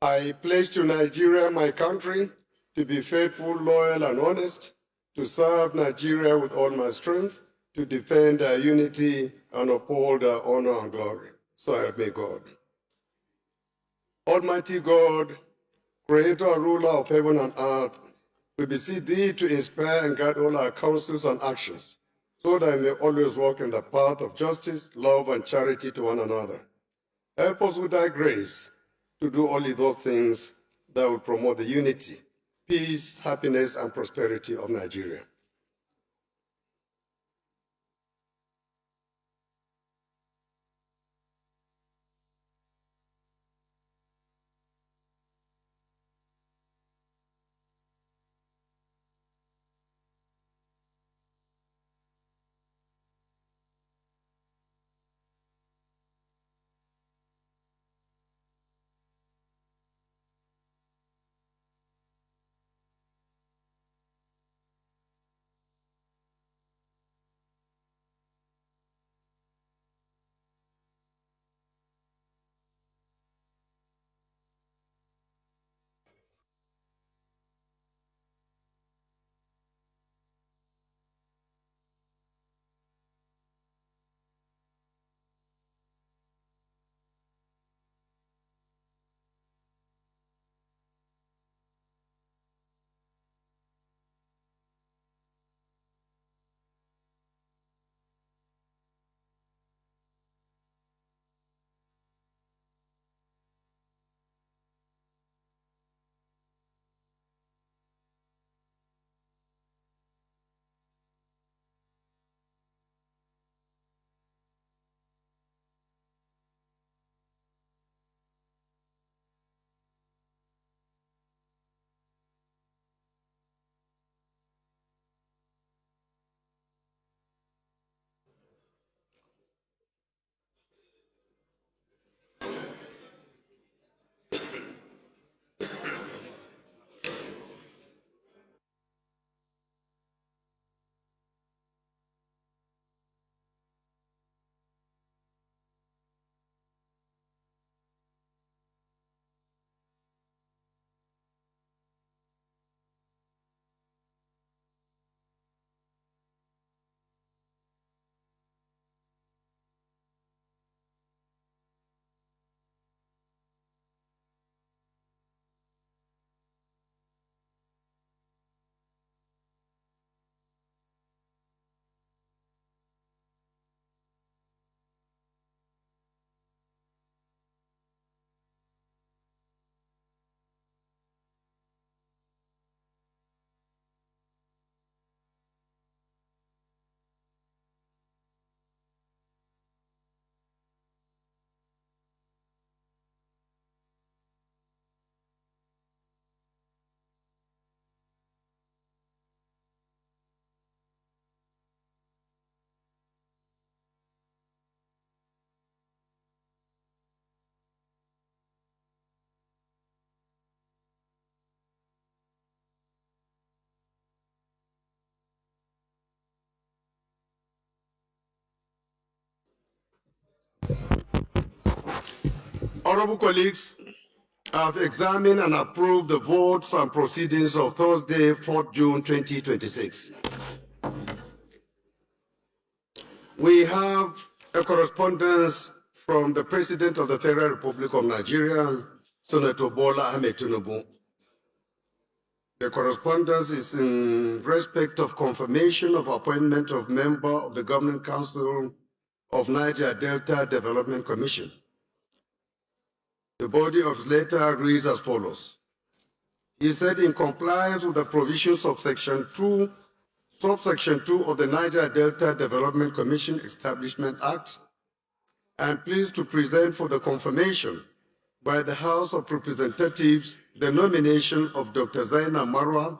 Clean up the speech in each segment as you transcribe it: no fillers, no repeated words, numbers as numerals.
I pledge to Nigeria, my country, to be faithful, loyal, and honest, to serve Nigeria with all my strength, to defend our unity and uphold our honor and glory. So help me God. Almighty God, creator and ruler of heaven and earth, we beseech thee to inspire and guide all our counsels and actions, so that I may always walk in the path of justice, love, and charity to one another. Help us with thy grace to do only those things that will promote the unity, peace, happiness, and prosperity of Nigeria. Honorable colleagues, I have examined and approved the votes and proceedings of Thursday, 4th June 2026. We have a correspondence from the President of the Federal Republic of Nigeria, Senator Bola Ahmed Tinubu. The correspondence is in respect of confirmation of appointment of member of the Governing Council of Niger Delta Development Commission. The body of the letter reads as follows. He said, in compliance with the provisions of Section 2 subsection 2 of the Niger Delta Development Commission Establishment Act, I am pleased to present for the confirmation by the House of Representatives the nomination of Dr. Zaina Marwa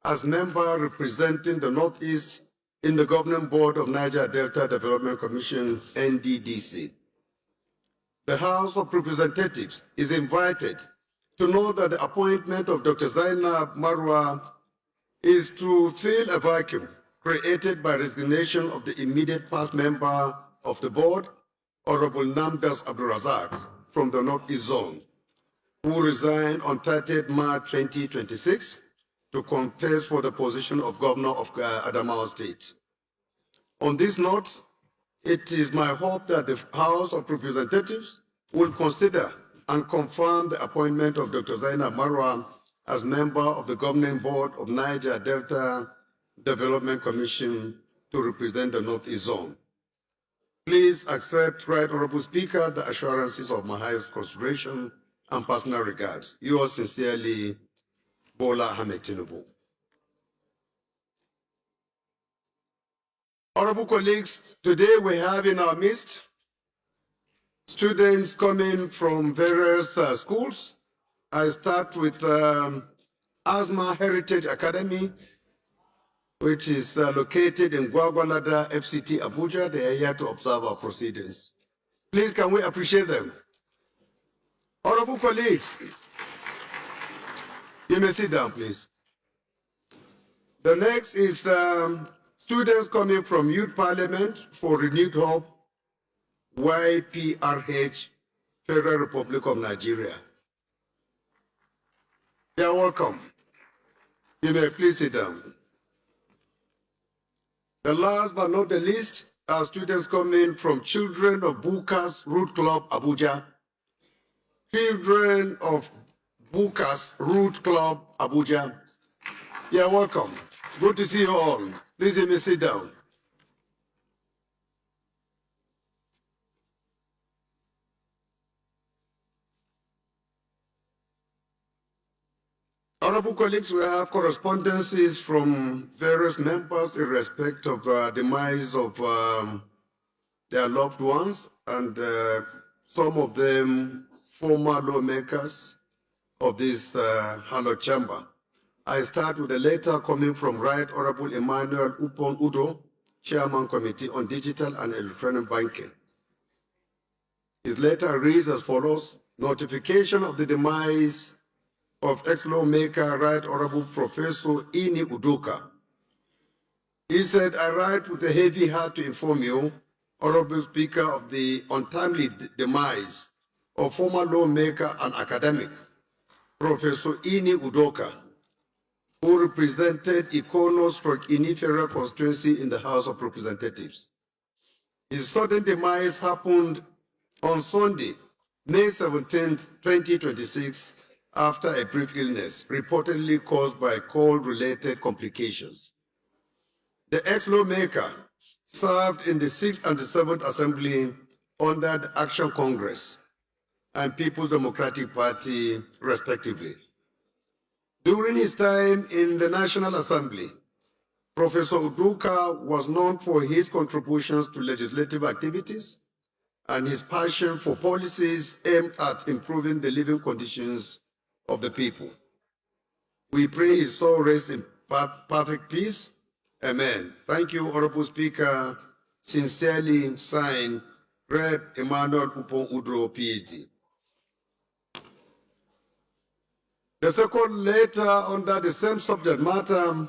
as member representing the Northeast in the Governing Board of Niger Delta Development Commission, NDDC. The House of Representatives is invited to know that the appointment of Dr. Zaina Marwa is to fill a vacuum created by resignation of the immediate past member of the board, Honorable Namdas Abdurazak from the Northeast Zone, who resigned on 30th March 2026 to contest for the position of Governor of Adamawa State. On this note, it is my hope that the House of Representatives will consider and confirm the appointment of Dr. Zaina Marwa as member of the Governing Board of Niger Delta Development Commission to represent the Northeast Zone. Please accept, Right Honorable Speaker, the assurances of my highest consideration and personal regards. Yours sincerely, Bola Ahmed Tinubu. Honorable colleagues, today we have in our midst students coming from various schools. I start with Asma Heritage Academy, which is located in Gwagwalada, FCT, Abuja. They are here to observe our proceedings. Please, can we appreciate them? Honorable colleagues, you may sit down, please. The next is students coming from Youth Parliament for Renewed Hope, YPRH, Federal Republic of Nigeria. You are welcome. You may please sit down. The last but not the least are students coming from Children of Bukas Root Club, Abuja. Children of Bukas Root Club, Abuja. You are welcome. Good to see you all. Please, you may sit down. Honorable colleagues, we have correspondences from various members in respect of the demise of their loved ones, and some of them former lawmakers of this hallowed chamber. I start with a letter coming from Right Honorable Emmanuel Upon Udo, Chairman Committee on Digital and Electronic Banking. His letter reads as follows: notification of the demise of ex-lawmaker Right Honorable Professor Ini Udoka. He said, I write with a heavy heart to inform you, Honorable Speaker, of the untimely demise of former lawmaker and academic, Professor Ini Udoka, who represented Ikono/Ini Federal Constituency in the House of Representatives. His sudden demise happened on Sunday, May 17, 2026, after a brief illness reportedly caused by cold-related complications. The ex-lawmaker served in the 6th and the 7th Assembly under the Action Congress and People's Democratic Party, respectively. During his time in the National Assembly, Professor Udoka was known for his contributions to legislative activities and his passion for policies aimed at improving the living conditions of the people. We pray his soul rests in perfect peace. Amen. Thank you, Honorable Speaker. Sincerely signed, Rep. Emmanuel Upon Udro, PhD. The second letter under the same subject matter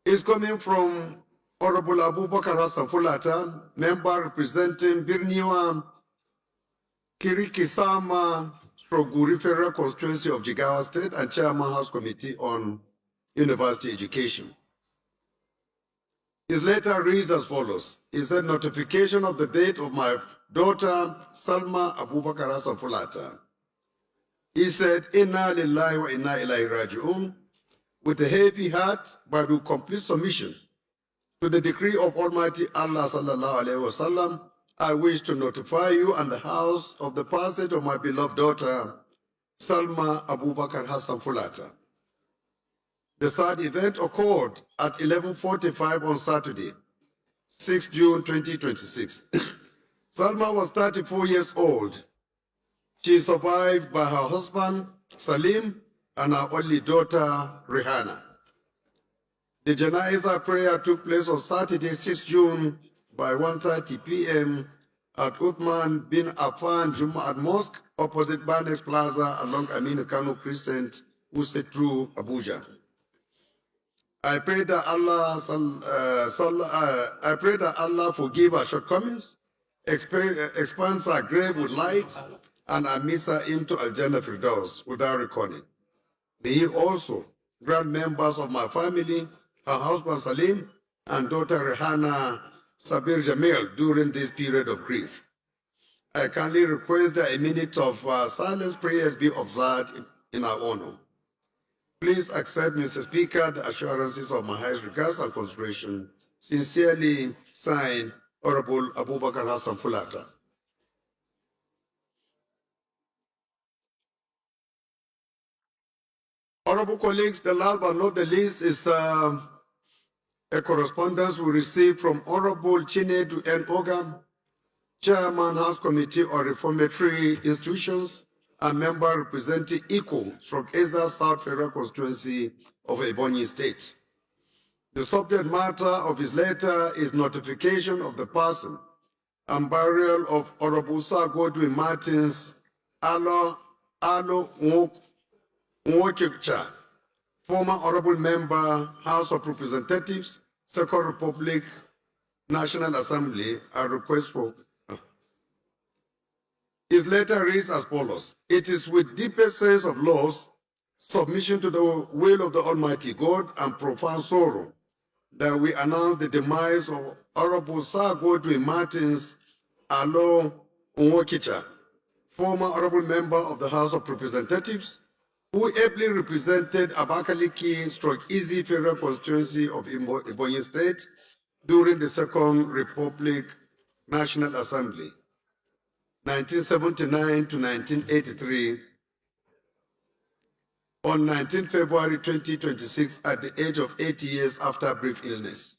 is coming from Honorable Abubakar Hassan Fulata, member representing Birniwa, Kirikisama, Stroguri Federal Constituency of Jigawa State, and Chairman House Committee on University Education. His letter reads as follows. He said, notification of the date of my daughter, Salma Abubakar Hassan Fulata. He said, Inna lillahi wa inna ilaihi raji'un, with a heavy heart, but with complete submission to the decree of Almighty Allah sallallahu alaihi wasallam, I wish to notify you and the house of the passage of my beloved daughter, Salma Abubakar Hassan Fulata. The third event occurred at 11:45 on Saturday, 6 June 2026. Salma was 34 years old. She is survived by her husband, Salim, and her only daughter, Rihanna. The Janaiza prayer took place on Saturday, 6 June by 1:30 p.m. at Uthman bin Affan Jum'at Mosque, opposite Barnex Plaza along Aminu Kano Crescent, Usetru, Abuja. I pray that Allah forgive our shortcomings, expands our grave with light, and admits her into Al-Jannah Firdaus without reckoning. May He also grant members of my family, her husband Salim, and daughter Rehana Sabir Jamil during this period of grief. I kindly request that a minute of silence prayers be observed in our honor. Please accept, Mr. Speaker, the assurances of my highest regards and consideration. Sincerely signed, Honorable Abubakar Hassan Fulata. Honorable colleagues, the last but not the least is a correspondence we received from Honorable Chinedu N. Ogam, Chairman, House Committee on Reformatory Institutions, and member representing ECO/EZA South Federal Constituency of Ebonyi State. The subject matter of his letter is notification of the passing and burial of Honorable Sir Godwin Martins Alo Nwokikcha, former Honorable Member, House of Representatives, Second Republic, National Assembly, a request for. His letter reads as follows: It is with deepest sense of loss, submission to the will of the Almighty God, and profound sorrow that we announce the demise of Honorable Sir Godwin Martins Alo Nwokicha, former Honorable Member of the House of Representatives, who ably represented Abakaliki/Easy Federal Constituency of Ebonyi State during the Second Republic National Assembly, 1979 to 1983, on 19 February 2026 at the age of 80 years after a brief illness.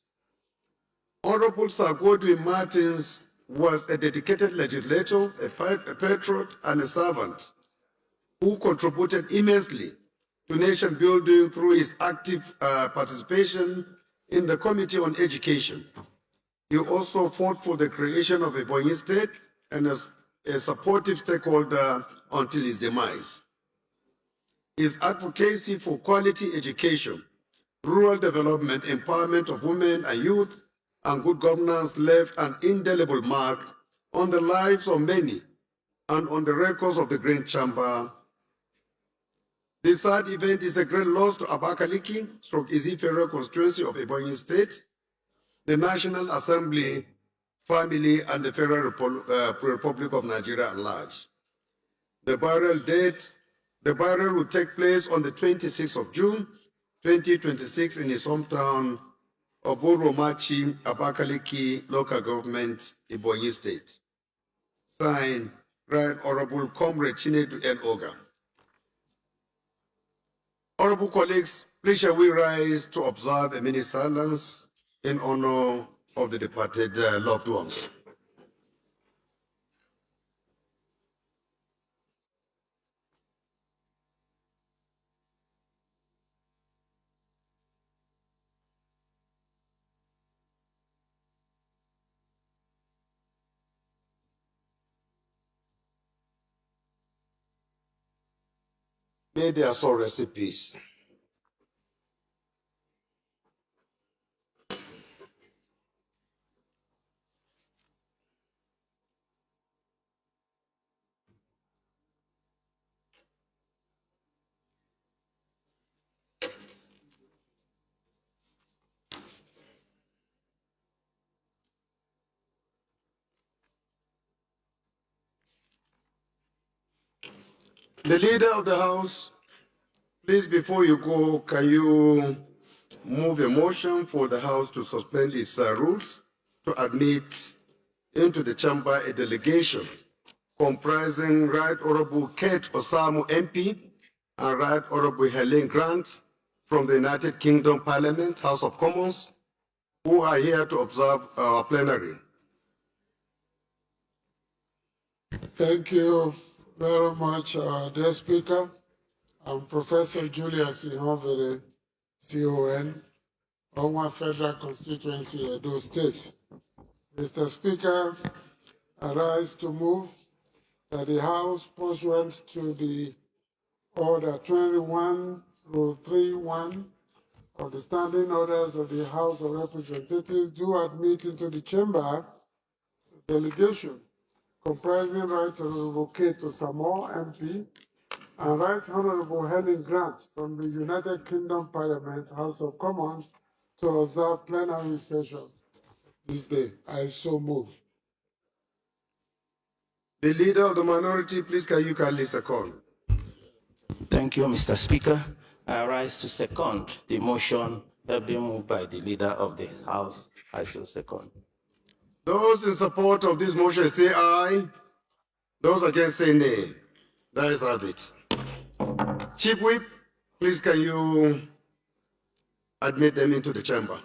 Honorable Sir Godwin Martins was a dedicated legislator, a patriot, and a servant who contributed immensely to nation building through his active participation in the Committee on Education. He also fought for the creation of Ebonyi State and as a supportive stakeholder until his demise. His advocacy for quality education, rural development, empowerment of women and youth, and good governance left an indelible mark on the lives of many and on the records of the Grand Chamber. This sad event is a great loss to Abakaliki/Easy Federal Constituency of Ebonyi State, the National Assembly, family, and the Federal Republic of Nigeria at large. The burial will take place on the 26th of June, 2026 in his hometown of Boromachi, Abakaliki Local Government, Ebonyi State. Signed, Right Honorable Comrade Chinedu N. Oga. Honorable colleagues, please shall we rise to observe a minute silence in honor of the departed loved ones. May their soul rest in peace. The leader of the House, please, before you go, can you move a motion for the House to suspend its rules to admit into the chamber a delegation comprising Right Honorable Kate Osamu MP and Right Honorable Helen Grant, from the United Kingdom Parliament, House of Commons, who are here to observe our plenary. Thank you very much, dear Speaker. I'm Professor Julius Ihovere, CON, Onwa Federal Constituency, Edo State. Mr. Speaker, I rise to move that the House, pursuant to the Order 21, Rule 3.1 of the Standing Orders of the House of Representatives, do admit into the chamber a delegation comprising Right Honorable Keto Samo, MP, and Right Honorable Helen Grant from the United Kingdom Parliament, House of Commons, to observe plenary session this day. I so move. The leader of the minority, please can you kindly second? Thank you, Mr. Speaker. I rise to second the motion that been moved by the leader of the House. I so second. Those in support of this motion say aye. Those against say nay. That is have it. Chief Whip, please can you admit them into the chamber?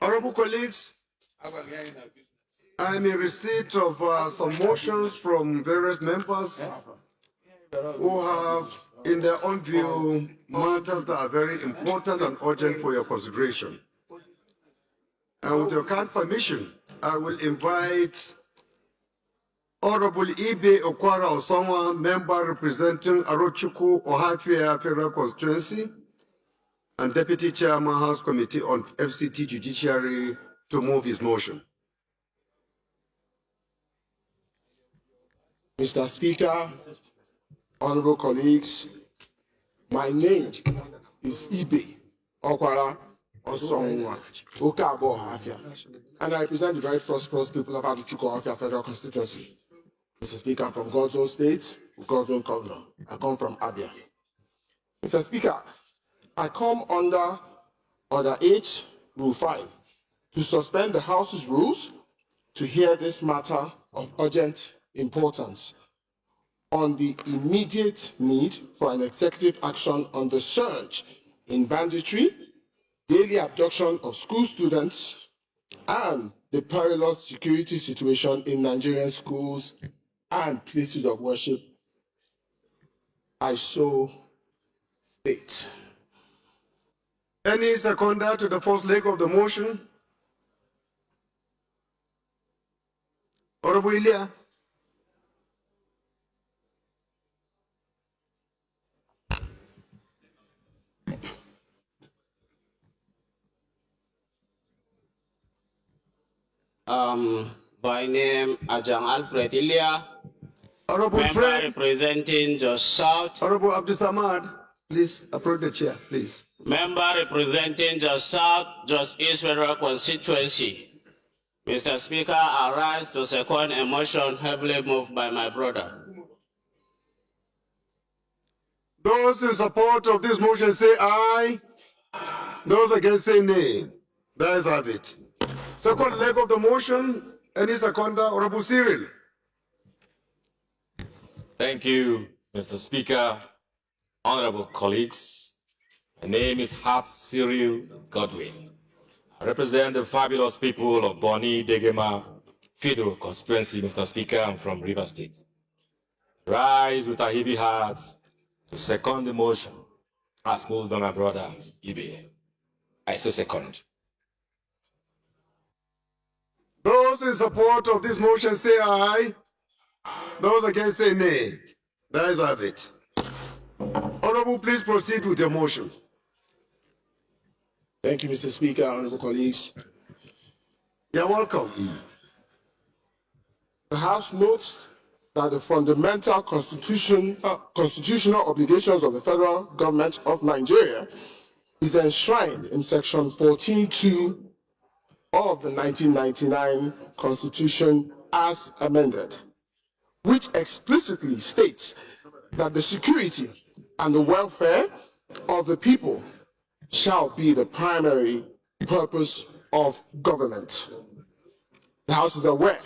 Honorable colleagues, I'm in receipt of some motions from various members who have, in their own view, matters that are very important and urgent for your consideration. And with your kind permission, I will invite Honorable Ibe Okwara Osonwa, member representing Arochukwu Ohafia Federal Constituency, and Deputy Chairman House Committee on FCT Judiciary, to move his motion. Mr. Speaker, honorable colleagues, my name is Ibe Okwara Osonwa Okabo Ohafia, and I represent the very prosperous people of Arochukwu Ohafia Federal Constituency. Mr. Speaker, I'm from God's own state, God's own governor. I come from Abia. Mr. Speaker, I come under Order 8, Rule 5, to suspend the House's rules to hear this matter of urgent importance on the immediate need for an executive action on the surge in banditry, daily abduction of school students, and the perilous security situation in Nigerian schools and places of worship. I so state. Any seconder to the first leg of the motion? Honorable Ilia. By name Ajang Alfred Ilia, Honorable member Fred. representing Jos South. Honorable Abdul Samad, please approach the chair, please. Member representing Jos South, Jos East Federal Constituency. Mr. Speaker, I rise to second a motion heavily moved by my brother. Those in support of this motion say aye. Those against say nay. The ayes have it. Second leg of the motion, any seconder, Honorable Cyril. Thank you, Mr. Speaker. Honorable colleagues, my name is Hart Cyril Godwin. I represent the fabulous people of Boni Degema Federal Constituency, Mr. Speaker. I'm from River State. Rise with a heavy heart to second the motion, as moved by my brother, Ibe. I so second. Those in support of this motion say aye. Those against say nay. The ayes have it. Honorable, please proceed with your motion. Thank you, Mr. Speaker, honorable colleagues. You're welcome. The House notes that the fundamental constitutional obligations of the federal government of Nigeria is enshrined in Section 14(2) of the 1999 Constitution as amended, which explicitly states that the security and the welfare of the people shall be the primary purpose of government. The House is aware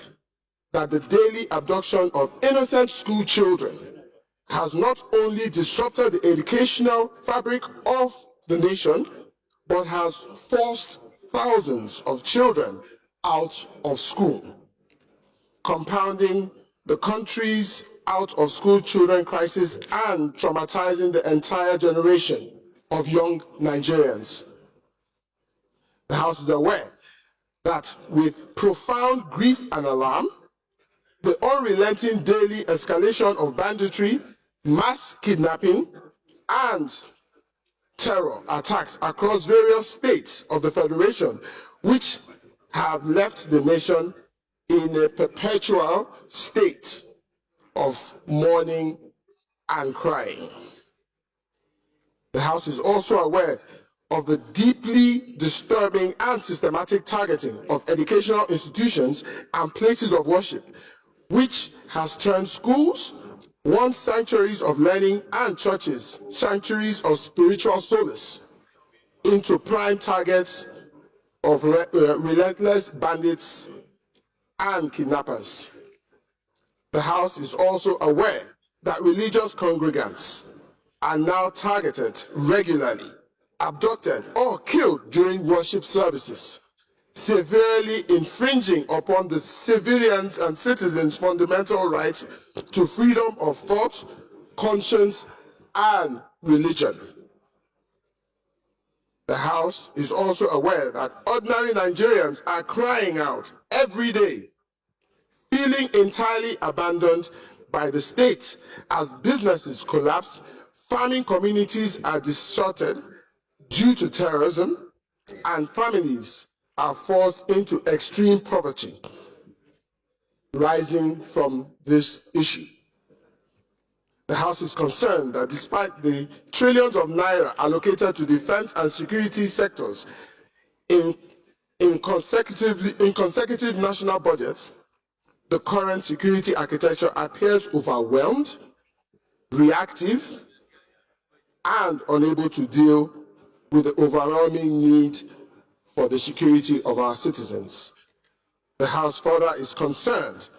that the daily abduction of innocent school children has not only disrupted the educational fabric of the nation, but has forced thousands of children out of school, compounding the country's out-of-school children crisis and traumatizing the entire generation of young Nigerians. The House is aware that with profound grief and alarm, the unrelenting daily escalation of banditry, mass kidnapping, and terror attacks across various states of the Federation, which have left the nation in a perpetual state of mourning and crying. The House is also aware of the deeply disturbing and systematic targeting of educational institutions and places of worship, which has turned schools, once sanctuaries of learning, and churches, sanctuaries of spiritual solace, into prime targets of relentless bandits and kidnappers. The House is also aware that religious congregants are now targeted regularly, abducted, or killed during worship services, severely infringing upon the civilians' and citizens' fundamental right to freedom of thought, conscience, and religion. The House is also aware that ordinary Nigerians are crying out every day, feeling entirely abandoned by the state as businesses collapse, farming communities are distorted due to terrorism, and families are forced into extreme poverty rising from this issue. The House is concerned that despite the trillions of naira allocated to defense and security sectors in consecutive national budgets, the current security architecture appears overwhelmed, reactive, and unable to deal with the overwhelming need for the security of our citizens. The House further is concerned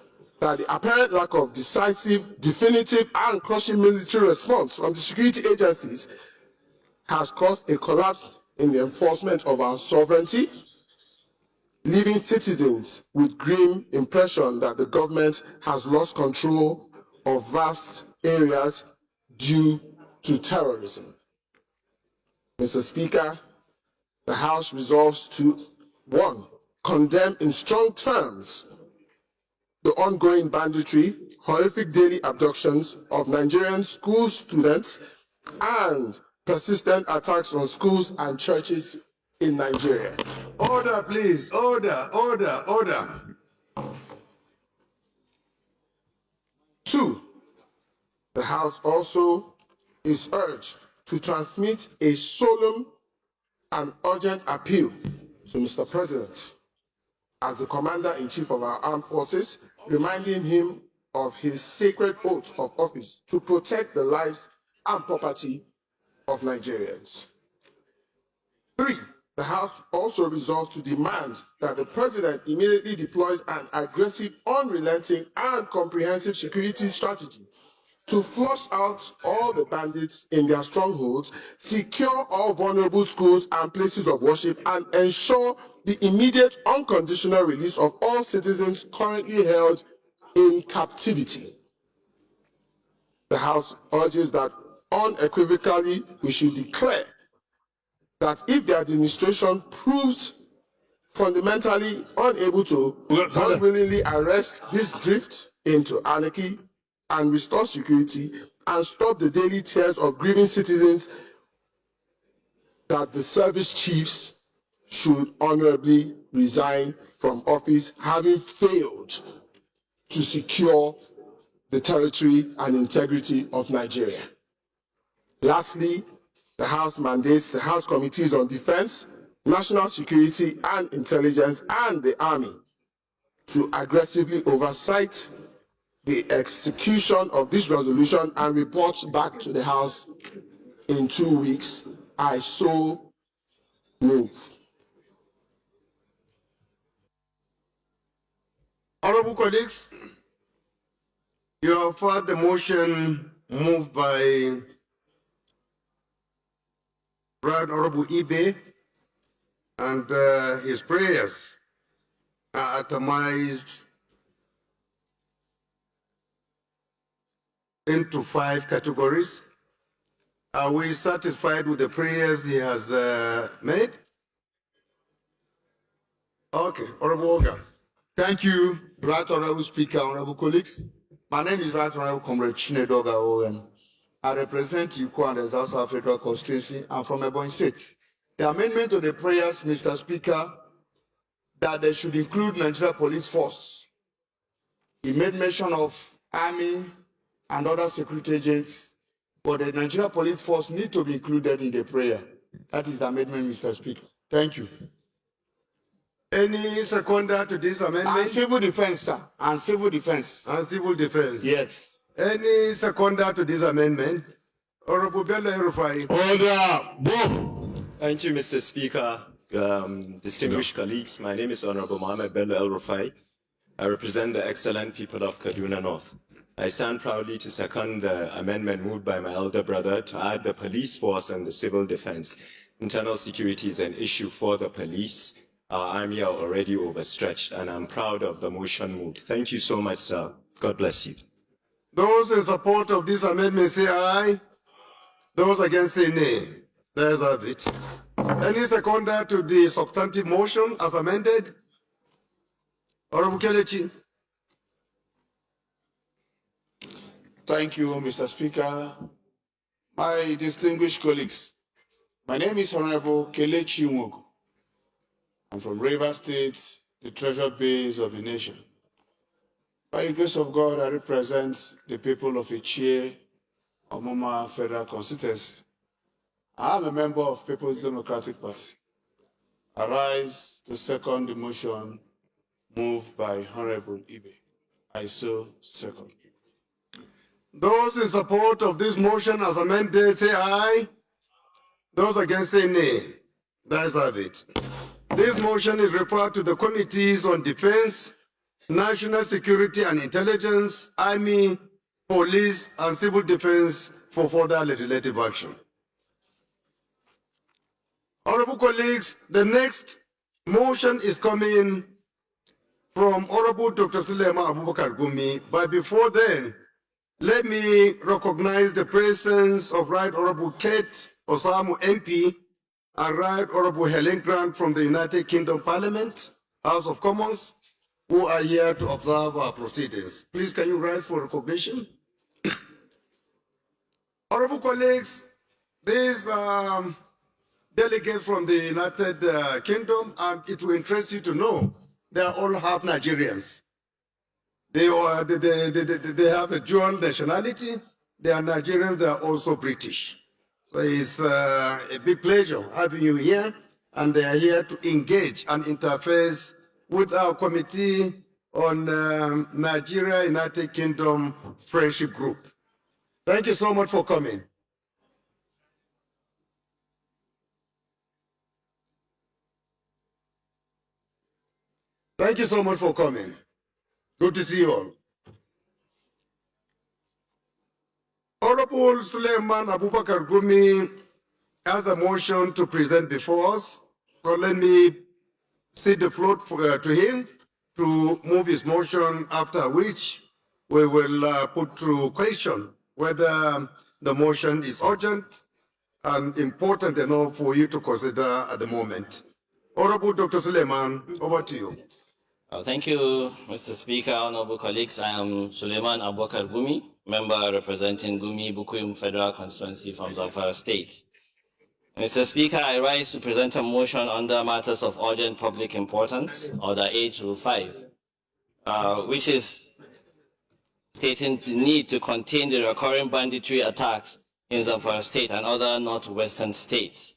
that the apparent lack of decisive, definitive, and crushing military response from the security agencies has caused a collapse in the enforcement of our sovereignty, leaving citizens with grim impression that the government has lost control of vast areas due to terrorism. Mr. Speaker, the House resolves to, 1, condemn in strong terms the ongoing banditry, horrific daily abductions of Nigerian school students, and persistent attacks on schools and churches in Nigeria. Order, please. Order, order, order. 2, the House also is urged to transmit a solemn and urgent appeal to Mr. President as the Commander-in-Chief of our armed forces, reminding him of his sacred oath of office to protect the lives and property of Nigerians. 3, the House also resolved to demand that the President immediately deploys an aggressive, unrelenting, and comprehensive security strategy to flush out all the bandits in their strongholds, secure all vulnerable schools and places of worship, and ensure the immediate unconditional release of all citizens currently held in captivity. The House urges that unequivocally we should declare that if the administration proves fundamentally unable to unwillingly arrest this drift into anarchy and restore security and stop the daily tears of grieving citizens, that the service chiefs should honorably resign from office, having failed to secure the territory and integrity of Nigeria. Lastly, the House mandates the House Committees on Defense, National Security and Intelligence, and the Army to aggressively oversight the execution of this resolution and report back to the House in 2 weeks. I so move. Honorable colleagues, you have heard the motion moved by Right Honorable Ibe, and his prayers are atomized into 5 categories. Are we satisfied with the prayers he has made? Okay, Honorable Oga. Thank you, Right Honorable Speaker, Honorable colleagues. My name is Right Honorable Comrade Chinedoga Owen. I represent Ikwa and the South South Federal Constituency. I'm from Ebonyi State. The amendment to the prayers, Mr. Speaker, that they should include Nigeria Police Force. He made mention of Army and other security agents, but the Nigeria Police Force need to be included in the prayer. That is the amendment, Mr. Speaker. Thank you. Any seconder to this amendment? And civil defense, sir. And civil defense. And civil defense? Yes. Any seconder to this amendment? Honorable Bello Erufai. Order, Bob. Thank you, Mr. Speaker. Distinguished colleagues, my name is Honorable Mohammed Bello El Rufai. I represent the excellent people of Kaduna North. I stand proudly to second the amendment moved by my elder brother to add the police force and the civil defense. Internal security is an issue for the police. Our army are already overstretched, and I'm proud of the motion moved. Thank you so much, sir. God bless you. Those in support of this amendment say aye. Those against say nay. There's a bit. Any seconder to the substantive motion as amended? Honorable Kelechi. Thank you, Mr. Speaker. My distinguished colleagues, my name is Honorable Kelechi Nwogu. I'm from Rivers State, the treasure base of the nation. By the grace of God, I represent the people of Ichie, Omoma Federal Constituency. I am a member of People's Democratic Party. I rise to second the motion moved by Honorable Ibe. I so second. Those in support of this motion as amended say aye. Those against say nay. That's have it. This motion is referred to the Committees on Defense, National Security and Intelligence, Army, Police, and Civil Defense for further legislative action. Honorable colleagues, the next motion is coming from Honorable Dr. Sulema Abubakar Gumi, but before then, let me recognize the presence of Right Honorable Kate Osamu MP and Right Honorable Helen Grant from the United Kingdom Parliament, House of Commons, who are here to observe our proceedings. Please, can you rise for recognition? Honorable colleagues, these delegates from the United Kingdom, it will interest you to know they are all half Nigerians. They have a dual nationality. They are Nigerians, they are also British. So it's a big pleasure having you here, and they are here to engage and interface with our Committee on Nigeria United Kingdom Friendship Group. Thank you so much for coming. Thank you so much for coming. Good to see you all. Honorable Suleiman Abubakar Gumi has a motion to present before us. So let me cede the floor to him to move his motion, after which we will put to question whether the motion is urgent and important enough for you to consider at the moment. Honorable Dr. Suleiman, over to you. Thank you, Mr. Speaker, honorable colleagues. I am Suleiman Abubakar Gumi, member representing Gumi Bukuyum Federal Constituency from Zamfara State. Mr. Speaker, I rise to present a motion under matters of urgent public importance, Order 805, which is stating the need to contain the recurring banditry attacks in Zamfara State and other northwestern states.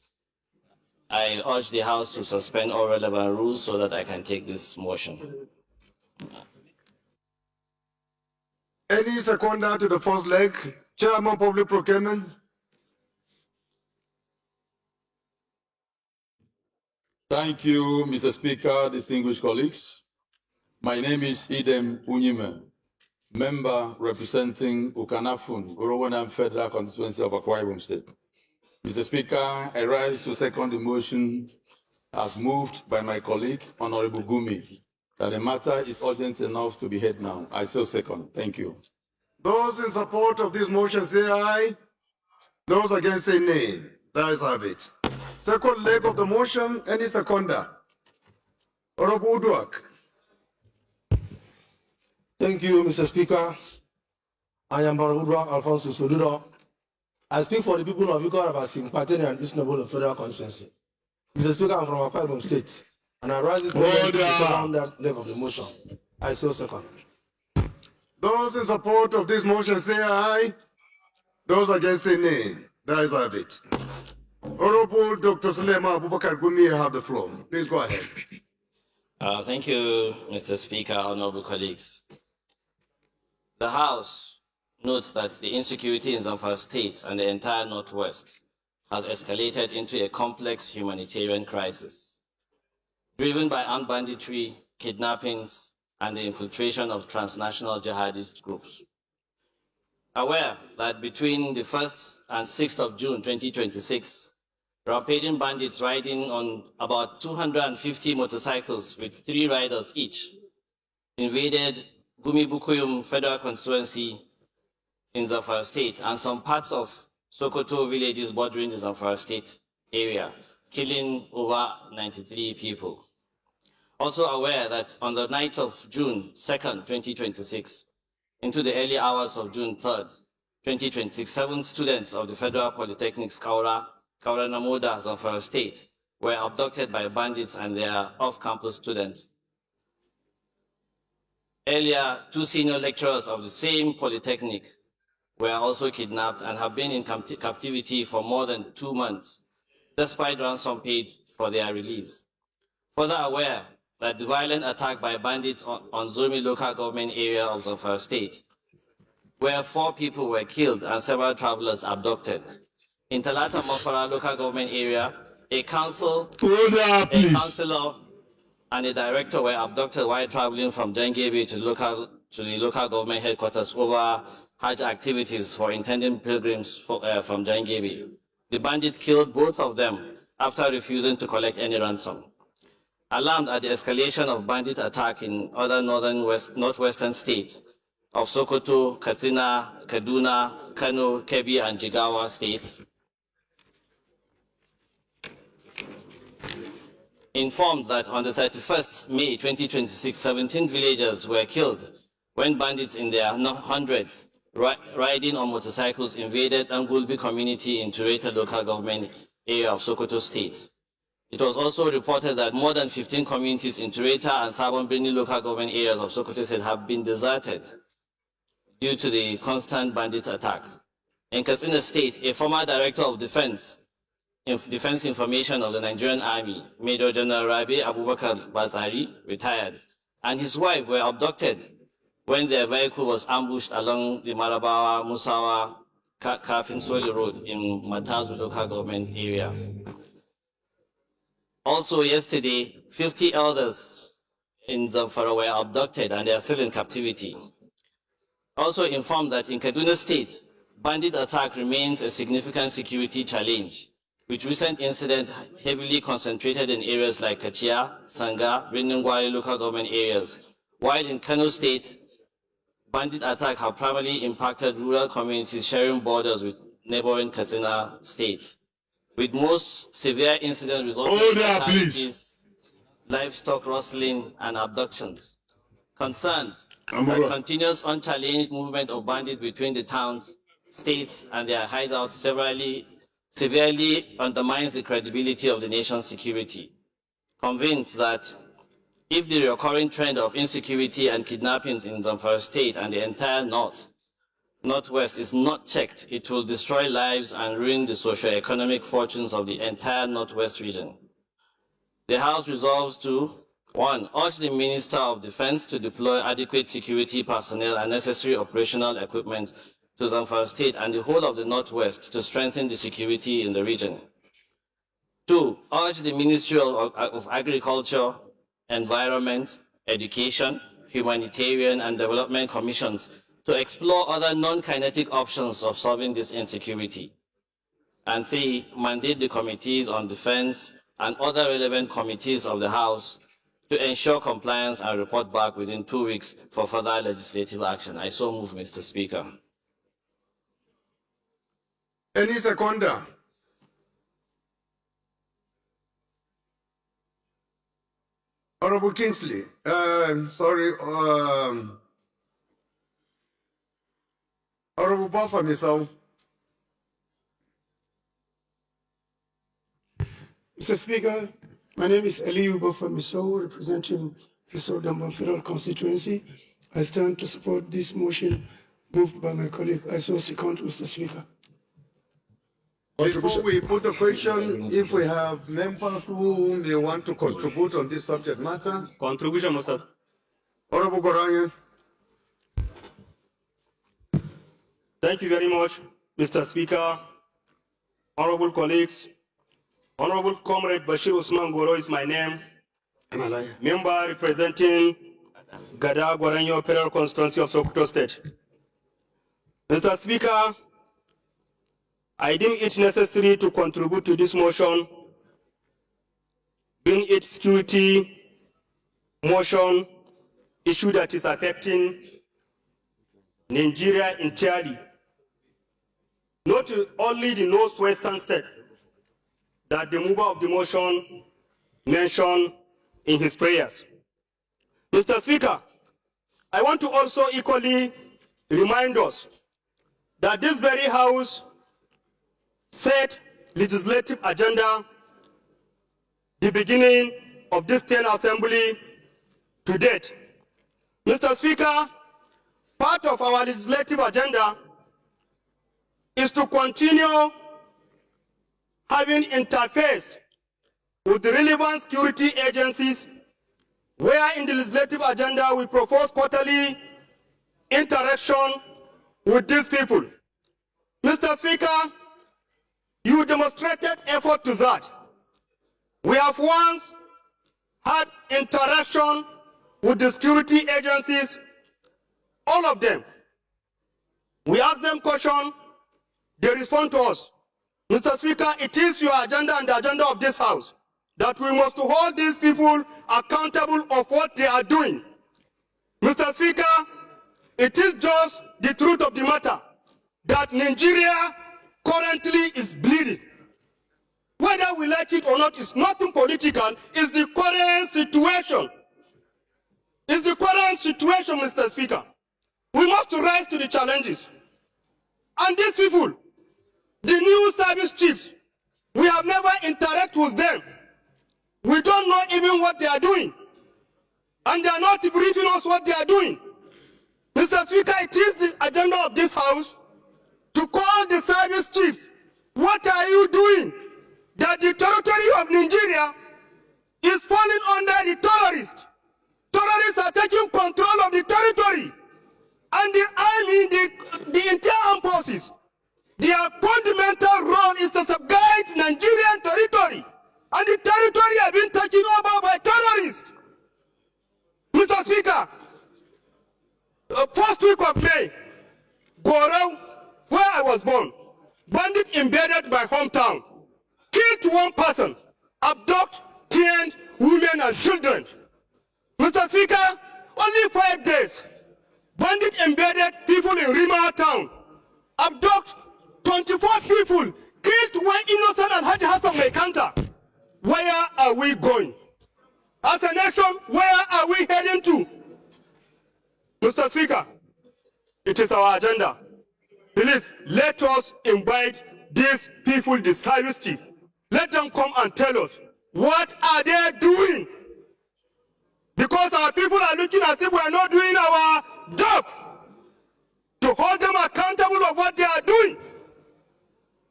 I urge the House to suspend all relevant rules so that I can take this motion. Any seconder to the first leg? Chairman, Public Procurement. Thank you, Mr. Speaker, distinguished colleagues. My name is Idem Unyime, member representing Ukanafun, Orowanam Federal Constituency of Akwa Ibom State. Mr. Speaker, I rise to second the motion as moved by my colleague, Honorable Gumi, that the matter is urgent enough to be heard now. I so second. Thank you. Those in support of this motion say aye. Those against say nay. That is have it. Second leg of the motion, any seconder? Honorable Uduak. Thank you, Mr. Speaker. I am Honorable Alfonso Soludo. I speak for the people of Ikor Abasim, Platery and East Noble Federal Constituency. Mr. Speaker, I'm from Akwa Ibom State, and I rise this moment to second that leg of the motion. I so second. Those in support of this motion say aye. Those against say nay. That is have it. Honorable Dr. Suleiman Abubakar Gumi, you have the floor. Please go ahead. Thank you, Mr. Speaker, honorable colleagues. The House notes that the insecurity in Zamfara State and the entire Northwest has escalated into a complex humanitarian crisis, driven by armed banditry, kidnappings, and the infiltration of transnational jihadist groups. Aware that between the 1st and 6th of June 2026, rampaging bandits riding on about 250 motorcycles with 3 riders each invaded Gumi Bukuyum Federal Constituency in Zamfara State and some parts of Sokoto villages bordering the Zamfara State area, killing over 93 people. Also aware that on the night of June 2nd, 2026, into the early hours of June 3rd, 2026, 7 students of the Federal Polytechnics Kaura Namoda, Zamfara State, were abducted by bandits and their off-campus students. Earlier, 2 senior lecturers of the same polytechnic were also kidnapped and have been in captivity for more than 2 months, despite ransom paid for their release. Further aware that the violent attack by bandits on Zomi local government area of Zamfara State, where 4 people were killed and several travelers abducted. In Talata Mafara local government area, a councillor and a director were abducted while traveling from Jangebe to the local government headquarters over Hajj activities for intending pilgrims from Jangebe. The bandits killed both of them after refusing to collect any ransom. Alarmed at the escalation of bandit attack in other northwestern states of Sokoto, Katsina, Kaduna, Kano, Kebbi, and Jigawa states, informed that on the 31st May 2026, 17 villagers were killed when bandits in their hundreds riding on motorcycles invaded Angulbi community in Tureta local government area of Sokoto State. It was also reported that more than 15 communities in Tureta and Sabon Birni local government areas of Sokoto State have been deserted due to the constant bandit attack. In Katsina State, a former director of Defense Information of the Nigerian Army, Major General Rabi Abubakar Bazari, retired, and his wife were abducted when their vehicle was ambushed along the Marabawa, Musawa, Kafin Soli Road in Matazu local government area. Also yesterday, 50 elders in Zamfara were abducted and they are still in captivity. Also informed that in Kaduna State, bandit attack remains a significant security challenge, with recent incidents heavily concentrated in areas like Kachia, Sanga, Rinungwari local government areas, while in Kano State, bandit attacks have primarily impacted rural communities sharing borders with neighboring Katsina State, with most severe incidents resulting in fatalities, livestock rustling, and abductions. Concerned that continuous unchallenged movement of bandits between the towns, states, and their hideouts severely undermines the credibility of the nation's security. Convinced that if the recurring trend of insecurity and kidnappings in Zamfara State and the entire Northwest is not checked, it will destroy lives and ruin the socio-economic fortunes of the entire Northwest region. The House resolves to 1. Urge the Minister of Defense to deploy adequate security personnel and necessary operational equipment to Zamfara State and the whole of the Northwest to strengthen the security in the region. 2. Urge the Ministry of Agriculture, Environment, Education, Humanitarian, and Development Commissions to explore other non-kinetic options of solving this insecurity. And 3. Mandate the Committees on Defense and other relevant committees of the House to ensure compliance and report back within 2 weeks for further legislative action. I so move, Mr. Speaker. Any seconder? Honorable Kingsley, Honorable Buffer, Mr. Mr. Speaker, my name is Eliu Buffer Miso, representing the Damban Federal Constituency. I stand to support this motion moved by my colleague. I so second, Mr. Speaker. Before we put the question, if we have members who may want to contribute on this subject matter. Contribution, Mr. Honorable Gorange. Thank you very much, Mr. Speaker. Honorable colleagues, Honorable Comrade Bashir Usman Goro is my name. Member representing Gada Gwaranyo Federal Constituency of Sokoto State. Mr. Speaker, I deem it necessary to contribute to this motion, being it security motion issue that is affecting Nigeria entirely, not only the northwestern state that the mover of the motion mentioned in his prayers. Mr. Speaker, I want to also equally remind us that this very House set legislative agenda the beginning of this 10th assembly to date. Mr. Speaker, part of our legislative agenda is to continue having interface with the relevant security agencies, where in the legislative agenda we propose quarterly interaction with these people. Mr. Speaker, you demonstrated effort to that. We have once had interaction with the security agencies, all of them. We ask them questions, they respond to us. Mr. Speaker, it is your agenda and the agenda of this House that we must hold these people accountable of what they are doing. Mr. Speaker, it is just the truth of the matter that Nigeria currently is bleeding. Whether we like it or not, it's nothing political, it's the current situation. It's the current situation, Mr. Speaker. We must rise to the challenges. And these people, the new service chiefs, we have never interacted with them. We don't know even what they are doing. And they are not briefing us what they are doing. Mr. Speaker, it is the agenda of this House to call the service chiefs. What are you doing? That the territory of Nigeria is falling under the terrorists. Terrorists are taking control of the territory. And the army, the entire armed forces, their fundamental role is to subjugate Nigerian territory. And the territory has been taken over by terrorists. first week of May, Gorau, where I was born, bandits invaded my hometown, killed one person, abduct 10 women and children. Mr. Speaker, only 5 days, bandits invaded people in Rima town, abduct 24 people, killed one innocent and Haji Hassan Mekanta. Where are we going? As a nation, where are we heading to? Mr. Speaker, it is our agenda. Please, let us invite these people decisively. Let them come and tell us, what are they doing? Because our people are looking as if we are not doing our job to hold them accountable of what they are doing.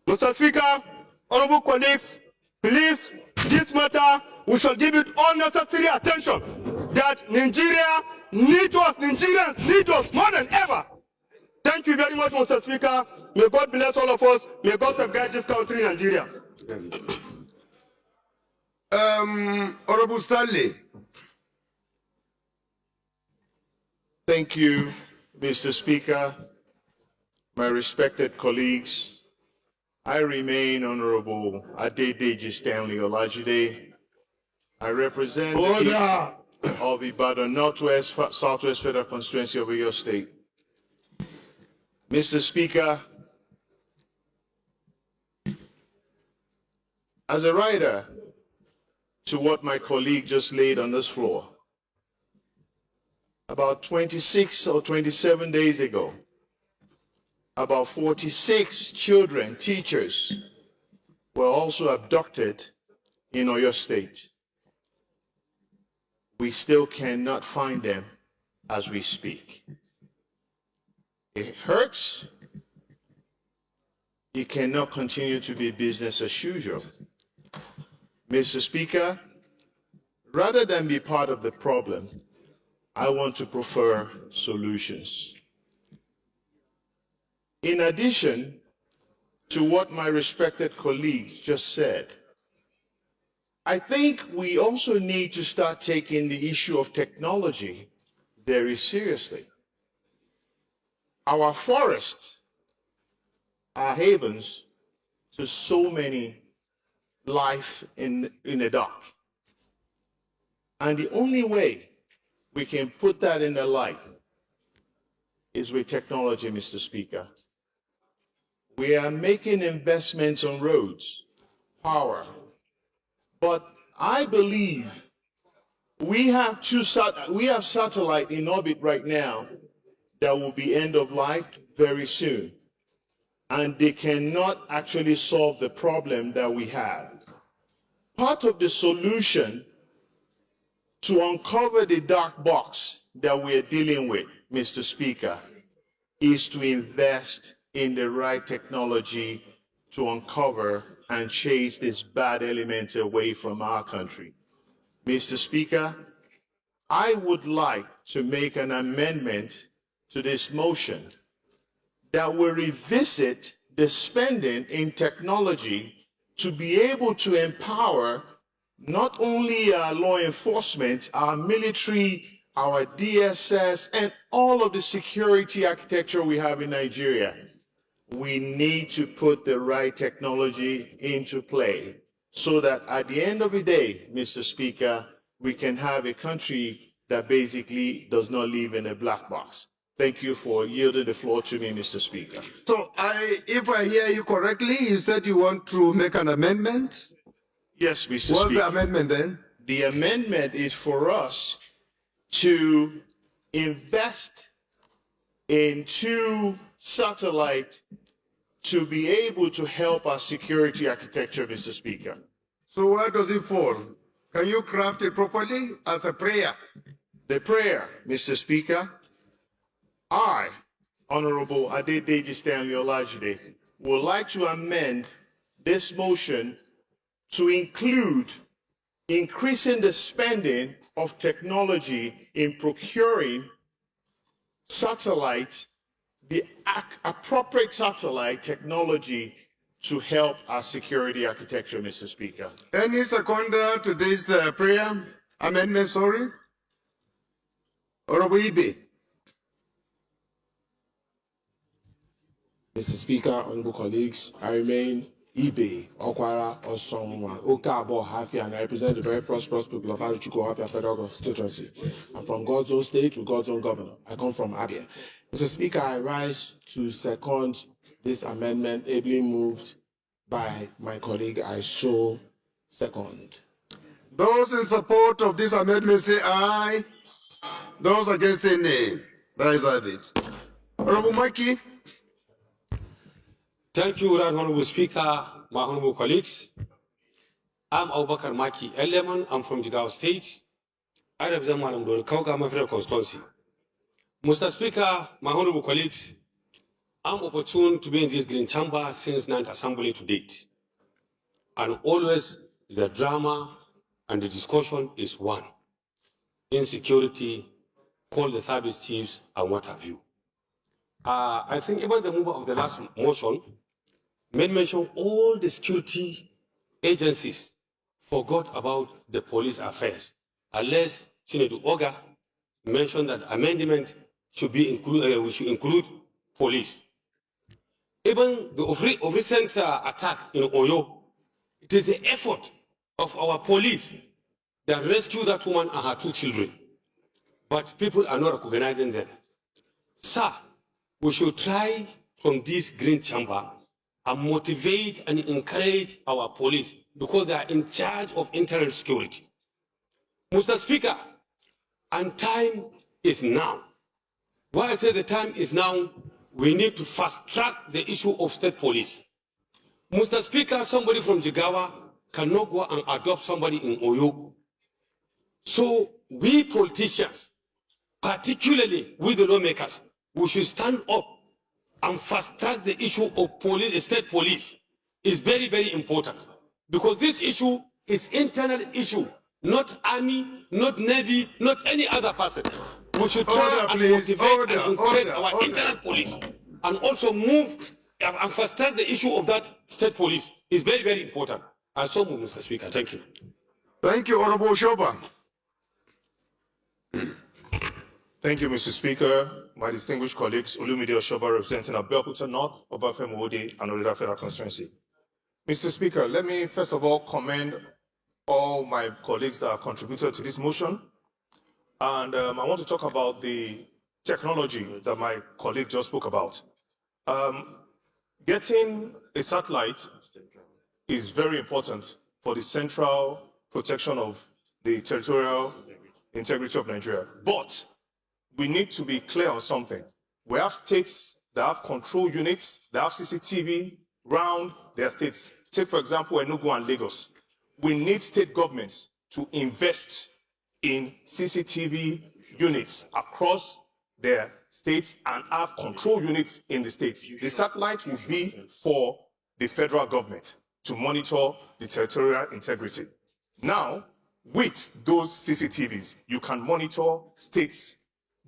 Mr. Speaker, honorable colleagues, please, this matter, we shall give it all necessary attention. That Nigeria needs us, Nigerians need us more than ever. Thank you very much, Mr. Speaker. May God bless all of us. May God safeguard this country, Nigeria. Honorable Stanley. Thank you, Mr. Speaker. My respected colleagues, I remain Honorable Adedeji Stanley Olajide. I represent the of Ibadan Northwest, Southwest Federal Constituency of your state. Mr. Speaker, as a rider to what my colleague just laid on this floor, about 26 or 27 days ago, about 46 children, teachers, were also abducted in Oyo State. We still cannot find them as we speak. It hurts. It cannot continue to be business as usual. Mr. Speaker, rather than be part of the problem, I want to prefer solutions. In addition to what my respected colleague just said, I think we also need to start taking the issue of technology very seriously. Our forests are havens to so many life in the dark. And the only way we can put that in the light is with technology, Mr. Speaker. We are making investments on roads, power, but I believe we have satellite in orbit right now that will be end of life very soon, and they cannot actually solve the problem that we have. Part of the solution to uncover the dark box that we're dealing with, Mr. Speaker, is to invest in the right technology to uncover and chase this bad element away from our country. Mr. Speaker, I would like to make an amendment to this motion that will revisit the spending in technology to be able to empower not only our law enforcement, our military, our DSS, and all of the security architecture we have in Nigeria. We need to put the right technology into play so that at the end of the day, Mr. Speaker, we can have a country that basically does not live in a black box. Thank you for yielding the floor to me, Mr. Speaker. So if I hear you correctly, you said you want to make an amendment? Yes, Mr. Speaker. What's the amendment then? The amendment is for us to invest in 2 satellites to be able to help our security architecture, Mr. Speaker. So where does it fall? Can you craft it properly as a prayer? The prayer, Mr. Speaker, I, Honorable Adedeji Stanley Olajide, would like to amend this motion to include increasing the spending of technology in procuring satellites, the appropriate satellite technology to help our security architecture, Mr. Speaker. Any seconder to this prayer amendment, sorry? Honorable Ibe. Mr. Speaker, honorable colleagues, I remain Ibe, Okwara, Osonwa, Okabo, Hafia, and I represent the very prosperous people of Aruchuko Hafia Federal Constituency. I'm from God's own state with God's own governor. I come from Abia. Mr. Speaker, I rise to second this amendment ably moved by my colleague. I so second. Those in support of this amendment say aye. Those against say nay. That is it. Honorable Maki. Thank you, Right Honorable Speaker, my honorable colleagues. I'm Abubakar Maki Eleman. I'm from Jigawa State. I represent Madam Dole Kaugama Federal Constituency. Mr. Speaker, my honorable colleagues, I'm opportune to be in this green chamber since 9th Assembly to date. And always the drama and the discussion is one. Insecurity, call the service chiefs, and what have you. I think even the mover of the last motion made mention all the security agencies forgot about the police affairs, unless Senator Oga mentioned that amendment should be we should include police. Even the of recent attack in Oyo, it is the effort of our police that rescued that woman and her 2 children. But people are not recognizing them. Sir, we should try from this green chamber and motivate and encourage our police because they are in charge of internal security. Mr. Speaker, and time is now. Why I say the time is now, we need to fast track the issue of state police. Mr. Speaker, somebody from Jigawa cannot go and adopt somebody in Oyo. So we politicians, particularly with the lawmakers, we should stand up and fast track the issue of police, state police. Is very, very important because this issue is internal issue, not army, not navy, not any other person. We should try and motivate and encourage our internal police and also move and fast track the issue of that state police. Is very, very important. And so, Mr. Speaker, thank you. Thank you, Honorable Shoba. Thank you, Mr. Speaker. My distinguished colleagues, Olumide Oshoba representing Abeokuta North, Obafemi Ode, and Orida Federal Constituency. Mr. Speaker, let me first of all commend all my colleagues that have contributed to this motion. And I want to talk about the technology that my colleague just spoke about. Getting a satellite is very important for the central protection of the territorial integrity of Nigeria. But we need to be clear on something. We have states that have control units, that have CCTV around their states. Take, for example, Enugu and Lagos. We need state governments to invest in CCTV units across their states and have control units in the states. The satellite will be for the federal government to monitor the territorial integrity. Now, with those CCTVs, you can monitor states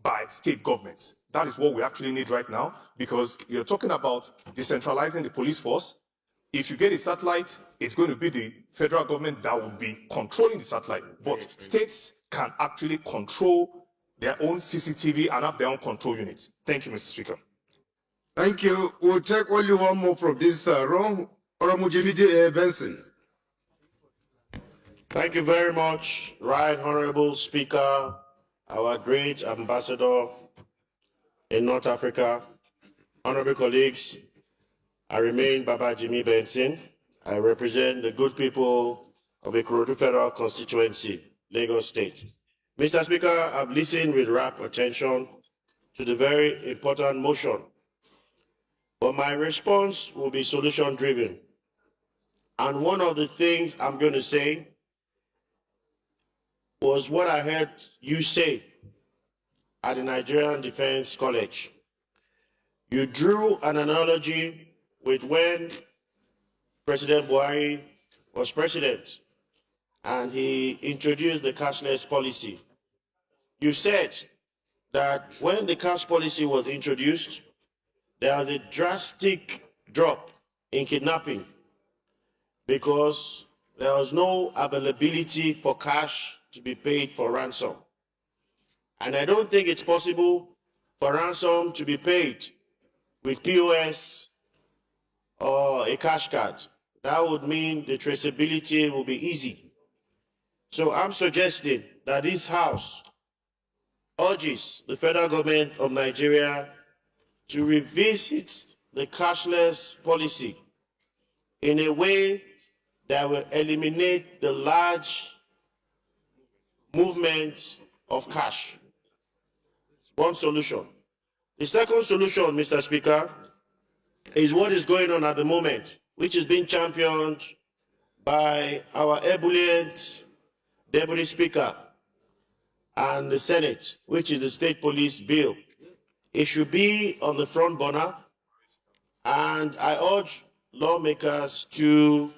by state governments. That is what we actually need right now, because you're talking about decentralizing the police force. If you get a satellite, it's going to be the federal government that will be controlling the satellite. But states can actually control their own CCTV and have their own control units. Thank you, Mr. Speaker. Thank you. We'll take only one more from this room. Oramujimide Benson. Thank you very much, Right Honorable Speaker, our great ambassador in North Africa, honorable colleagues. I remain Baba Jimmy Benson. I represent the good people of Ikorodu Federal Constituency, Lagos State. Mr. Speaker, I've listened with rapt attention to the very important motion, but my response will be solution-driven. And one of the things I'm going to say was what I heard you say at the Nigerian Defense College. You drew an analogy with when President Buhari was president and he introduced the cashless policy. You said that when the cash policy was introduced, there was a drastic drop in kidnapping because there was no availability for cash to be paid for ransom. And I don't think it's possible for ransom to be paid with POS or a cash card. That would mean the traceability will be easy. So I'm suggesting that this House urges the federal government of Nigeria to revisit the cashless policy in a way that will eliminate the large movement of cash. One solution. The second solution, Mr. Speaker, is what is going on at the moment, which is being championed by our ebullient Deputy Speaker and the Senate, which is the State Police Bill. It should be on the front burner, and I urge lawmakers to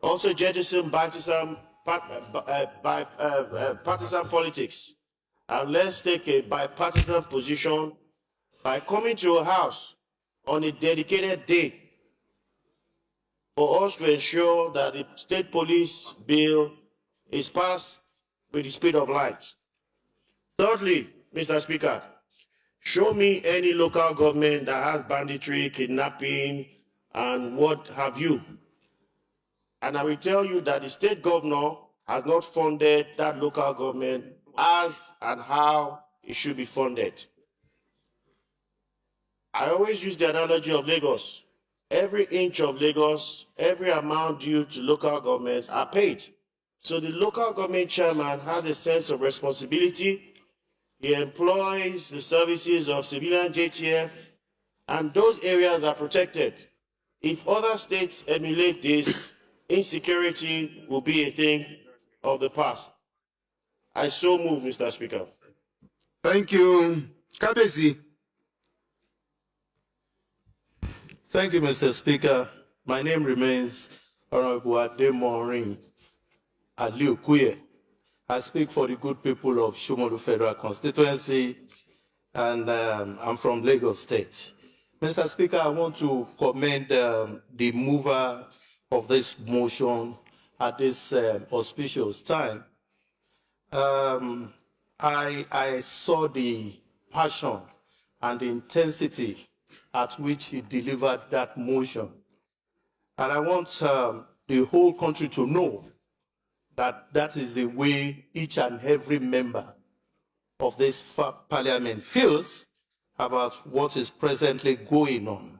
also jettison partisan politics, and let's take a bipartisan position by coming to a house on a dedicated day for us to ensure that the State Police Bill is passed with the speed of light. Thirdly, Mr. Speaker, show me any local government that has banditry, kidnapping, and what have you. And I will tell you that the state governor has not funded that local government as and how it should be funded. I always use the analogy of Lagos. Every inch of Lagos, every amount due to local governments are paid. So the local government chairman has a sense of responsibility. He employs the services of civilian JTF, and those areas are protected. If other states emulate this, insecurity will be a thing of the past. I so move, Mr. Speaker. Thank you. Kabezi. Thank you, Mr. Speaker. My name remains Honorable Ademorin Aliukuye. I speak for the good people of Shomolu Federal Constituency, and I'm from Lagos State. Mr. Speaker, I want to commend the mover of this motion at this auspicious time. I saw the passion and the intensity at which he delivered that motion. And I want the whole country to know that that is the way each and every member of this parliament feels about what is presently going on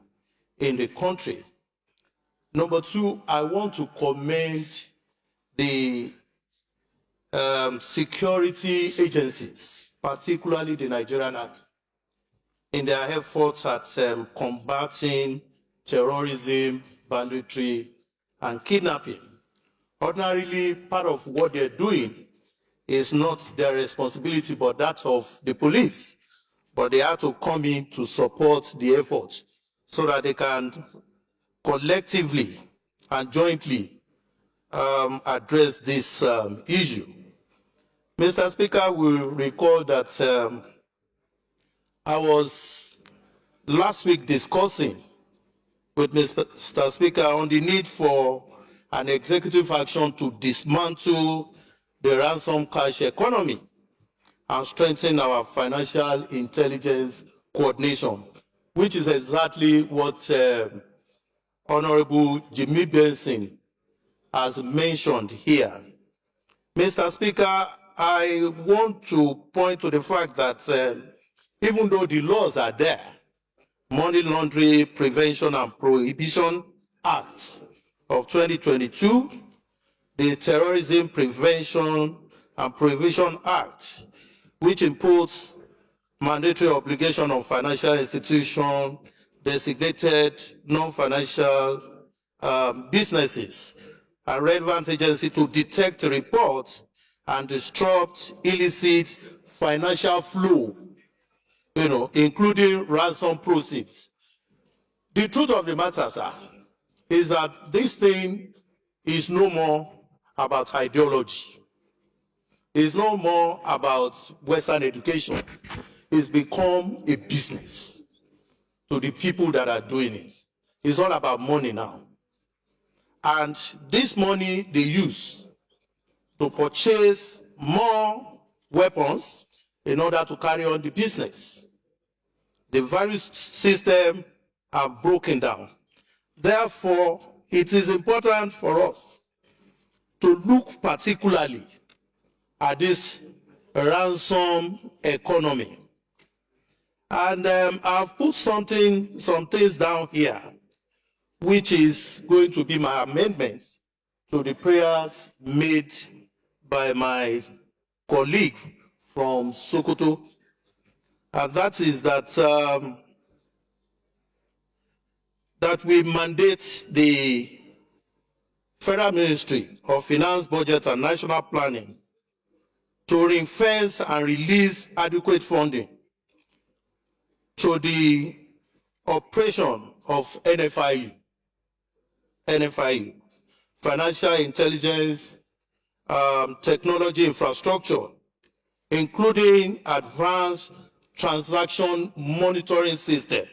in the country. Number two, I want to commend the security agencies, particularly the Nigerian Army, in their efforts at combating terrorism, banditry, and kidnapping. Ordinarily, part of what they're doing is not their responsibility, but that of the police. But they have to come in to support the effort so that they can collectively and jointly address this issue. Mr. Speaker, we recall that I was last week discussing with Mr. Speaker on the need for an executive action to dismantle the ransom cash economy and strengthen our financial intelligence coordination, which is exactly what Honorable Jimmy Benson has mentioned here. Mr. Speaker, I want to point to the fact that even though the laws are there, Money Laundering Prevention and Prohibition Act of 2022, the Terrorism Prevention and Prohibition Act, which imposed mandatory obligation on financial institutions, designated non-financial businesses, and relevant agencies to detect, report, and disrupt illicit financial flow, including ransom proceeds. The truth of the matter, sir, is that this thing is no more about ideology. It's no more about Western education. It's become a business to the people that are doing it. It's all about money now. And this money they use to purchase more weapons in order to carry on the business. The various systems are broken down. Therefore, it is important for us to look particularly at this ransom economy. And I've put some things down here, which is going to be my amendment to the prayers made by my colleague from Sokoto. And that is that we mandate the Federal Ministry of Finance, Budget and National Planning to ring-fence and release adequate funding to the operation of NFIU, Financial Intelligence Technology Infrastructure, including advanced transaction monitoring systems,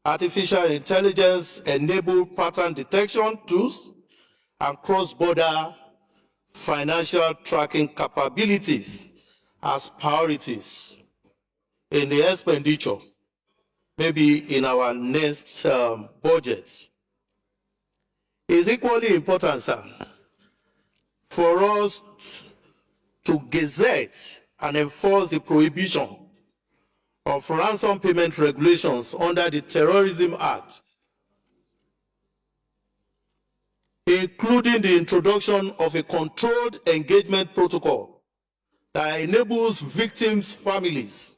artificial intelligence-enabled pattern detection tools, and cross-border financial tracking capabilities as priorities in the expenditure, maybe in our next budget. It's equally important, sir, for us to gazette and enforce the prohibition of ransom payment regulations under the Terrorism Act, including the introduction of a controlled engagement protocol that enables victims' families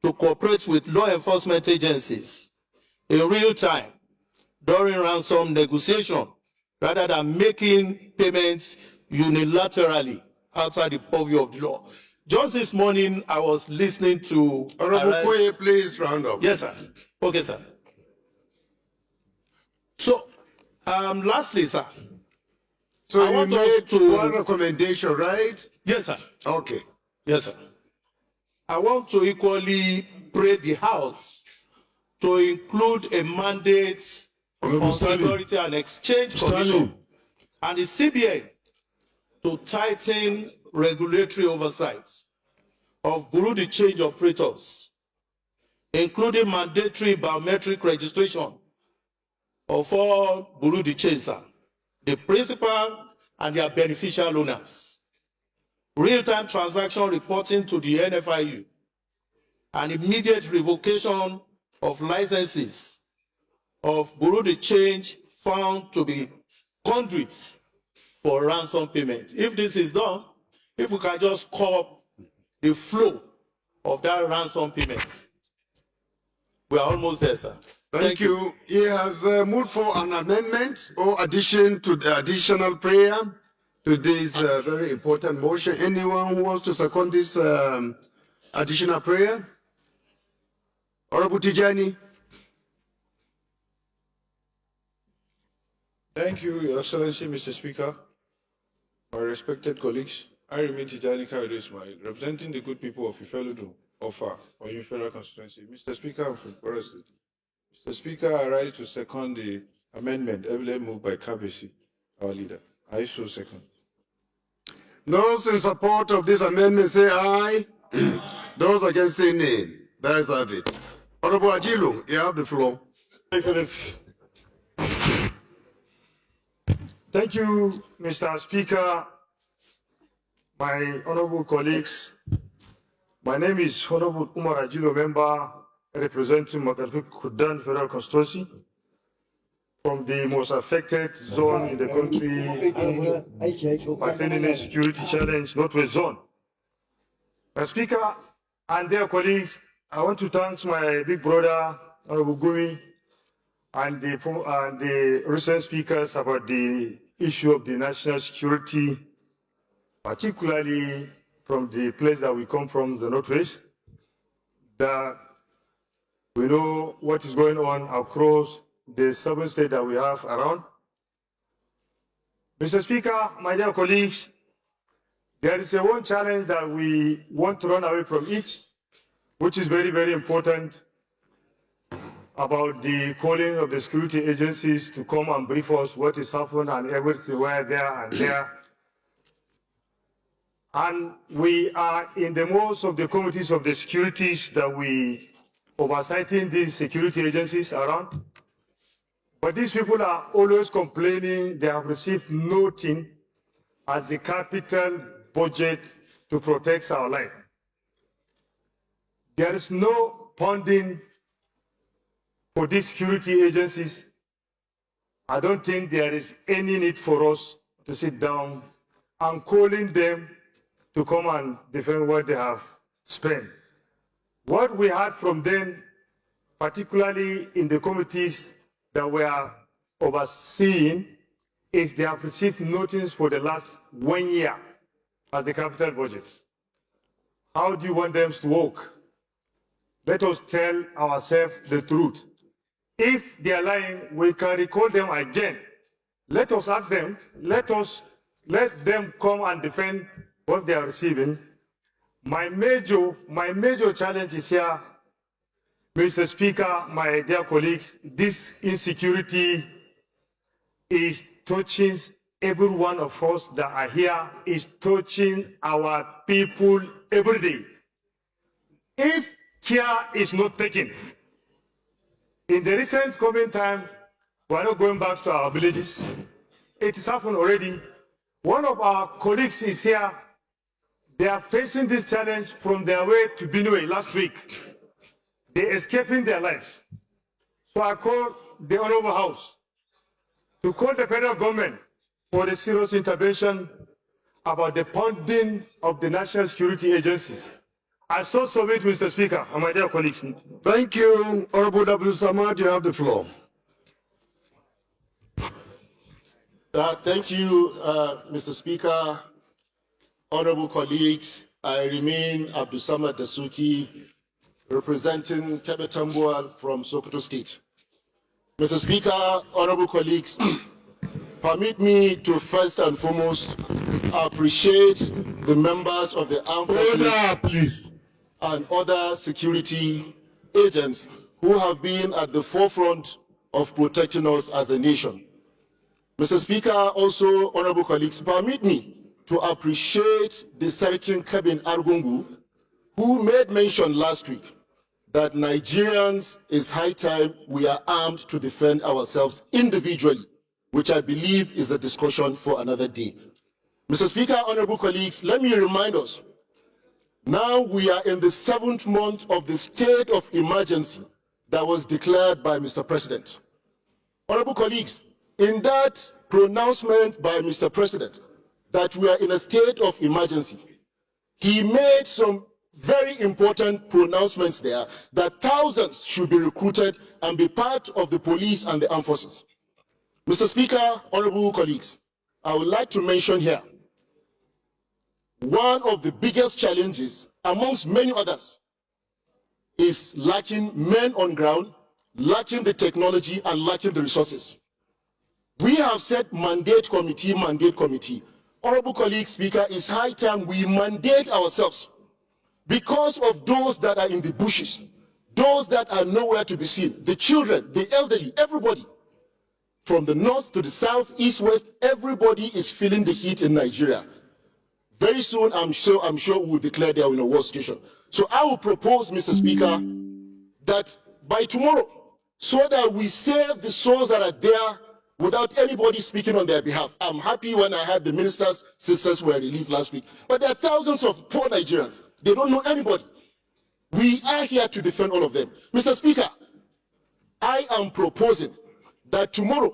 to cooperate with law enforcement agencies in real time during ransom negotiation, rather than making payments unilaterally outside the purview of the law. Just this morning, I was listening to... Honorable Koye, please round up. Yes, sir. Okay, sir. So, lastly, sir. So I you want us made to... one recommendation, right? Yes, sir. Okay. Yes, sir. I want to equally pray the House to include a mandate on security and exchange commission and the CBN to tighten regulatory oversight of bureau de change operators, including mandatory biometric registration of all bureau de change, the principal and their beneficial owners, real-time transaction reporting to the NFIU, and immediate revocation of licenses of bureau de change found to be conduits for ransom payment. If this is done, if we can just curb the flow of that ransom payment, we are almost there, sir. Thank you. He has moved for an amendment or addition to the additional prayer to this very important motion. Anyone who wants to second this additional prayer? Honorable Tijani. Thank you, Your Excellency, Mr. Speaker. My respected colleagues, I remain Tijani Kayode Ismail, representing the good people of Ifeludu, Ofa, or Federal Constituency. Mr. Speaker, I'm from Kwara State. Mr. Speaker, I rise to second the amendment earlier moved by Kabesi, our leader. I so second. Those in support of this amendment say aye. Those against say nay. That is it. Honorable Ajilu, you have the floor. Excellence. Thank you, Mr. Speaker, my honorable colleagues. My name is Honorable Umar Ajilo, member representing Makarfi Kudan Federal Constituency from the most affected zone in the country, pertaining to security challenge, Northwest Zone. Mr. Speaker and their colleagues, I want to thank my big brother, Honorable Gumi, and the recent speakers about the issue of the national security, particularly from the place that we come from, the Northwest, that we know what is going on across the 7 states that we have around. Mr. Speaker, my dear colleagues, there is one challenge that we want to run away from each, which is very, very important, about the calling of the security agencies to come and brief us what is happening and everything, where there and there. And we are in the most of the committees of the securities that we oversighting these security agencies around. But these people are always complaining they have received nothing as the capital budget to protect our life. There is no funding for these security agencies. I don't think there is any need for us to sit down and calling them to come and defend what they have spent. What we heard from them, particularly in the committees that were overseeing, is they have received notice for the last 1 year as the capital budget. How do you want them to work? Let us tell ourselves the truth. If they are lying, we can recall them again. Let us ask them, let them come and defend what they are receiving. My major challenge is here, Mr. Speaker, my dear colleagues, this insecurity is touching every one of us that are here, is touching our people every day. If care is not taken, in the recent coming time, we are not going back to our villages. It has happened already. One of our colleagues is here. They are facing this challenge from their way to Benue last week. They are escaping their lives. So I call the Honorable House to call the federal government for a serious intervention about the funding of the national security agencies. I so submit, Mr. Speaker, and my dear colleagues. Thank you, Honorable W. Samad. You have the floor. Thank you, Mr. Speaker, honorable colleagues. I remain Abdul Samad Dasuki, representing Kebetambual from Sokoto State. Mr. Speaker, honorable colleagues, permit me to first and foremost appreciate the members of the armed forces and other security agents who have been at the forefront of protecting us as a nation. Mr. Speaker, also honorable colleagues, permit me to appreciate the Serikin Kebin Argungu, who made mention last week that Nigerians, it's high time we are armed to defend ourselves individually, which I believe is a discussion for another day. Mr. Speaker, honorable colleagues, let me remind us, now we are in the 7th month of the state of emergency that was declared by Mr. President. Honorable colleagues, in that pronouncement by Mr. President that we are in a state of emergency, he made some very important pronouncements there that thousands should be recruited and be part of the police and the armed forces. Mr. Speaker, honorable colleagues, I would like to mention here one of the biggest challenges, amongst many others, is lacking men on ground, lacking the technology, and lacking the resources. We have said mandate committee, mandate committee. Honorable colleagues, Speaker, it's high time we mandate ourselves because of those that are in the bushes, those that are nowhere to be seen, the children, the elderly, everybody. From the north to the south, east, west, everybody is feeling the heat in Nigeria. Very soon, I'm sure we'll declare they are in a war situation. So I will propose, Mr. Speaker, that by tomorrow, so that we save the souls that are there without anybody speaking on their behalf. I'm happy when I heard the minister's sisters were released last week. But there are thousands of poor Nigerians. They don't know anybody. We are here to defend all of them. Mr. Speaker, I am proposing that tomorrow,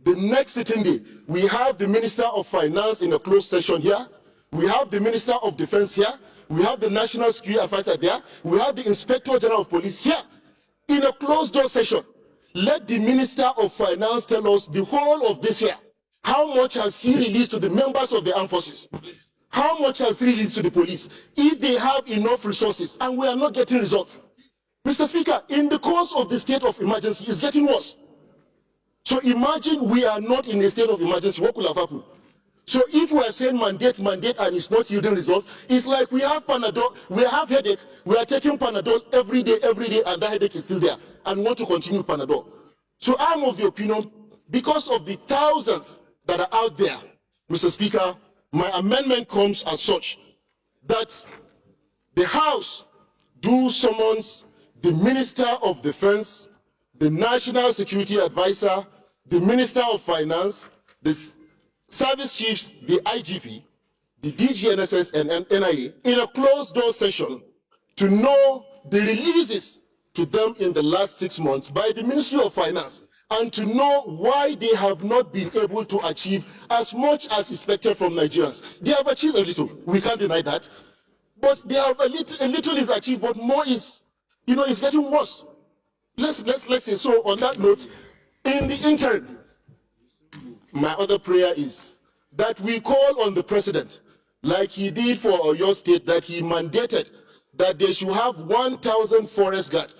the next sitting day, we have the Minister of Finance in a closed session here. We have the Minister of Defense here. We have the National Security Advisor there. We have the Inspector General of Police here. In a closed door session, let the Minister of Finance tell us the whole of this year. How much has he released to the members of the armed forces? How much has he released to the police? If they have enough resources and we are not getting results. Mr. Speaker, in the course of the state of emergency, it's getting worse. So imagine we are not in a state of emergency, what could have happened? So if we are saying mandate, and it's not yielding results, it's like we have Panadol, we have headache, we are taking Panadol every day, and that headache is still there, and want to continue Panadol. So I'm of the opinion, because of the thousands that are out there, Mr. Speaker, my amendment comes as such, that the House do summons the Minister of Defense, the National Security Advisor, the Minister of Finance, the service chiefs, the IGP, the DGNSS and NIA in a closed door session to know the releases to them in the last 6 months by the Ministry of Finance and to know why they have not been able to achieve as much as expected from Nigerians. They have achieved a little, we can't deny that, but they have a little is achieved, but more is, it's getting worse. Let's say so. On that note, in the interim, my other prayer is that we call on the president, like he did for your state, that he mandated that they should have 1,000 forest guards.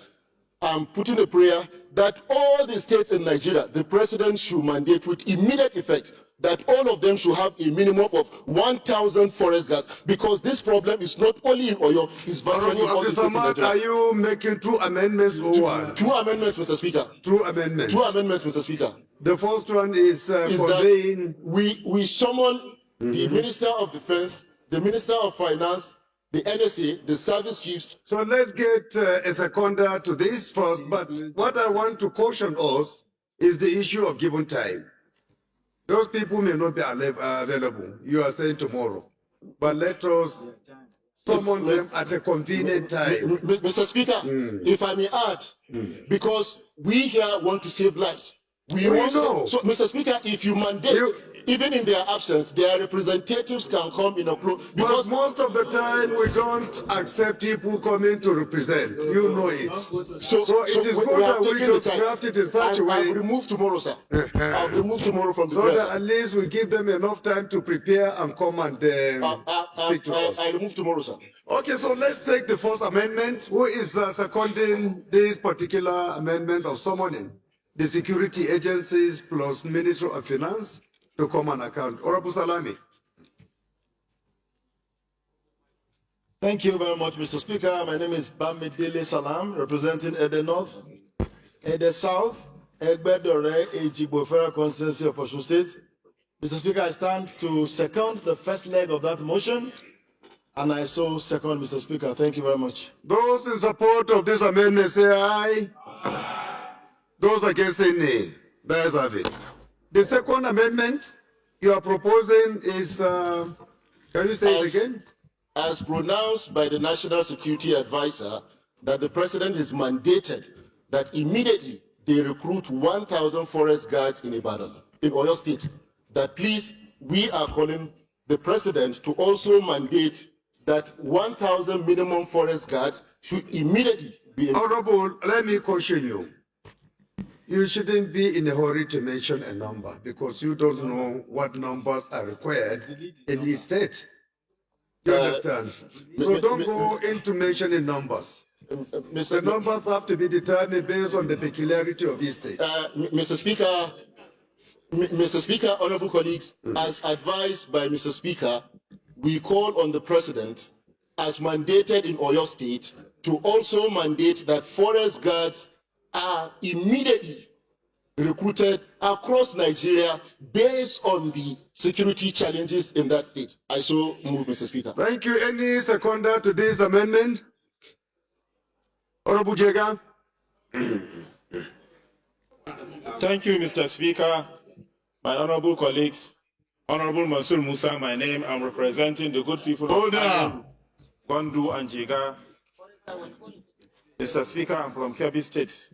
I'm putting a prayer that all the states in Nigeria, the president should mandate with immediate effect that all of them should have a minimum of 1,000 forest guards, because this problem is not only in Oyo, it's virtually in all the states in Nigeria. Are you making 2 amendments or what? 2 amendments, Mr. Speaker. 2 amendments. 2 amendments, Mr. Speaker. The first one is that we summon the Minister of Defense, the Minister of Finance, the NSA, the service chiefs. So let's get a seconder to this first, but what I want to caution us is the issue of given time. Those people may not be available. You are saying tomorrow, but let us summon them at a convenient time. Mr. Speaker, if I may add, because we here want to save lives. We know. So, Mr. Speaker, if you mandate, even in their absence, their representatives can come in a close. Because most of the time we don't accept people coming to represent. You know it. So it is good that we just draft it in such a way. I'll remove tomorrow, sir. I'll remove tomorrow from the so that at least we give them enough time to prepare and come and speak to us. I'll remove tomorrow, sir. Okay, so let's take the first amendment. Who is seconding this particular amendment of summoning the security agencies plus Ministry of Finance to come and account? Honorable Salami. Thank you very much, Mr. Speaker. My name is Bamidele Salam, representing Ede North, Ede South, Egbedore, Ejigbo Federal Constituency of Osun State. Mr. Speaker, I stand to second the first leg of that motion, and I so second, Mr. Speaker. Thank you very much. Those in support of this amendment say aye. Those against say nay. The ayes have it. The second amendment you are proposing is, can you say it again? As pronounced by the National Security Advisor, that the president is mandated that immediately they recruit 1,000 forest guards in Ibadan, in Oyo State. That please, we are calling the president to also mandate that 1,000 minimum forest guards should immediately be. Honorable, let me caution you. You shouldn't be in a hurry to mention a number because you don't know what numbers are required in each state. You understand? So don't go into mentioning numbers. The numbers have to be determined based on the peculiarity of each state. Mr. Speaker, honorable colleagues, as advised by Mr. Speaker, we call on the president, as mandated in Oyo State, to also mandate that forest guards are immediately recruited across Nigeria based on the security challenges in that state. I so move, Mr. Speaker. Thank you. Any seconder to this amendment? Honorable Jega. Thank you, Mr. Speaker. My honorable colleagues, Honorable Mansour Musa, my name, I'm representing the good people of Adam, Gondu and Jega. Mr. Speaker, I'm from Kebbi State.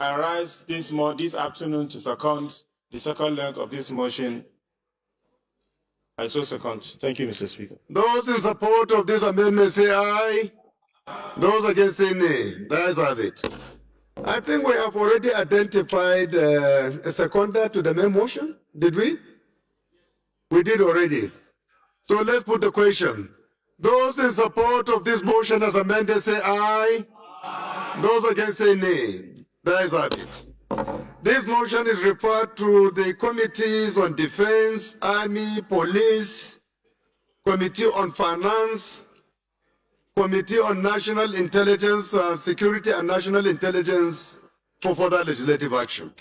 I rise this afternoon to second the second leg of this motion. I so second. Thank you, Mr. Speaker. Those in support of this amendment say aye. Those against say nay. The ayes have it. I think we have already identified a seconder to the main motion. Did we? We did already. So let's put the question. Those in support of this motion as amended say aye. Those against say nay. The ayes have it. This motion is referred to the committees on defense, army, police, committee on finance, committee on national intelligence, security and national intelligence for further legislative action.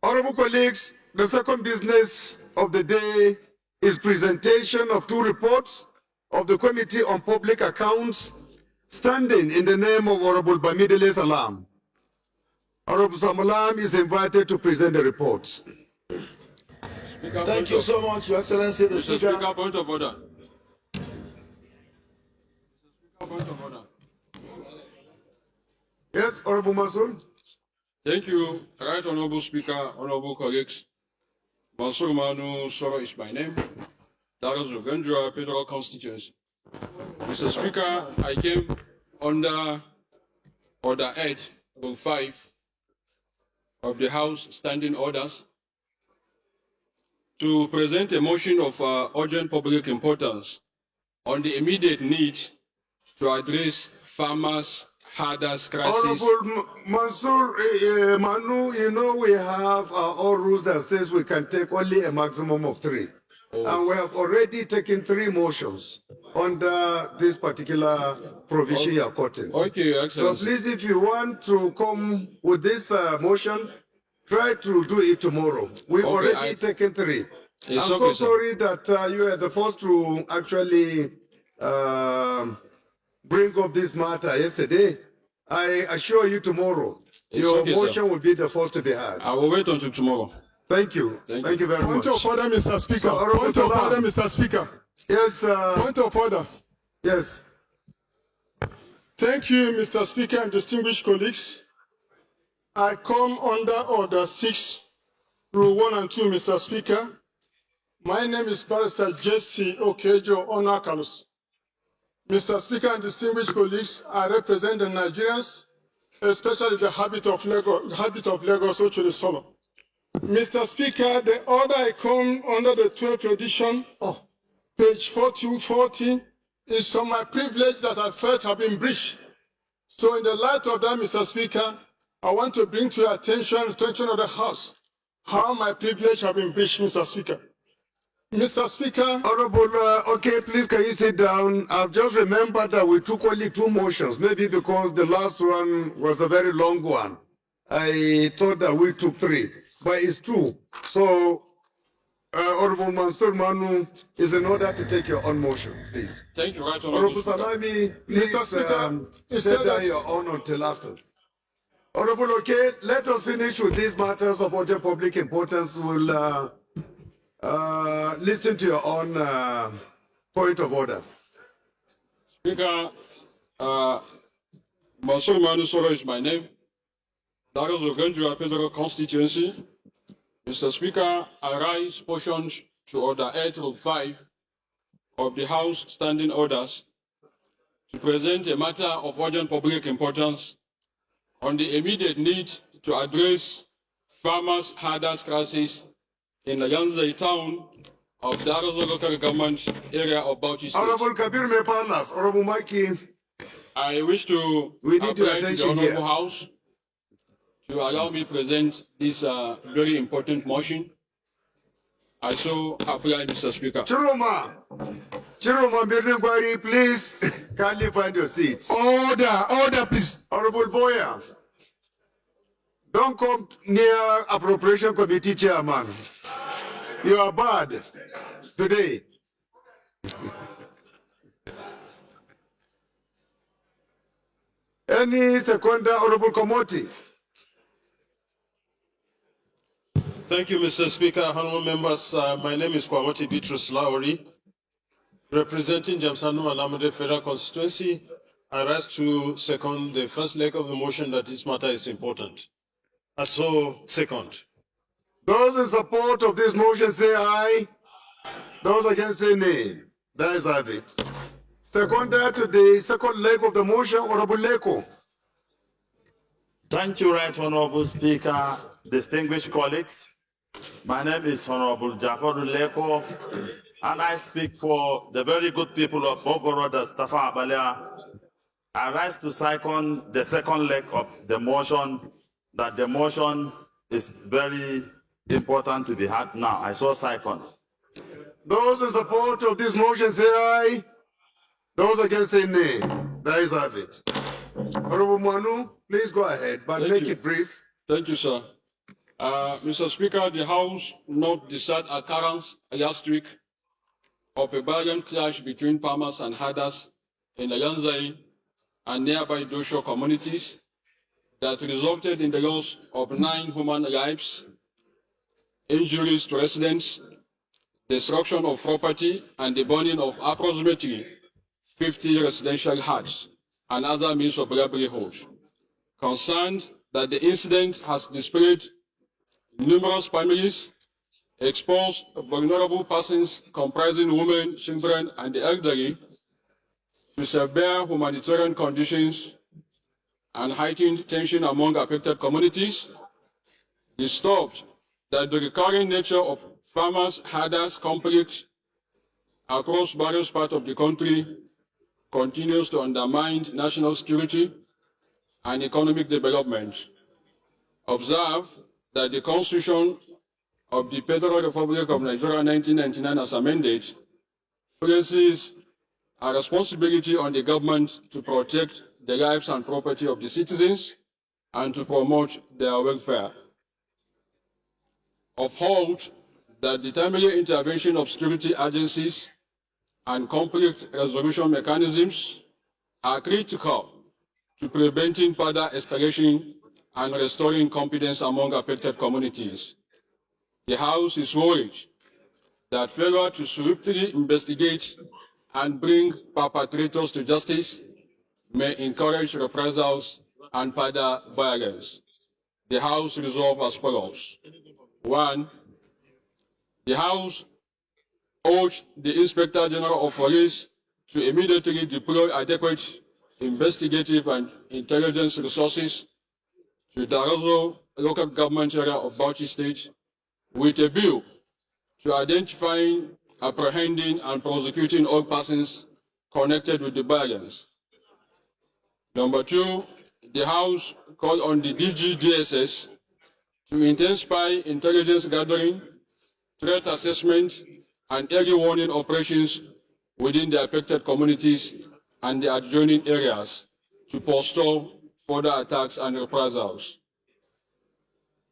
Honorable colleagues, the second business of the day is presentation of 2 reports of the Committee on Public Accounts standing in the name of Honorable Bamidele Salam. Honorable Samalam is invited to present the reports. Thank you so much, Your Excellency, the Mr. Speaker. Speaker, point of order. Point of order. Yes, Honorable Mansour. Thank you, Right Honorable Speaker, honorable colleagues. Mansour Manu Soro is my name. That is the Ganjua Federal Constituency. Mr. Speaker, I came under Order 8, Rule 5 of the House Standing Orders to present a motion of urgent public importance on the immediate need to address farmers' hardest crisis. Honorable Mansour Manu, you know we have our rules that says we can take only a maximum of 3. And we have already taken 3 motions under this particular provision you are quoting. Okay, Your Excellency. So please, if you want to come with this motion, try to do it tomorrow. We've already taken 3. I'm so sorry that you are the first to actually bring up this matter yesterday. I assure you tomorrow, your motion will be the first to be heard. I will wait until tomorrow. Thank you. Thank you very much. Point of order, Mr. Speaker. So, Point of order, Mr. Speaker. Yes. Point of order. Yes. Thank you, Mr. Speaker and distinguished colleagues. I come under Order 6, Rule 1 and 2, Mr. Speaker. My name is Barrister Jesse Okejo Onakalus. Mr. Speaker and distinguished colleagues, I represent the Nigerians, especially the habit of Lagos, Ocholi Solo. Mr. Speaker, the order I come under the 12th edition, page 40, is from my privilege that I felt have been breached. So in the light of that, Mr. Speaker, I want to bring to your attention of the House, how my privilege have been breached, Mr. Speaker. Mr. Speaker. Honorable, okay, please can you sit down? I've just remembered that we took only 2 motions, maybe because the last one was a very long one. I thought that we took 3, but it's 2. So, Honorable Mansour Manu is in order to take your own motion, please. Thank you, Right Honorable Salami, please set down your own until after. Honorable, okay, let us finish with these matters of urgent public importance. We'll listen to your own point of order. Speaker, Mansour Manu Soro is my name. That is the Ganjua Federal Constituency. Mr. Speaker, I rise portions to Order 8 Rule 5 of the House Standing Orders to present a matter of urgent public importance on the immediate need to address farmers' hardest crisis in the Yanzai town of Darozo local government area of Bauchi State. Honorable Kabir Mepalas, Honorable Maki. I wish to apply to the Honorable House to allow me present this very important motion. I so apply, Mr. Speaker. Chiroma, Birningwari, please kindly find your seats. Order, please. Honorable Boya, don't come near Appropriation Committee Chairman. You are bad today. Any seconder, Honorable Komoti. Thank you, Mr. Speaker, honorable members. My name is Kwamoti Bitrus Lowry, representing Jamsanu Alamode Federal Constituency. I rise to second the first leg of the motion that this matter is important. I so second. Those in support of this motion say aye. Those against say nay. That is have it. Seconder to the second leg of the motion, Honorable Leko. Thank you, Right Honorable Speaker, distinguished colleagues. My name is Honorable Jafaru Leko, and I speak for the very good people of Bogoro, the Stafa Abalea. I rise to second the second leg of the motion, that the motion is very important to be had now. I saw second. Those in support of this motion say aye. Those against say nay. That is have it. Honorable Manu, please go ahead, but make it brief. Thank you, sir. Mr. Speaker, the House noted the sad occurrence last week of a violent clash between farmers and herders in the Yanzai and nearby Dosho communities that resulted in the loss of 9 human lives, injuries to residents, destruction of property, and the burning of approximately 50 residential huts and other means of livelihoods. Concerned that the incident has displaced numerous families, exposed vulnerable persons comprising women, children, and the elderly to severe humanitarian conditions and heightened tension among affected communities, disturbed that the recurring nature of farmers-herders conflict across various parts of the country continues to undermine national security and economic development. Observe that the Constitution of the Federal Republic of Nigeria 1999 as amended places a responsibility on the government to protect the lives and property of the citizens and to promote their welfare. Uphold that the timely intervention of security agencies and conflict resolution mechanisms are critical to preventing further escalation and restoring confidence among affected communities. The House is worried that failure to swiftly investigate and bring perpetrators to justice may encourage reprisals and further violence. The House resolves as follows. 1. The House urged the Inspector General of Police to immediately deploy adequate investigative and intelligence resources to the Darazo local government area of Bauchi State with a view to identifying, apprehending, and prosecuting all persons connected with the violence. Number 2, the House called on the DGDSS to intensify intelligence gathering, threat assessment, and early warning operations within the affected communities and the adjoining areas to forestall further attacks and reprisals.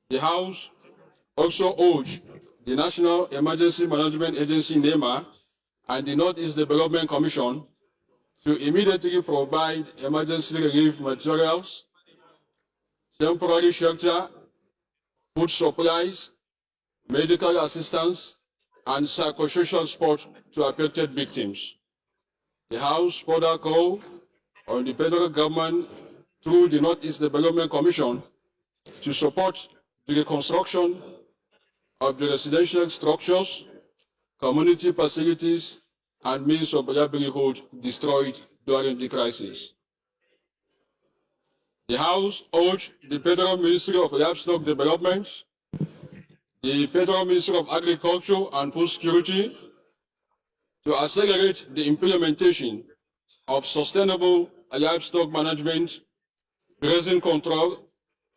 The House also urged the National Emergency Management Agency, NEMA, and the Northeast Development Commission to immediately provide emergency relief materials, temporary shelter, food supplies, medical assistance, and psychosocial support to affected victims. The House further called on the federal government through the Northeast Development Commission to support the reconstruction of the residential structures, community facilities, and means of livelihood destroyed during the crisis. The House urged the Federal Ministry of Livestock Development, the Federal Ministry of Agriculture and Food Security to accelerate the implementation of sustainable livestock management, grazing control,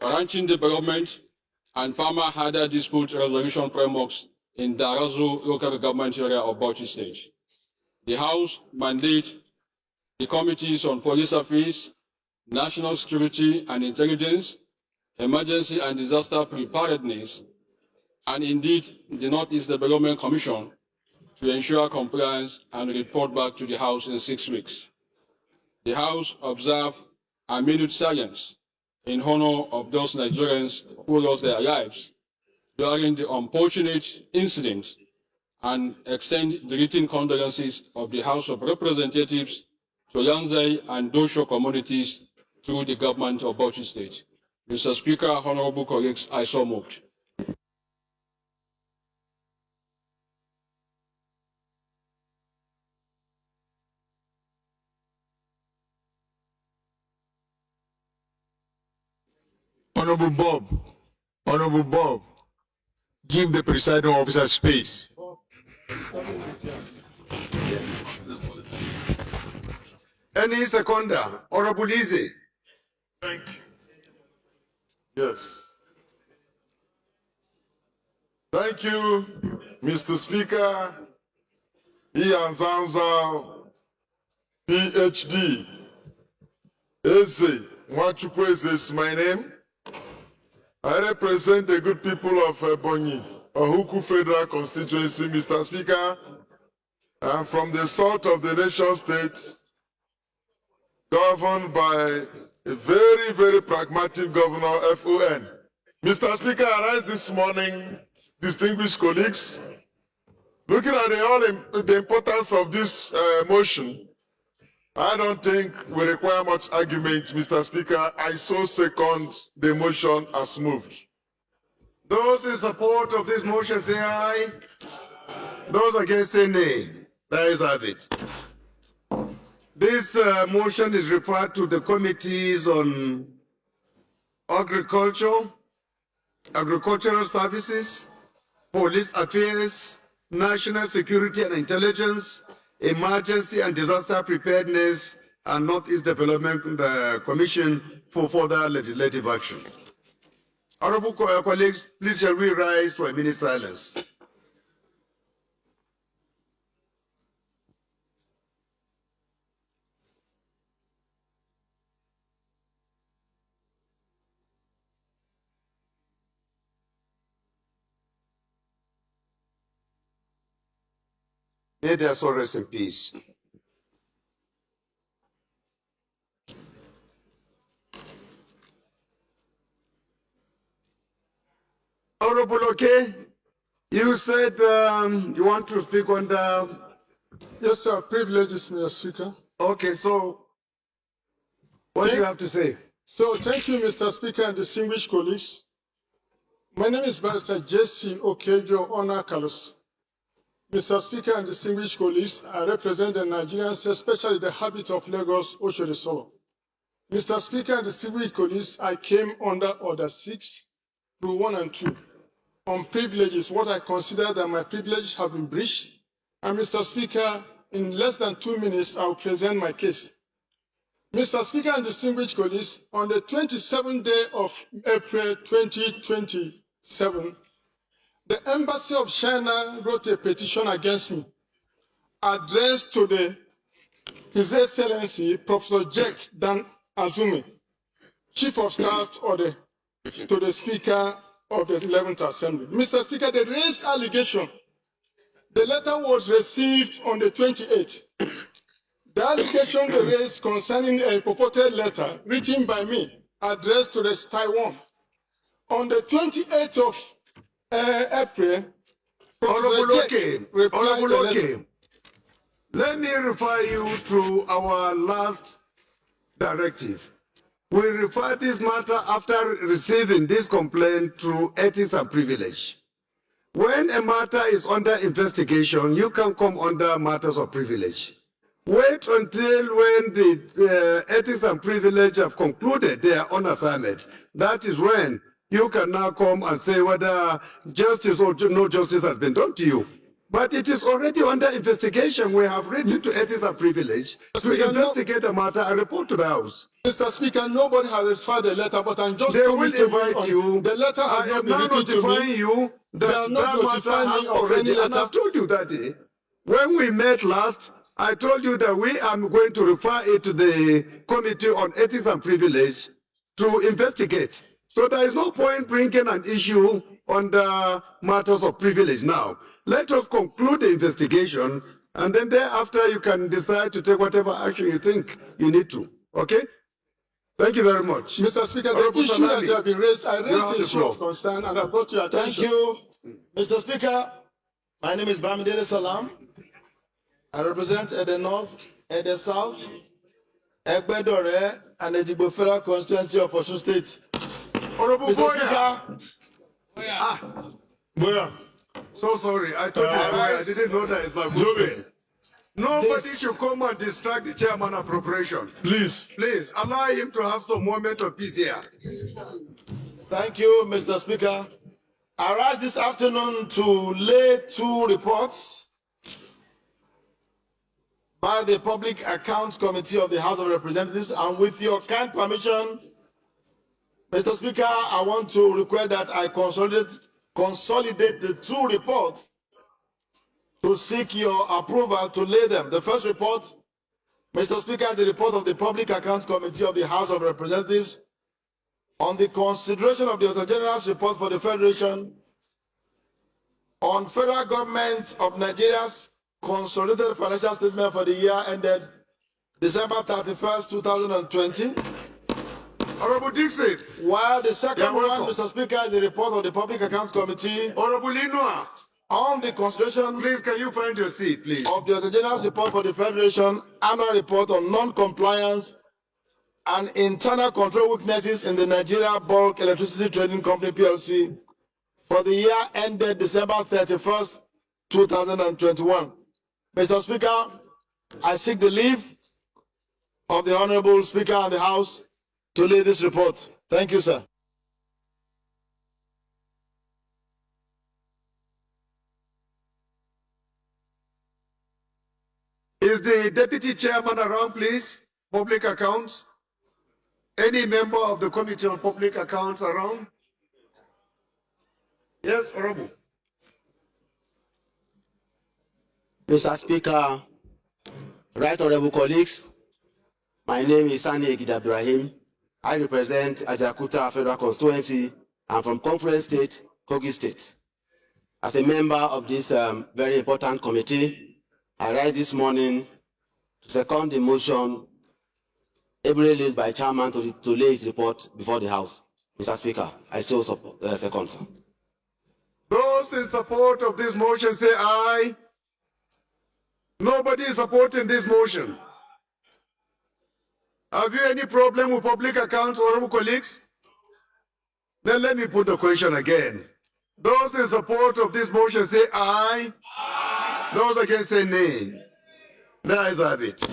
ranching development, and farmer-herder dispute resolution frameworks in Darazo local government area of Bauchi State. The House mandates the Committees on Police Affairs, National Security and Intelligence, Emergency and Disaster Preparedness, and indeed the Northeast Development Commission to ensure compliance and report back to the House in 6 weeks. The House observed a minute silence in honor of those Nigerians who lost their lives during the unfortunate incident and extend the written condolences of the House of Representatives to Yanzai and Dosho communities through the government of Bauchi State. Mr. Speaker, honorable colleagues, I so moved. Honorable Bob, give the presiding officer space. Any seconder, Honorable Lizzie. Thank you. Yes. Thank you, Mr. Speaker. Ian Zanza, PhD. Eze, Nwachukwu Eze is my name. I represent the good people of Ebonyi, Ohuku Federal Constituency, Mr. Speaker. I'm from the south of the nation state, governed by a very, very pragmatic governor, FON. Mr. Speaker, I rise this morning, distinguished colleagues, looking at the importance of this motion, I don't think we require much argument, Mr. Speaker. I so second the motion as moved. Those in support of this motion say aye. Those against say nay. The ayes have it. This motion is referred to the committees on agriculture, agricultural services, police affairs, national security and intelligence, emergency and disaster preparedness, and Northeast Development Commission for further legislative action. Honorable colleagues, please shall we rise for a minute silence. May their soul rest in peace. Honorable Oke, you said you want to speak on the... Yes, sir. Privileges, Mr. Speaker. Okay, so what do you have to say? So thank you, Mr. Speaker and distinguished colleagues. My name is Barrister Jesse Okejo Onakalos. Mr. Speaker and distinguished colleagues, I represent the Nigerians, especially the habit of Lagos, Oshodi Solo. Mr. Speaker and distinguished colleagues, I came under Order 6, Rule 1 and 2, on privileges, what I consider that my privileges have been breached. And Mr. Speaker, in less than 2 minutes, I will present my case. Mr. Speaker and distinguished colleagues, on the 27th day of April 2027, the Embassy of China wrote a petition against me, addressed to His Excellency Professor Jack Dan Azumi, Chief of Staff to the Speaker of the 11th Assembly. Mr. Speaker, they raised allegation. The letter was received on the 28th. The allegation they raised concerning a purported letter written by me, addressed to Taiwan. On the 28th of April, Honorable Oke, let me refer you to our last directive. We refer this matter after receiving this complaint to ethics and privilege. When a matter is under investigation, you can come under matters of privilege. Wait until when the ethics and privilege have concluded their own assignment. That is when you can now come and say whether justice or no justice has been done to you. But it is already under investigation. We have written to ethics and privilege to investigate the matter and report to the House. Mr. Speaker, nobody has referred the letter, but I'm just they will invite you. The letter has not been written to me. You that matter has already, and I've told you that day. When we met last, I told you that we are going to refer it to the Committee on Ethics and Privilege to investigate. So there is no point bringing an issue on the matters of privilege now. Let us conclude the investigation, and then thereafter you can decide to take whatever action you think you need to. Okay? Thank you very much. Mr. Speaker, the issue that you have been raised, I raised the issue of concern, and I brought to your attention. Thank you, Mr. Speaker. My name is Bamidele Salam. I represent the North, the South, Egbedore, and the Ejigbo Federal Constituency of Osun State. Honorable Mr. Speaker. Boya. So sorry, I told you I didn't know that it's my good friend. Nobody should come and distract the chairman of appropriation. Please. Please, allow him to have some moment of peace here. Thank you, Mr. Speaker. I rise this afternoon to lay 2 reports by the Public Accounts Committee of the House of Representatives, and with your kind permission, Mr. Speaker, I want to request that I consolidate the 2 reports to seek your approval to lay them. The first report, Mr. Speaker, is the report of the Public Accounts Committee of the House of Representatives on the consideration of the Auditor General's report for the Federation on Federal Government of Nigeria's consolidated financial statement for the year ended December 31st, 2020, Honorable Dixon. While the second one, welcome. Mr. Speaker, is the report of the Public Accounts Committee. Honorable Inua. On the consideration. Please, can you find your seat, please? Of the General Report for the Federation, annual report on non-compliance and internal control weaknesses in the Nigeria Bulk Electricity Trading Company PLC for the year ended December 31st, 2021. Mr. Speaker, I seek the leave of the Honorable Speaker and the House to lead this report. Thank you, sir. Is the Deputy Chairman around, please? Public Accounts? Any member of the Committee on Public Accounts around? Yes, Honorable. Mr. Speaker, Right Honorable colleagues, my name is Sani Egid Ibrahim. I represent Ajakuta Federal Constituency. I'm from Conference State, Kogi State. As a member of this very important committee, I rise this morning to second the motion ably led by Chairman to lay his report before the House. Mr. Speaker, I still second, sir. Those in support of this motion say aye. Nobody is supporting this motion. Have you any problem with public accounts, honorable colleagues? Then let me put the question again. Those in support of this motion say aye. Aye. Those against say nay. The ayes have it.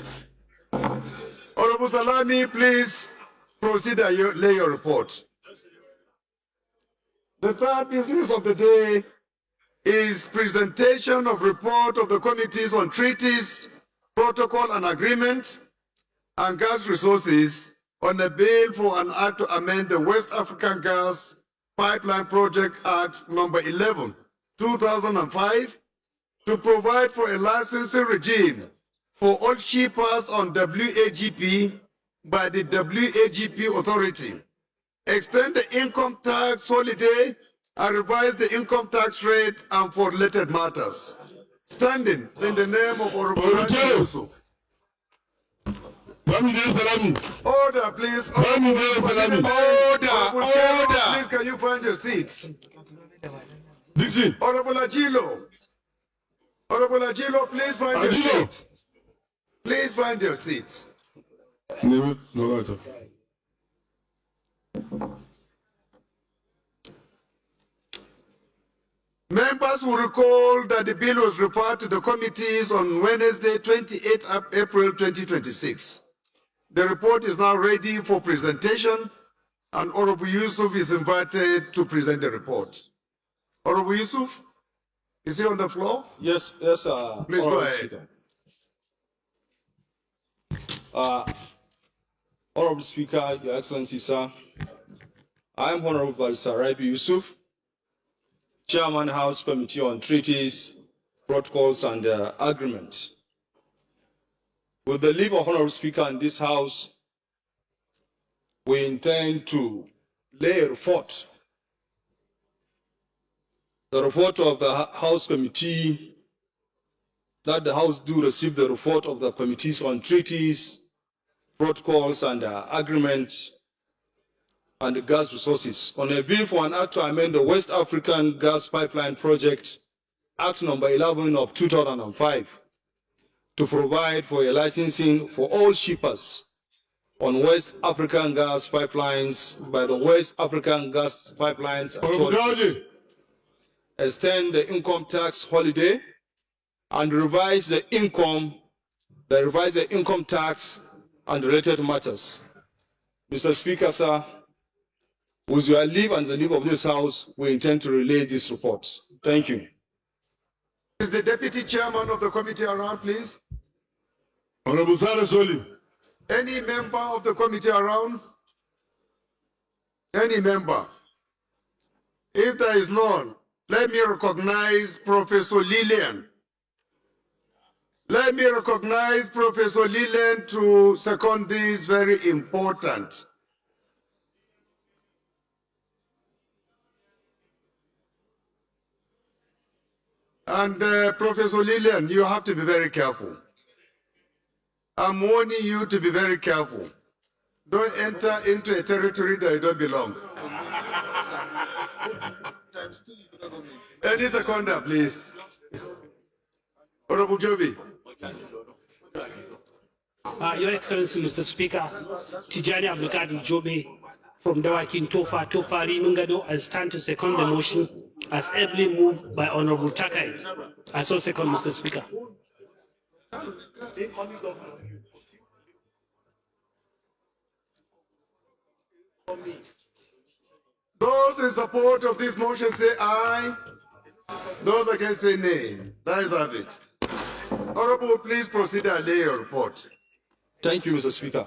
Honorable Salami, please proceed and lay your report. The third business of the day is presentation of report of the committees on treaties, protocol and agreement, and gas resources on a bill for an act to amend the West African Gas Pipeline Project Act number 11, 2005, to provide for a licensing regime for all shippers on WAGP by the WAGP authority, extend the income tax holiday and revise the income tax rate and for related matters. Standing in the name of Honorable Yusuf. Order, please. Order. Please, can you find your seats? Honorable Agilo. Honorable Agilo, please find your seats. Please find your seats. Members will recall that the bill was referred to the committees on Wednesday, 28 April 2026. The report is now ready for presentation, and Honorable Yusuf is invited to present the report. Honorable Yusuf, is he on the floor? Yes, Please go ahead. Speaker. Honorable Speaker, Your Excellency, sir, I am Honorable Barrister Rabi Yusuf, Chairman House Committee on Treaties, Protocols and Agreements. With the leave of Honorable Speaker in this House, we intend to lay a report. The report of the House Committee, that the House do receive the report of the Committees on Treaties, Protocols and Agreements, and the gas resources on a bill for an act to amend the West African Gas Pipeline Project, Act number 11 of 2005, to provide for a licensing for all shippers on West African gas pipelines by the West African Gas Pipelines Authority, extend the income tax holiday, and revise the income tax and related matters. Mr. Speaker, sir, with your leave and the leave of this House, we intend to relay this report. Thank you. Is the Deputy Chairman of the committee around, please? Honorable Soli. Any member of the committee around? Any member? If there is none, let me recognize Professor Lillian. Let me recognize Professor Lillian to second this very important. And Professor Lillian, you have to be very careful. I'm warning you to be very careful. Don't enter into a territory that you don't belong. Any seconder, please. Honorable Joby. Your Excellency, Mr. Speaker, Tijani Abdulkadir Jobe from Dawakin Tofa, Nungado, I stand to second the motion as ably moved by Honorable Takai. I so second, Mr. Speaker. Those in support of this motion say aye. Those against say nay. That is it. Honorable, please proceed and lay your report. Thank you, Mr. Speaker.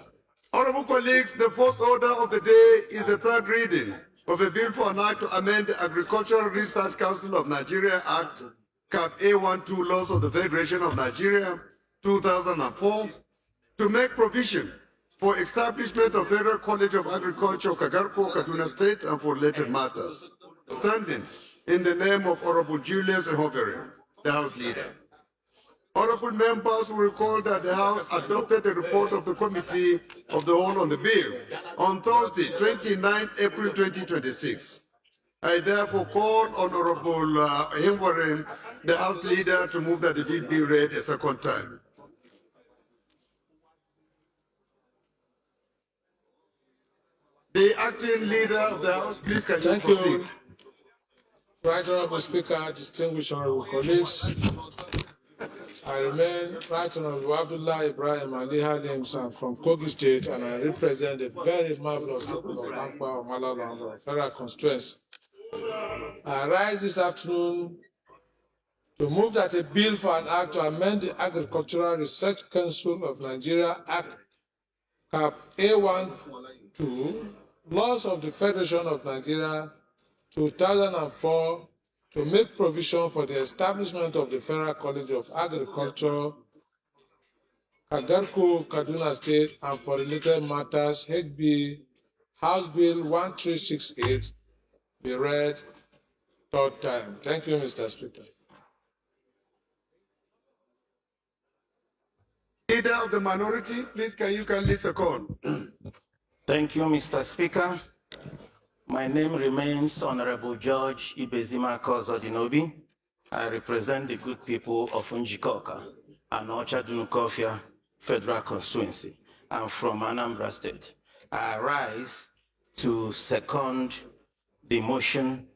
Honorable colleagues, the first order of the day is the third reading of a bill for an act to amend the Agricultural Research Council of Nigeria Act, Cap A12 Laws of the Federation of Nigeria, 2004, to make provision for establishment of Federal College of Agriculture, Kagarko, Kaduna State, and for related matters, standing in the name of Honorable Julius Ehovere, the House Leader. Honorable members will recall that the House adopted the report of the Committee of the Whole on the bill on Thursday, 29 April 2026. I therefore call on Honorable Himwarin, the House Leader, to move that the bill be read a second time. The acting leader of the House, please can you proceed? Right Honorable Speaker, distinguished honorable colleagues, I remain Right Honorable Abdullah Ibrahim Ali Halims. I'm from Kogi State, and I represent the very marvelous people of Lankwa of Malaland, Federal Constituency. I rise this afternoon to move that a bill for an act to amend the Agricultural Research Council of Nigeria Act, Cap A12, Laws of the Federation of Nigeria, 2004, to make provision for the establishment of the Federal College of Agriculture, Kagarko, Kaduna State, and for related matters, HB House Bill 1368, be read third time. Thank you, Mr. Speaker. Leader of the minority, please can you kindly second? Thank you, Mr. Speaker. My name remains Honorable George Ibezima Kozodinobi. I represent the good people of Njikoka and Ocha Dunukofia Federal Constituency. I'm from Anambra State. I rise to second the motion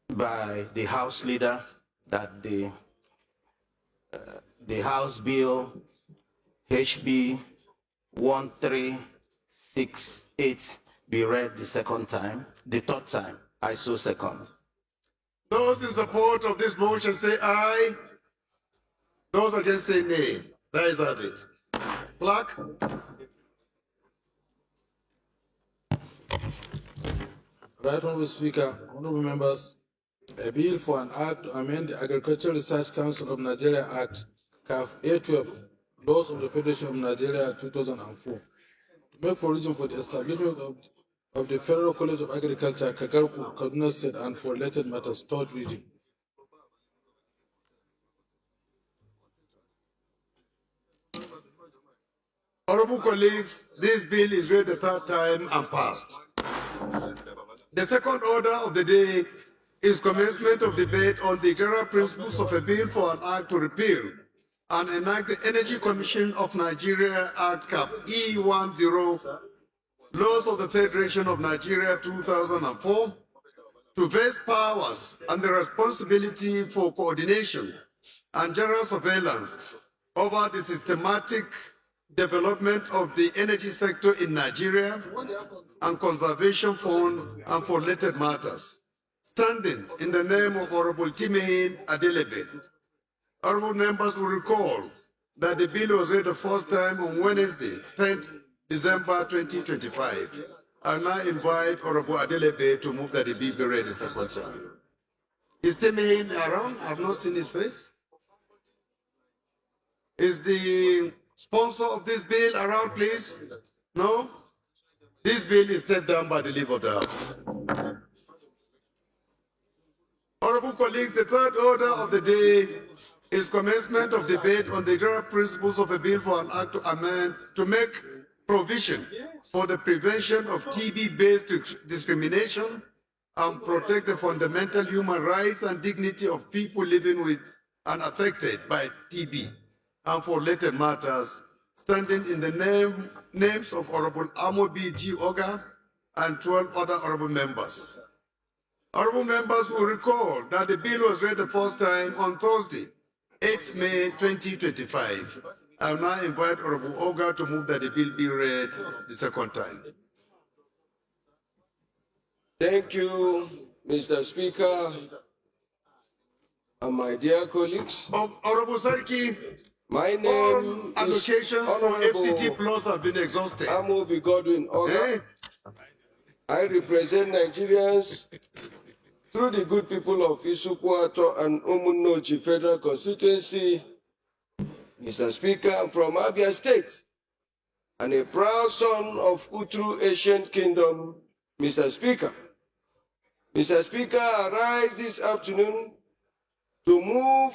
by the House Leader that the House Bill HB 1368 be read the second time, the third time. I so second. Those in support of this motion say aye. Those against say nay. That is it. Clerk. Right Honorable Speaker, honorable members, a bill for an act to amend the Agricultural Research Council of Nigeria Act, CAF A12, Laws of the Federation of Nigeria 2004, to make provision for the establishment of the Federal College of Agriculture, Kagarku, Kaduna State, and for related matters, third reading. Honorable colleagues, this bill is read the third time and passed. The second order of the day is commencement of debate on the general principles of a bill for an act to repeal and enact the Energy Commission of Nigeria Act Cap E10, Laws of the Federation of Nigeria 2004, to vest powers and the responsibility for coordination and general surveillance over the systematic development of the energy sector in Nigeria and conservation fund and for related matters, standing in the name of Honorable Timehin Adelebe. Honorable members will recall that the bill was read the first time on Wednesday, 10th December 2025. I now invite Honorable Adelebe to move that the bill be read the second time. Is Timehin around? I have not seen his face. Is the sponsor of this bill around, please? No? This bill is stepped down by the leave of the House. Honorable colleagues, the third order of the day is commencement of debate on the general principles of a bill for an act to amend, to make provision for the prevention of TB-based discrimination and protect the fundamental human rights and dignity of people living with and affected by TB, and for related matters, standing in the names of Honorable Amobi G. Oga and 12 other honorable members. Honorable members will recall that the bill was read the first time on Thursday, 8 May 2025. I will now invite Honorable Oga to move that the bill be read the second time. Thank you, Mr. Speaker, and my dear colleagues. Honorable Sarki, my name is allocations for FCT Plus have been exhausted. Amobi Godwin Oga. I represent Nigerians through the good people of Isukwato and Umunochi Federal Constituency. Mr. Speaker, I'm from Abia State and a proud son of Utru Ancient Kingdom, Mr. Speaker. Mr. Speaker, I rise this afternoon to move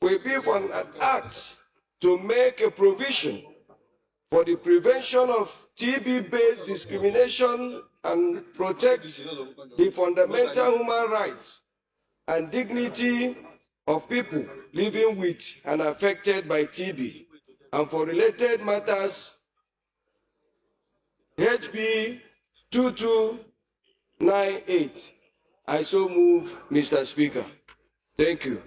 for a bill for an act to make a provision for the prevention of TB-based discrimination and protect the fundamental human rights and dignity of people living with and affected by TB, and for related matters, HB 2298. I so move, Mr. Speaker. Thank you.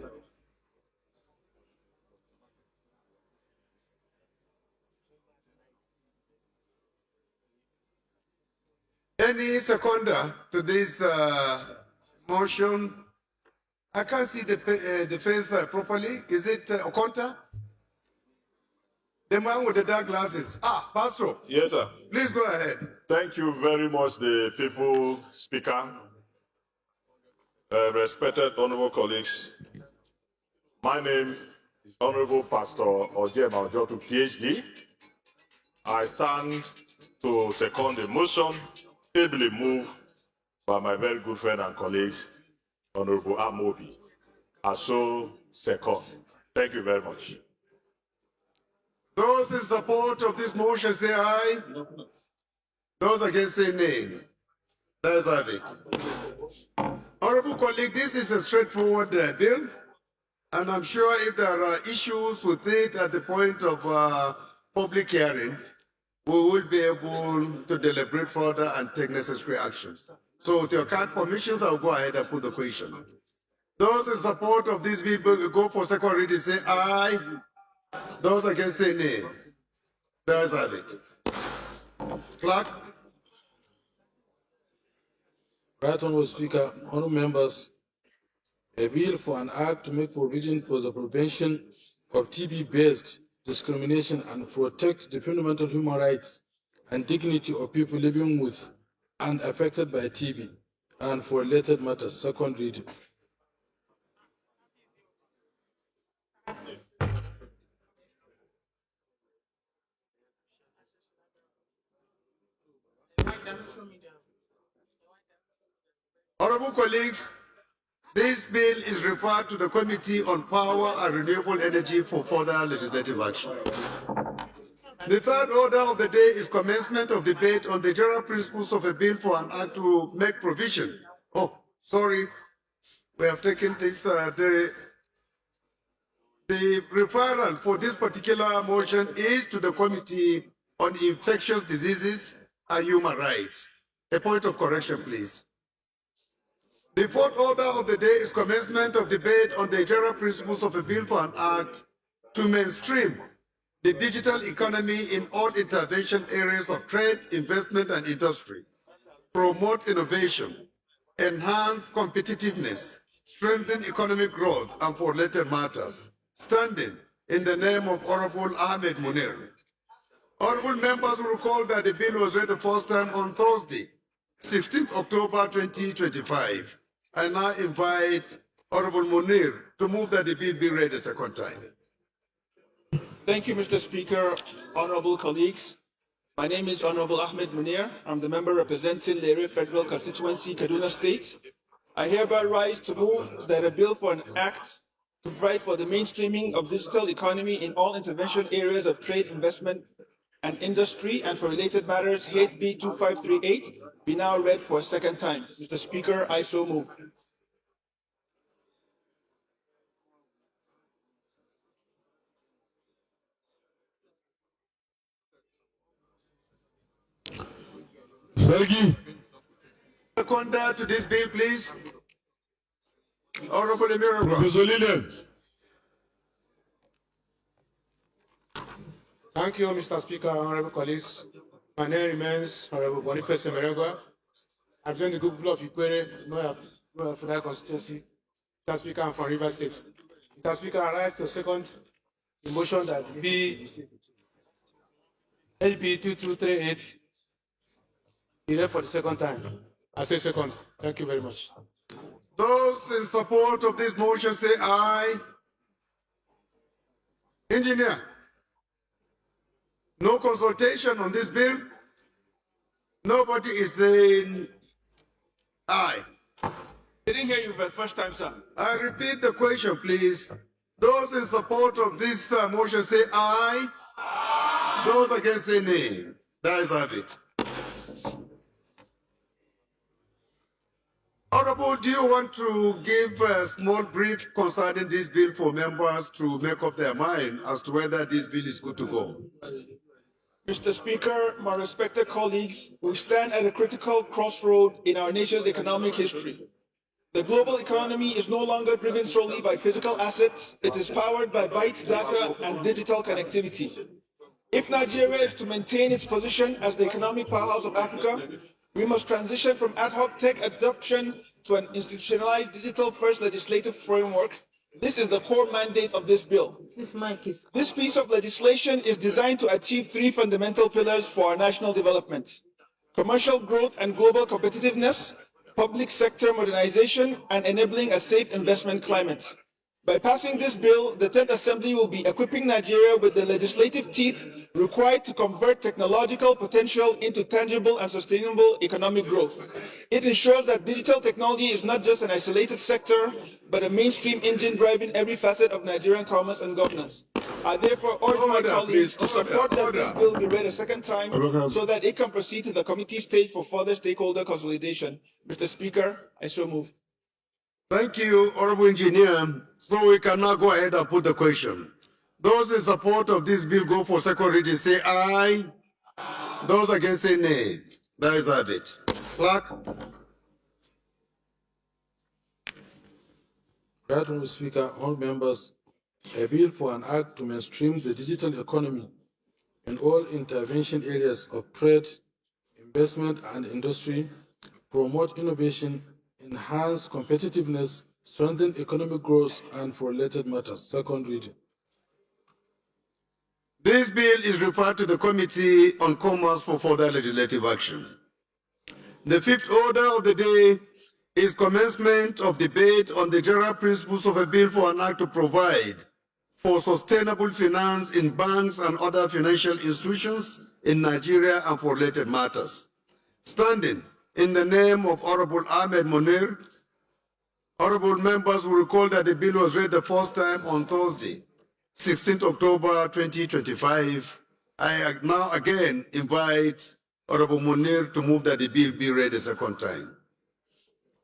Any seconder to this motion? I can't see the face properly. Is it Okonta? The man with the dark glasses. Ah, Pastor. Yes, sir. Please go ahead. Thank you very much, the people speaker. Respected honorable colleagues. My name is Honorable Pastor Ojem Aojotu, PhD. I stand to second the motion ably moved by my very good friend and colleagues, Honorable Amobi. I so second. Thank you very much. Those in support of this motion say aye. Those against say nay. Let's have it. Honorable colleague, this is a straightforward bill, and I'm sure if there are issues with it at the point of public hearing, we will be able to deliberate further and take necessary actions. So with your kind permissions, I'll go ahead and put the question. Those in support of this bill go for second reading say aye. Those against say nay. Let's have it. Clerk. Right Honourable Speaker, honourable members, a bill for an act to make provision for the prevention of TB-based discrimination and protect the fundamental human rights and dignity of people living with and affected by TB, and for related matters, second reading. Honorable colleagues, this bill is referred to the Committee on Power and Renewable Energy for further legislative action. The third order of the day is commencement of debate on the general principles of a bill for an act to make provision. Oh, sorry, we have taken this. The referral for this particular motion is to the Committee on Infectious Diseases and Human Rights. A point of correction, please. The fourth order of the day is commencement of debate on the general principles of a bill for an act to mainstream the digital economy in all intervention areas of trade, investment, and industry, promote innovation, enhance competitiveness, strengthen economic growth, and for related matters, standing in the name of Honorable Ahmed Munir. Honorable members will recall that the bill was read the first time on Thursday, 16th October 2025. I now invite Honorable Munir to move that the bill be read a second time. Thank you, Mr. Speaker, honorable colleagues. My name is Honorable Ahmed Munir. I'm the member representing Planery Federal Constituency, Kaduna State. I hereby rise to move that a bill for an act to provide for the mainstreaming of digital economy in all intervention areas of trade, investment, and Industry and for related matters, HB 2538, be now read for a second time. Mr. Speaker, I so move. Selgi. Seconder to this bill, please. Honorable Emir. Professor Lilian. Thank you, Mr. Speaker, honorable colleagues. My name remains Honorable Boniface Emerengwa. I joined the group of Ikwere, Noya Federal Constituency. Mr. Speaker, I'm from Rivers State. Mr. Speaker, I rise to second the motion that HB 2238 be read for the second time. I say second. Thank you very much. Those in support of this motion say aye. Engineer, no consultation on this bill. Nobody is saying aye. Didn't hear you for the first time, sir. I repeat the question, please. Those in support of this motion say aye. Aye. Those against say nay. That is have it. Honorable, do you want to give a small brief concerning this bill for members to make up their mind as to whether this bill is good to go? Mr. Speaker, my respected colleagues, we stand at a critical crossroad in our nation's economic history. The global economy is no longer driven solely by physical assets. It is powered by bytes, data, and digital connectivity. If Nigeria is to maintain its position as the economic powerhouse of Africa, we must transition from ad hoc tech adoption to an institutionalized digital-first legislative framework. This is the core mandate of this bill. This piece of legislation is designed to achieve three fundamental pillars for our national development: commercial growth and global competitiveness, public sector modernization, and enabling a safe investment climate. By passing this bill, the 10th Assembly will be equipping Nigeria with the legislative teeth required to convert technological potential into tangible and sustainable economic growth. It ensures that digital technology is not just an isolated sector, but a mainstream engine driving every facet of Nigerian commerce and governance. I therefore urge my colleagues to support that this bill be read a second time so that it can proceed to the committee stage for further stakeholder consolidation. Mr. Speaker, I so move. Thank you, Honorable Engineer. So we can now go ahead and put the question. Those in support of this bill go for second reading say aye. Those against say nay. That is have it. Clerk. Right, Honorable Speaker, all members, a bill for an act to mainstream the digital economy in all intervention areas of trade, investment, and industry, promote innovation, enhance competitiveness, strengthen economic growth, and for related matters. Second reading. This bill is referred to the Committee on Commerce for further legislative action. The fifth order of the day is commencement of debate on the general principles of a bill for an act to provide for sustainable finance in banks and other financial institutions in Nigeria and for related matters. Standing in the name of Honorable Ahmed Munir, honorable members will recall that the bill was read the first time on Thursday, 16th October 2025. I now again invite Honorable Munir to move that the bill be read a second time.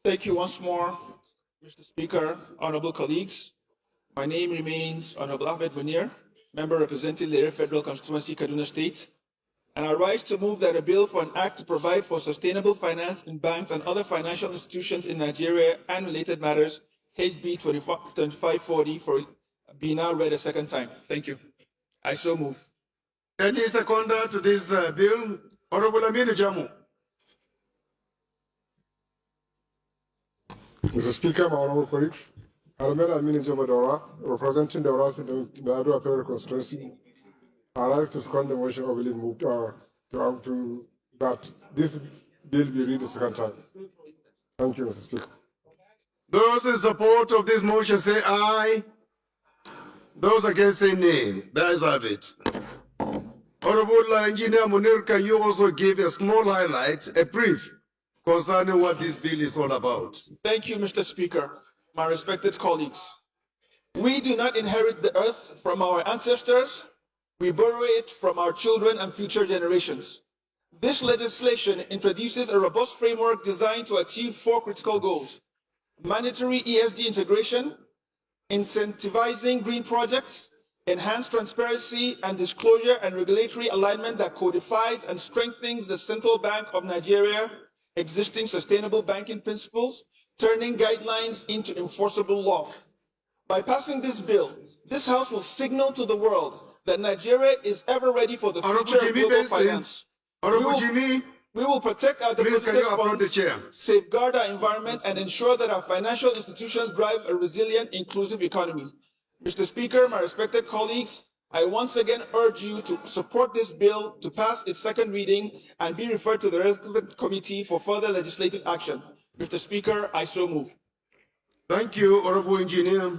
Thank you once more, Mr. Speaker, honorable colleagues. My name remains Honorable Ahmed Munir, member representing Lere Federal Constituency, Kaduna State, and I rise to move that a bill for an act to provide for sustainable finance in banks and other financial institutions in Nigeria and related matters, HB 2540, be now read a second time. Thank you. I so move. Any seconder to this bill? Honorable Aminu Jamu. Mr. Speaker, my honorable colleagues, I remain Aminu Jamadora, representing the Oras in the Adua Federal Constituency. I rise to second the motion of the moved to that this bill be read a second time. Thank you, Mr. Speaker. Those in support of this motion say aye. Those against say nay. That is have it. Honorable Engineer Munir, can you also give a small highlight, a brief, concerning what this bill is all about? Thank you, Mr. Speaker. My respected colleagues, we do not inherit the earth from our ancestors. we borrow it from our children and future generations. This legislation introduces a robust framework designed to achieve 4 critical goals: mandatory ESG integration, incentivizing green projects, enhanced transparency and disclosure and regulatory alignment that codifies and strengthens the Central Bank of Nigeria existing sustainable banking principles, turning guidelines into enforceable law. By passing this bill, this House will signal to the world that Nigeria is ever ready for the future of global finance. We will protect our depositors' funds, safeguard our environment, and ensure that our financial institutions drive a resilient, inclusive economy. Mr. Speaker, my respected colleagues, I once again urge you to support this bill to pass its second reading and be referred to the relevant committee for further legislative action. Mr. Speaker, I so move. Thank you, Honorable Engineer.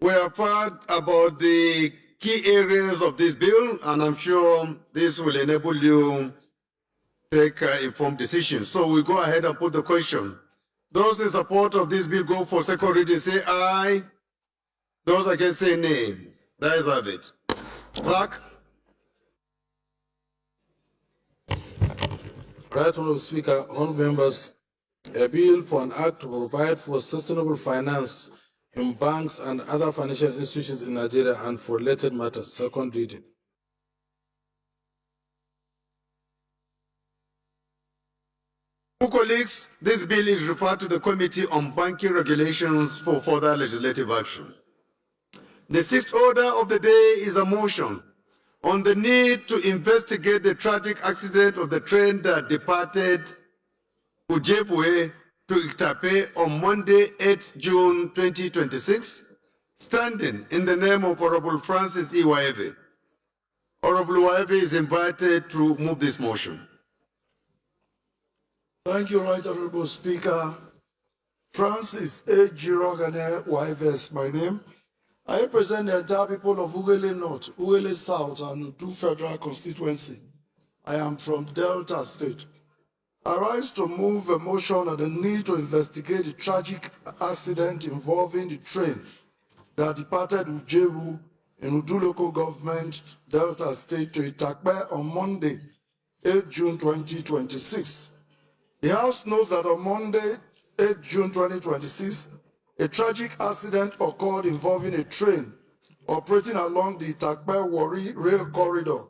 We have heard about the key areas of this bill, and I'm sure this will enable you take informed decisions. So we go ahead and put the question. Those in support of this bill go for second reading, say aye. Those against say nay. That is have it. Clerk. Right Honourable Speaker, honourable members, a bill for an act to provide for sustainable finance in banks and other financial institutions in Nigeria and for related matters. Second reading. Colleagues, this bill is referred to the Committee on Banking Regulations for further legislative action. The sixth order of the day is a motion on the need to investigate the tragic accident of the train that departed Ujebwe to Iktape on Monday, 8 June 2026, standing in the name of Honorable Francis E. Waeve. Honorable Waeve is invited to move this motion. Thank you, Right Honorable Speaker. Francis A. Girogane Waeve is my name. I represent the entire people of Ugele North, Ugele South, and Udu Federal Constituency. I am from Delta State. I rise to move a motion on the need to investigate the tragic accident involving the train that departed Ujebu in Udu Local Government, Delta State, to Itakpe on Monday, 8 June 2026. The House knows that on Monday, 8 June 2026, a tragic accident occurred involving a train operating along the Itakpe-Warri rail corridor,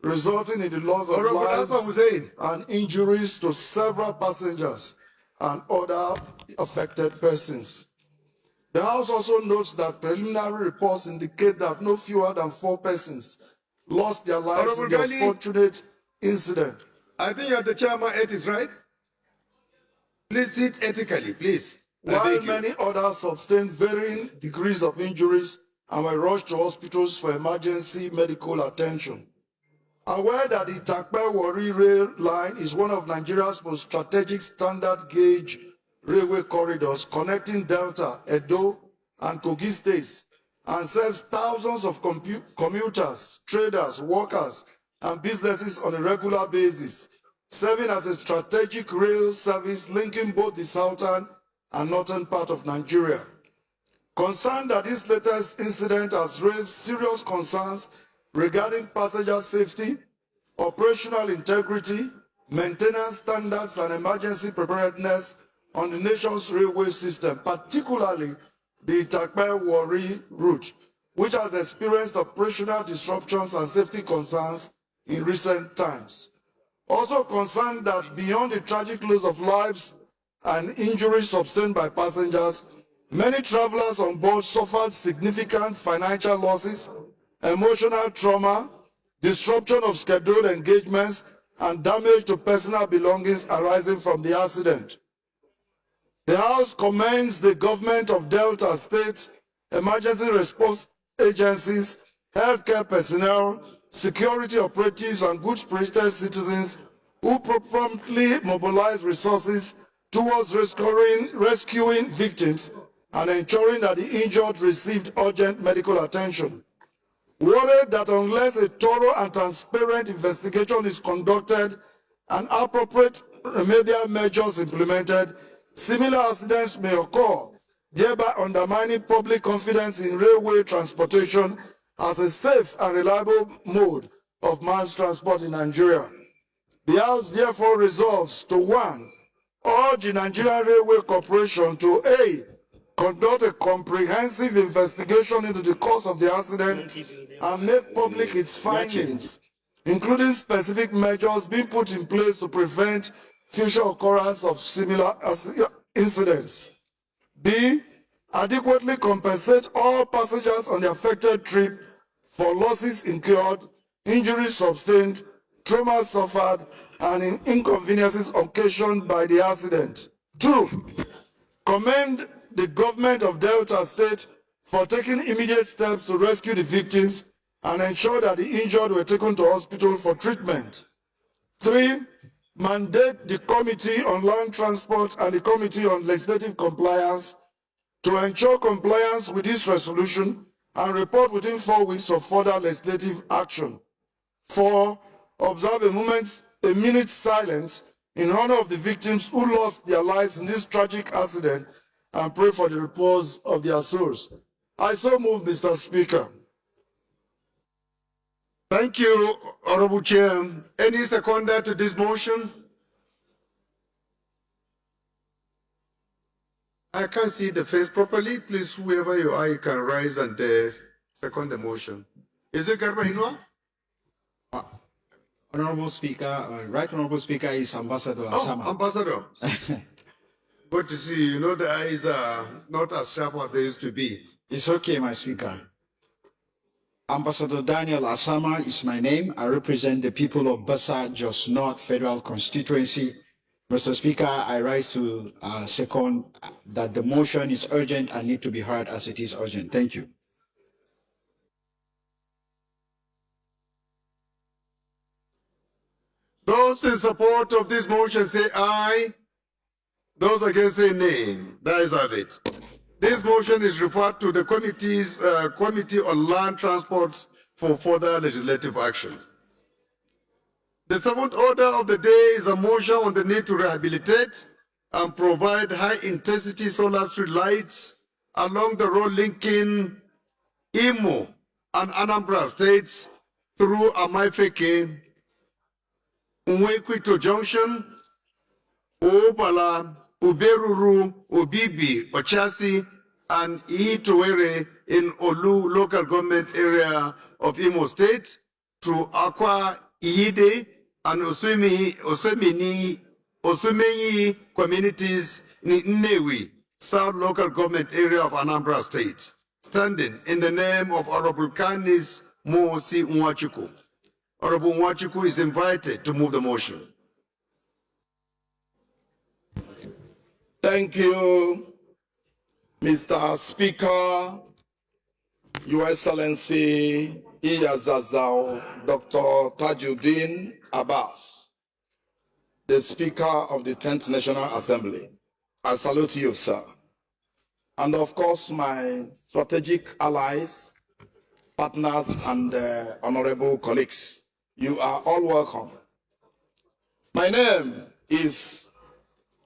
resulting in the loss of lives and injuries to several passengers and other affected persons. The House also notes that preliminary reports indicate that no fewer than 4 persons lost their lives in the unfortunate incident. I think you are the chairman, ethics, right? Please sit ethically, please. While many others sustained varying degrees of injuries and were rushed to hospitals for emergency medical attention. Aware that the Itakpe-Warri rail line is one of Nigeria's most strategic standard gauge railway corridors connecting Delta, Edo, and Kogi states, and serves thousands of commuters, traders, workers, and businesses on a regular basis, serving as a strategic rail service linking both the southern and northern part of Nigeria. Concerned that this latest incident has raised serious concerns regarding passenger safety, operational integrity, maintenance standards, and emergency preparedness on the nation's railway system, particularly the Itakpe-Warri route, which has experienced operational disruptions and safety concerns in recent times. Also concerned that beyond the tragic loss of lives and injuries sustained by passengers, many travelers on board suffered significant financial losses, emotional trauma, disruption of scheduled engagements, and damage to personal belongings arising from the accident. The House commends the government of Delta State, emergency response agencies, healthcare personnel, security operatives, and good-spirited citizens who promptly mobilize resources towards rescuing victims and ensuring that the injured received urgent medical attention. Worried that unless a thorough and transparent investigation is conducted and appropriate remedial measures implemented, similar accidents may occur, thereby undermining public confidence in railway transportation as a safe and reliable mode of mass transport in Nigeria. The House therefore resolves to 1. Urge the Nigerian Railway Corporation to A. Conduct a comprehensive investigation into the cause of the accident and make public its findings, including specific measures being put in place to prevent future occurrence of similar incidents. B. Adequately compensate all passengers on the affected trip for losses incurred, injuries sustained, trauma suffered, and inconveniences occasioned by the accident. 2. Commend the government of Delta State for taking immediate steps to rescue the victims and ensure that the injured were taken to hospital for treatment. 3. Mandate the Committee on Land Transport and the Committee on Legislative Compliance to ensure compliance with this resolution and report within 4 weeks of further legislative action. 4. Observe a minute's silence in honor of the victims who lost their lives in this tragic accident and pray for the repose of their souls. I so move, Mr. Speaker. Thank you, Honorable Chair. Any seconder to this motion? I can't see the face properly. Please, whoever you are, you can rise and second the motion. Is it Garba Hinwa? Honorable Speaker, Right Honorable Speaker is Ambassador Asama. Oh, Ambassador. Good to see you. You know the eyes are not as sharp as they used to be. It's okay, my Speaker. Ambassador Daniel Asama is my name. I represent the people of Basa, Jos North Federal Constituency. Mr. Speaker, I rise to second that the motion is urgent and need to be heard as it is urgent. Thank you. Those in support of this motion say aye. Those against say nay. That is of it. This motion is referred to the Committee on Land Transport for further legislative action. The seventh order of the day is a motion on the need to rehabilitate and provide high-intensity solar street lights along the road linking Imo and Anambra states through Amaifeke, Unwekwito Junction, Obala, Uberuru, Obibi, Ochasi, and Iitowere in Olu local government area of Imo State to Akwa Iyide and Osumenyi communities in Nnewi, South local government area of Anambra State, standing in the name of Honorable Canis Mosi Nwachukwu. Honorable Nwachukwu is invited to move the motion. Thank you, Mr. Speaker, Your Excellency Iyazazao Dr. Tajuddin Abbas, the Speaker of the 10th National Assembly. I salute you, sir. And of course, my strategic allies, partners, and honorable colleagues. You are all welcome. My name is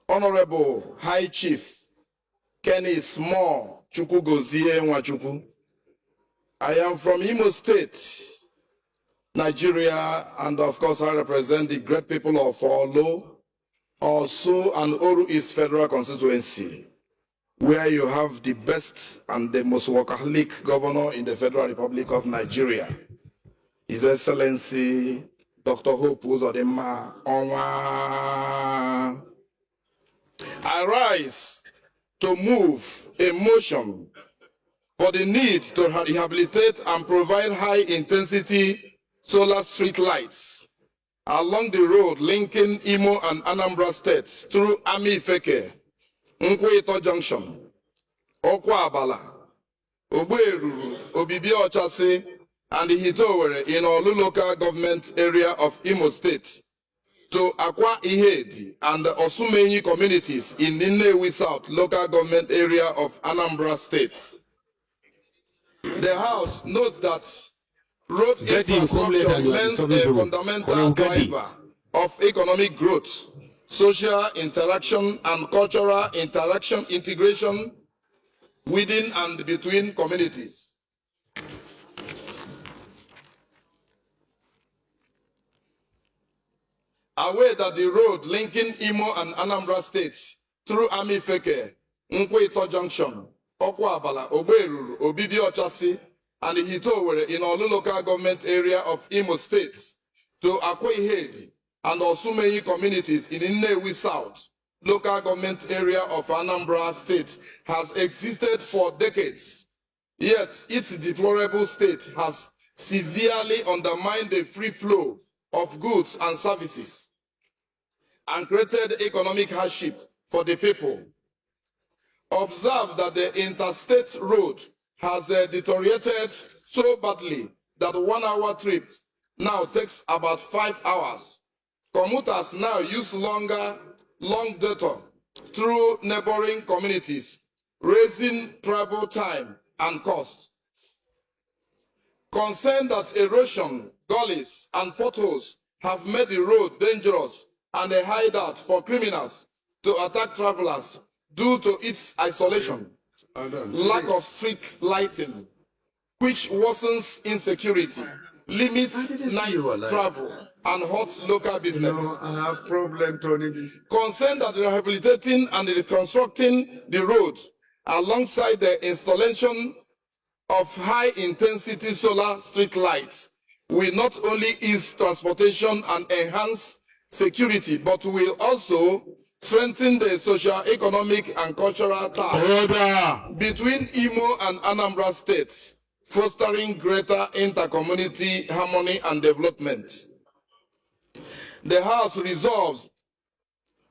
Honorable High Chief Kenny Small Chukwugozie Nwachukwu. I am from Imo State, Nigeria, and of course I represent the great people of Olo, Osu, and Oru East Federal Constituency, where you have the best and the most workaholic governor in the Federal Republic of Nigeria, His Excellency Dr. Hope Uzodimma Onwa. I rise to move a motion for the need to rehabilitate and provide high-intensity solar street lights along the road linking Imo and Anambra states through Amaifeke, Nkweito Junction, Okwa Abala, Ogberuru, Obibi Ochasi, and the Hitowere in Olu local government area of Imo State to Akwa Ihedi and the Osumenyi communities in Nnewi South local government area of Anambra State. The House notes that road infrastructure remains a fundamental driver of economic growth, social interaction, and cultural integration within and between communities. aware that the road linking Imo and Anambra states through Amifeke, Nkweito Junction, Okwabala, Oberuru, Obidiochasi, and Hitowere in all local government area of Imo State to Akwaihedi and Osumeyi communities in Nnewi South, local government area of Anambra State, has existed for decades. Yet its deplorable state has severely undermined the free flow of goods and services and created economic hardship for the people. Observe that the interstate road has deteriorated so badly that 1 hour trip now takes about 5 hours. Commuters now use long detour through neighboring communities, raising travel time and cost. Concerned that erosion, gullies, and potholes have made the road dangerous and a hideout for criminals to attack travelers due to its isolation, lack of street lighting, which worsens insecurity, limits night travel, and hurts local business. No, I have problem turning this. Concerned that rehabilitating and reconstructing the road alongside the installation of high-intensity solar street lights will not only ease transportation and enhance security, but will also strengthen the socio-economic and cultural ties between Imo and Anambra states, fostering greater inter-community harmony and development. The House resolves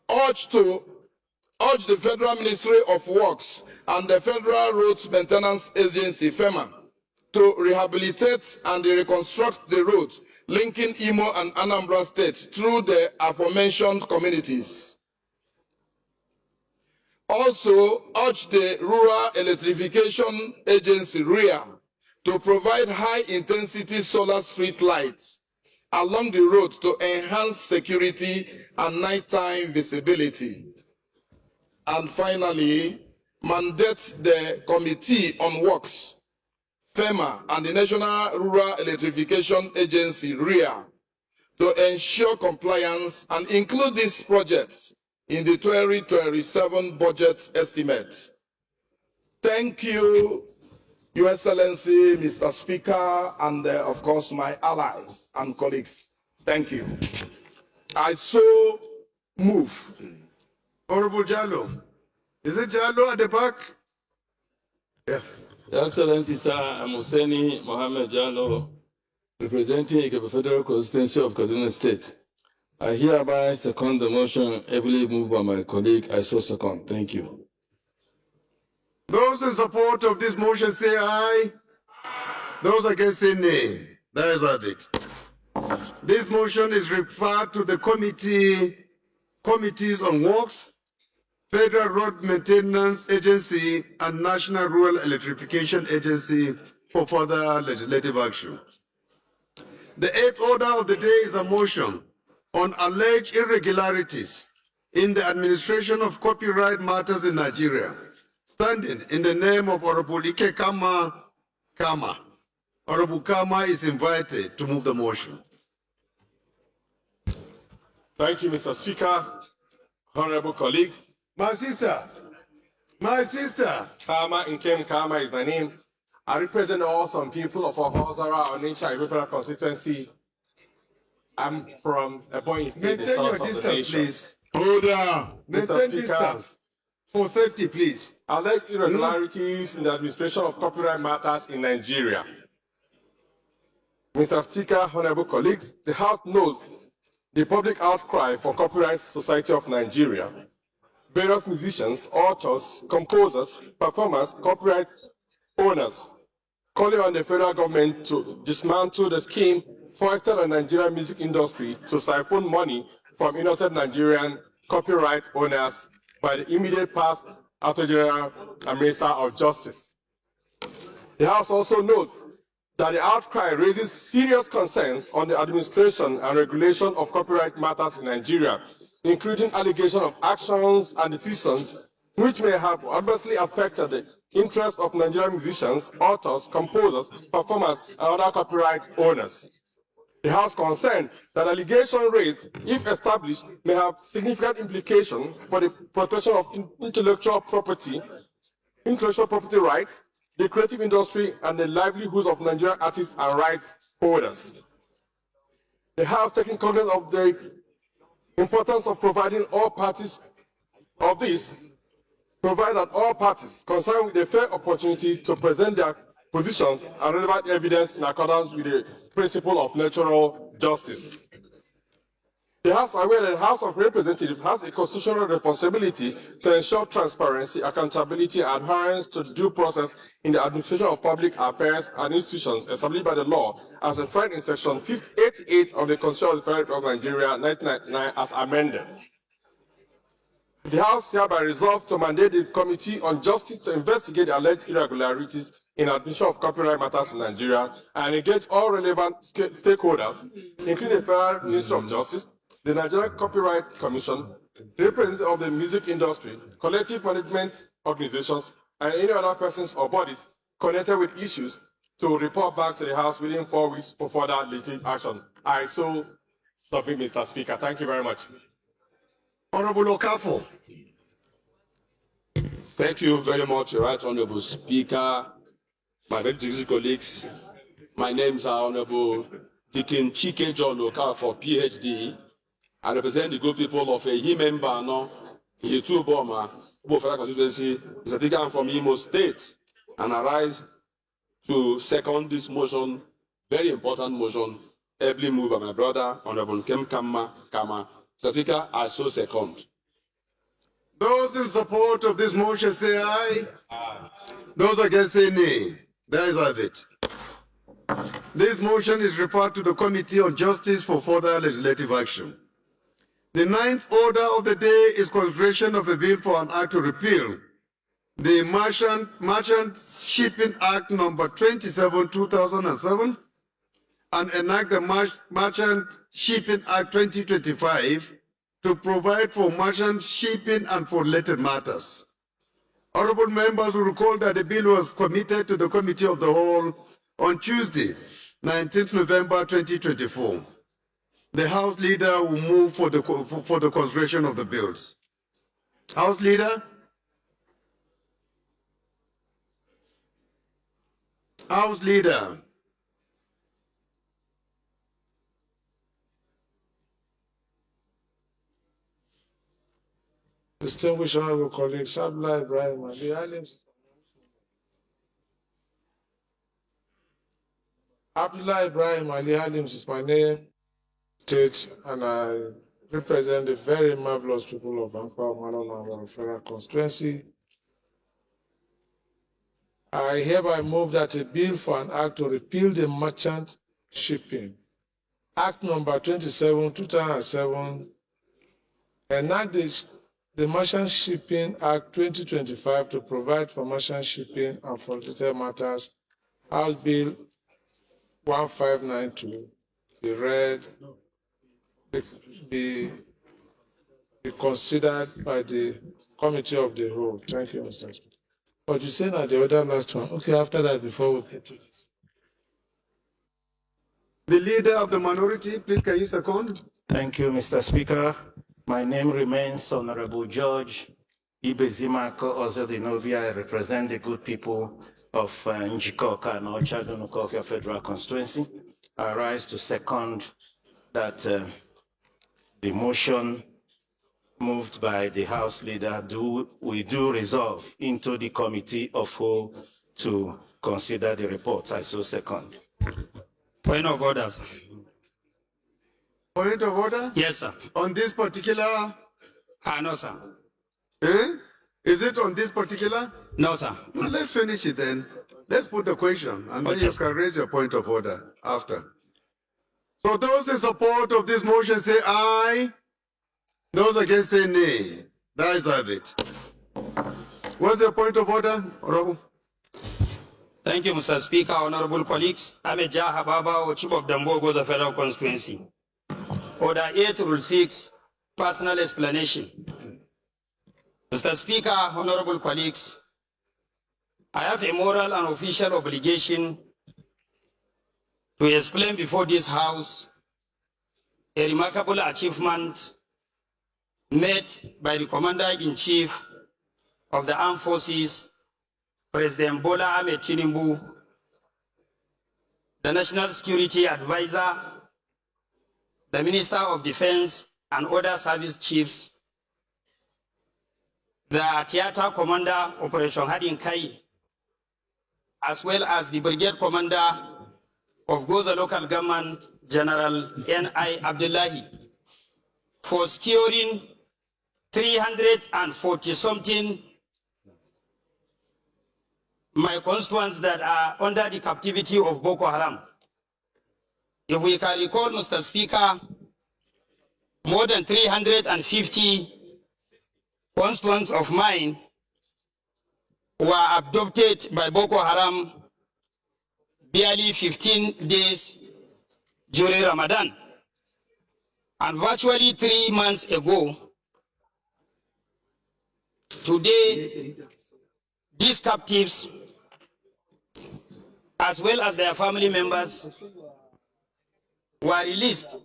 urge the Federal Ministry of Works and the Federal Roads Maintenance Agency, FEMA, to rehabilitate and reconstruct the roads linking Imo and Anambra states through the aforementioned communities. Also, urge the Rural Electrification Agency, REA, to provide high-intensity solar street lights along the road to enhance security and nighttime visibility. And finally, mandate the Committee on Works, FEMA, and the National Rural Electrification Agency, REA, to ensure compliance and include these projects in the 2027 budget estimate. Thank you, Your Excellency, Mr. Speaker, and of course my allies and colleagues. Thank you. I so move. Honorable Jallo. Is it Jallo at the back? Yeah. Your Excellency, sir, I'm Hussaini Mohammed Jallo, representing the Federal Constituency of Kaduna State. I hereby second the motion ably moved by my colleague. I so second. Thank you. Those in support of this motion say aye. Those against say nay. That is the verdict. This motion is referred to the Committees on Works, Federal Road Maintenance Agency, and National Rural Electrification Agency for further legislative action. The eighth order of the day is a motion on alleged irregularities in the administration of copyright matters in Nigeria, standing in the name of Honorable Ike Kama. Honorable Kama is invited to move the motion. Thank you, Mr. Speaker. Honorable colleagues. My sister. Kama Nkem Kama is my name. I represent awesome people of Ohozara, Onitsha, Federal constituency. I'm from Ebonyi State, the south of the nation. Please. Hold on. Mr. Speaker, for safety, please. Alleged irregularities in the administration of copyright matters in Nigeria. Mr. Speaker, honorable colleagues, the House knows the public outcry for Copyright Society of Nigeria. Various musicians, authors, composers, performers, copyright owners, calling on the federal government to dismantle the scheme foisted on the Nigerian music industry to siphon money from innocent Nigerian copyright owners by the immediate past Attorney General and Minister of Justice. The House also notes that the outcry raises serious concerns on the administration and regulation of copyright matters in Nigeria, including allegations of actions and decisions which may have adversely affected the interests of Nigerian musicians, authors, composers, performers, and other copyright owners. The House concerned that allegations raised, if established, may have significant implications for the protection of intellectual property rights, the creative industry, and the livelihoods of Nigerian artists and rights holders. The House, taking cognizance of the importance of providing all parties of this, provide that all parties concerned with a fair opportunity to present their positions and relevant evidence in accordance with the principle of natural justice. The House is aware that the House of Representatives has a constitutional responsibility to ensure transparency, accountability, and adherence to due process in the administration of public affairs and institutions established by the law as defined in Section 88 of the Constitution of the Federal Republic of Nigeria, 1999, as amended. The House hereby resolved to mandate the Committee on Justice to investigate alleged irregularities in administration of copyright matters in Nigeria and engage all relevant stakeholders, including the Federal Ministry of Justice, the Nigerian Copyright Commission, the representatives of the music industry, collective management organizations, and any other persons or bodies connected with issues to report back to the House within 4 weeks for further legislative action. I so submit, Mr. Speaker. Thank you very much. Honorable Okafo. Thank you very much, Right Honorable Speaker, my very distinguished colleagues. My names are Honorable Deacon Chike John Okafo, PhD. I represent the good people of a member now, Yetu Boma, Federal Constituency. Mr. Speaker, I'm from Imo State, and I rise to second this motion, very important motion, ably moved by my brother, Honorable Kem Kama. Mr. Speaker, I so second. Those in support of this motion say aye. Aye. Those against say nay. There is it. This motion is referred to the Committee on Justice for further legislative action. The ninth order of the day is consideration of a bill for an act to repeal the Merchant Shipping Act number 27, 2007, and enact the Merchant Shipping Act 2025 to provide for merchant shipping and for related matters. Honorable members will recall that the bill was committed to the Committee of the Whole on Tuesday, 19th November 2024. The House Leader will move for the consideration of the bills. House Leader? House Leader? Distinguished honorable colleagues, Abdullah Ibrahim Ali Halims. Abdullah Ibrahim Ali Halims is my name, state, and I represent the very marvelous people of Ankara Malala Federal Constituency. I hereby move that a bill for an act to repeal the Merchant Shipping Act number 27, 2007, enact the Merchant Shipping Act 2025 to provide for merchant shipping and for related matters, House Bill 1592, be read, be considered by the Committee of the Whole. Thank you, Mr. Speaker. But you say that the other last one. Okay, after that, before we get to this. The Leader of the Minority, please can you second? Thank you, Mr. Speaker. My name remains Honorable George Ibezimako Ozodinobia. I represent the good people of Njikoka and Ochadunukofia Federal Constituency. I rise to second that the motion moved by the House Leader we do resolve into the Committee of Whole to consider the report. I so second. Point of order, sir. Point of order? Yes, sir. On this particular? No, sir. Eh? Is it on this particular? No, sir. Well, let's finish it then. Let's put the question, and then you can raise your point of order after. So those in support of this motion say aye. Those against say nay. That is it. What's your point of order, Honorable? Thank you, Mr. Speaker. Honorable colleagues, I'm a Hababa, Chief of Dambogo, the Federal Constituency. Order 8, Rule 6, personal explanation. Mr. Speaker, honorable colleagues, I have a moral and official obligation to explain before this House a remarkable achievement made by the Commander-in-Chief of the Armed Forces, President Bola Ahmed Tinubu, the National Security Advisor, the Minister of Defense, and other service chiefs, the Theater Commander, Operation Hadin Kai, as well as the Brigade Commander of Goza Local Government, General N.I. Abdullahi, for securing 340-something my constituents that are under the captivity of Boko Haram. If we can recall, Mr. Speaker, more than 350 constituents of mine were abducted by Boko Haram barely 15 days during Ramadan. And virtually 3 months ago, today, these captives, as well as their family members, were released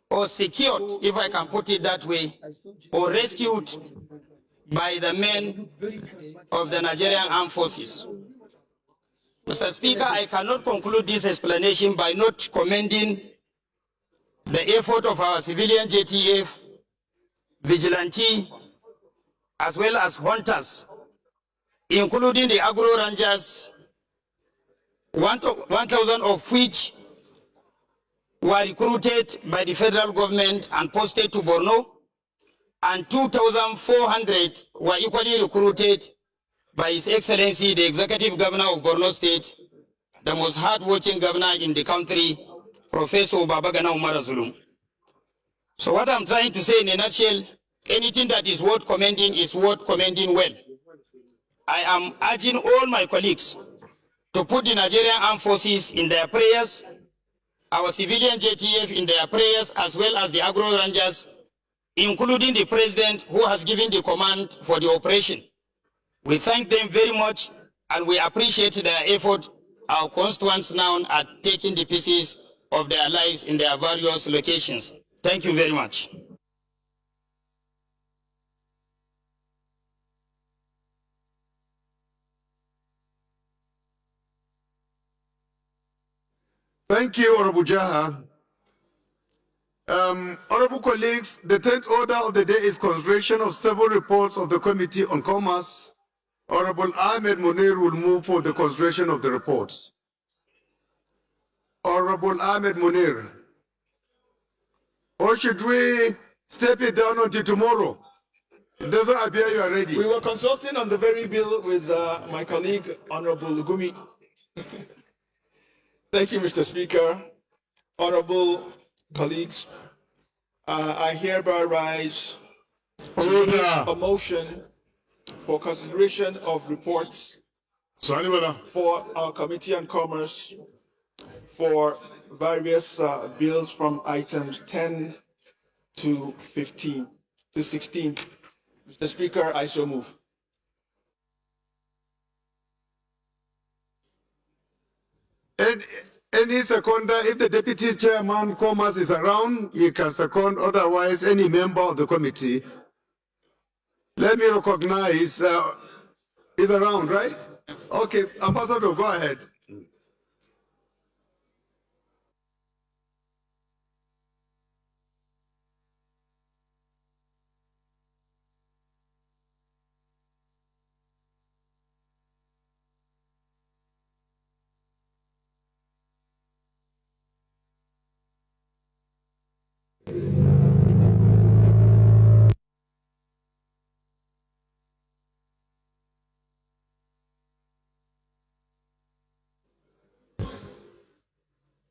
or secured, if I can put it that way, or rescued by the men of the Nigerian Armed Forces. Mr. Speaker, I cannot conclude this explanation by not commending the effort of our civilian JTF, vigilante, as well as hunters, including the agro rangers, 1,000 of which were recruited by the federal government and posted to Borno, and 2,400 were equally recruited by His Excellency, the Executive Governor of Borno State, the most hard-working governor in the country, Professor Babagana Umar Zulum. So what I'm trying to say in a nutshell, anything that is worth commending is worth commending well. I am urging all my colleagues to put the Nigerian Armed Forces in their prayers, our civilian JTF in their prayers, as well as the agro rangers, including the president who has given the command for the operation. We thank them very much and we appreciate their effort. Our constituents now are taking the pieces of their lives in their various locations. Thank you very much. Thank you, Honorable Jaha. Honorable colleagues, the 10th order of the day is consideration of several reports of the Committee on Commerce. Honorable Ahmed Munir will move for the consideration of the reports. Honorable Ahmed Munir. Or should we step it down until tomorrow? It doesn't appear you are ready. We were consulting on the very bill with my colleague, Honorable Lugumi. Thank you, Mr. Speaker. Honorable colleagues, I hereby rise to a motion for consideration of reports for our Committee on Commerce for various bills from items 10 to 15 to 16. Mr. Speaker, I so move. Any seconder, if the Deputy Chairman Commerce is around, he can second, otherwise any member of the committee. Let me recognize, is around, right? Okay, Ambassador, go ahead.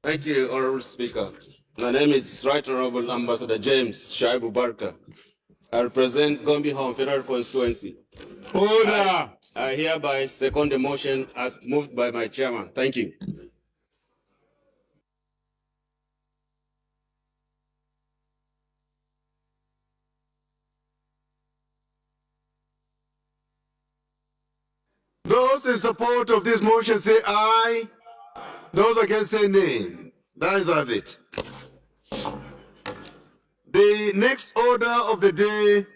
Thank you, Honorable Speaker. My name is Right Honorable Ambassador James Shaibu Barker. I represent Gombe Home Federal Constituency. Order! I hereby second the motion as moved by my chairman. Thank you. Those in support of this motion say aye. Those against say nay. That is of it. The next order of the day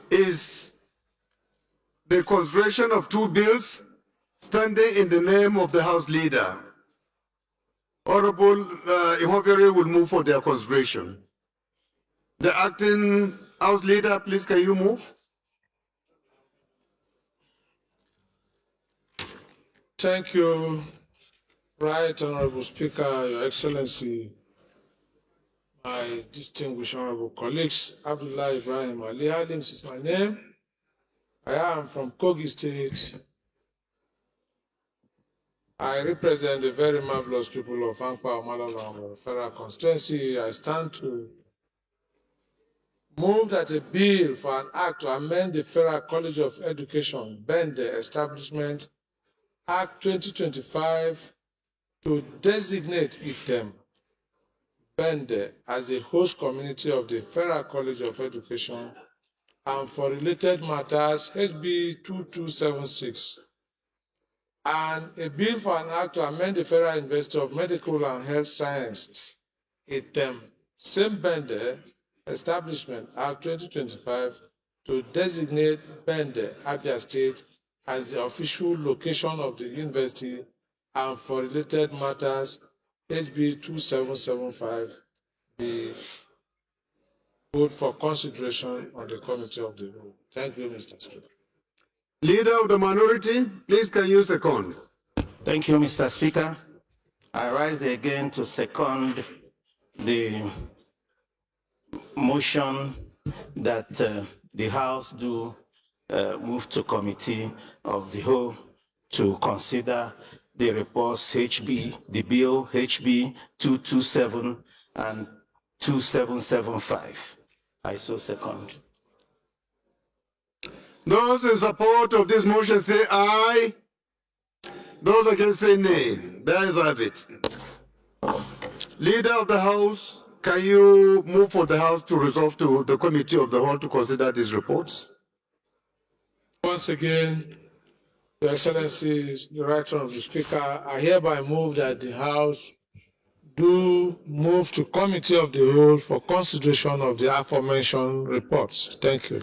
is the consideration of two bills standing in the name of the House Leader. Honorable Ihobere will move for their consideration. The acting House Leader, please, can you move? Thank you, Right Honorable Speaker, Your Excellency, my distinguished honorable colleagues. Abdullah Ibrahim Ali Halims is my name. I am from Kogi State. I represent the very marvelous people of Ankpa Omalalam Federal Constituency. I stand to move that a bill for an act to amend the Federal College of Education, Bende Establishment Act 2025, to designate ITEM, Bende, as a host community of the Federal College of Education, and for related matters, HB 2276, and a bill for an act to amend the Federal University of Medical and Health Sciences, ITEM, same Bende Establishment Act 2025, to designate Bende, Abia State, as the official location of the university, and for related matters, HB 2775, be put for consideration on the committee of the whole. Thank you, Mr. Speaker. Leader of the minority, please can you second? Thank you, Mr. Speaker. I rise again to second the motion that the House do move to committee of the whole to consider the reports the bill HB 227 and 2775. I so second. Those in support of this motion say aye. Those against say nay. There is have it. Leader of the House, can you move for the House to resolve to the committee of the whole to consider these reports? Once again, Your Excellency, the Right Honorable Speaker, I hereby move that the House do move to committee of the whole for consideration of the aforementioned reports. Thank you.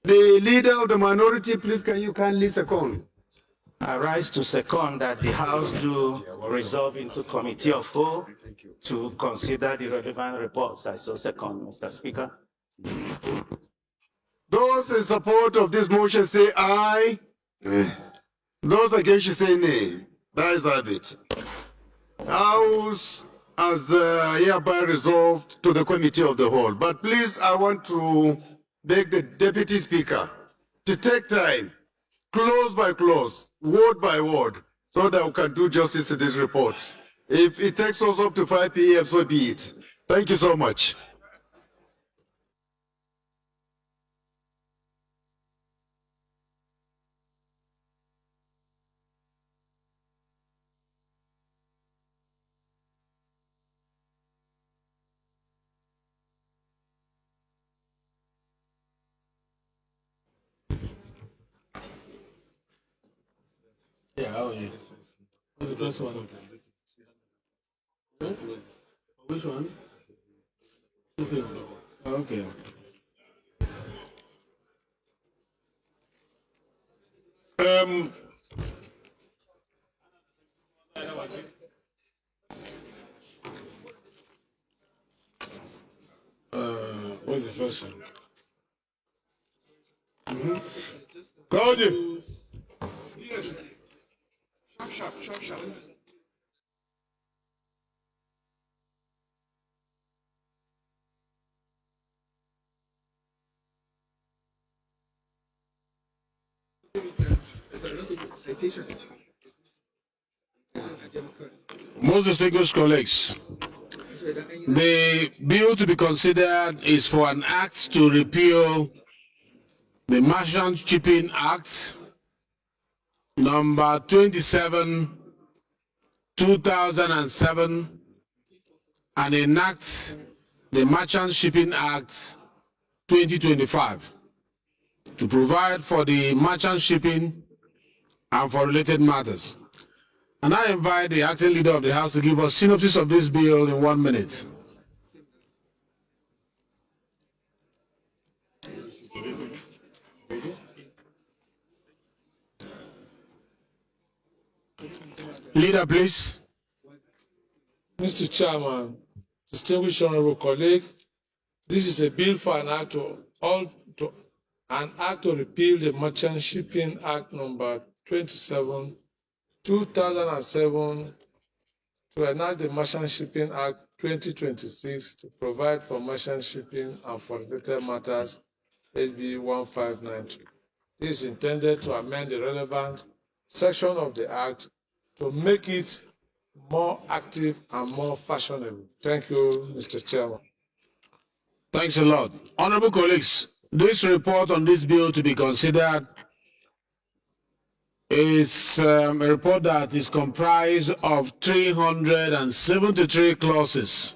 The leader of the minority, please can you kindly second? I rise to second that the House do resolve into committee of whole to consider the relevant reports. I so second, Mr. Speaker. Those in support of this motion say aye. Those against you say nay. That is have it. House has hereby resolved to the committee of the whole. But please, I want to beg the Deputy Speaker to take time, clause by clause, word by word, so that we can do justice to these reports. If it takes us up to 5 p.m., so be it. Thank you so much. Yeah, how are you? What's the first one? Which one? Okay. What's the first one? Claudia. Yes. Sharp. Most distinguished colleagues, the bill to be considered is for an act to repeal the Merchant Shipping Act number 27, 2007, and enact the Merchant Shipping Act 2025. to provide for the merchant shipping and for related matters. And I invite the acting leader of the House to give us synopsis of this bill in 1 minute. Leader, please. Mr. Chairman, distinguished honorable colleague, this is a bill for an act to repeal the Merchant Shipping Act number 27, 2007, to enact the Merchant Shipping Act 2026 to provide for merchant shipping and for related matters, HB 1592. This is intended to amend the relevant section of the Act to make it more active and more fashionable. Thank you, Mr. Chairman. Thanks a lot. Honorable colleagues, this report on this bill to be considered is a report that is comprised of 373 clauses,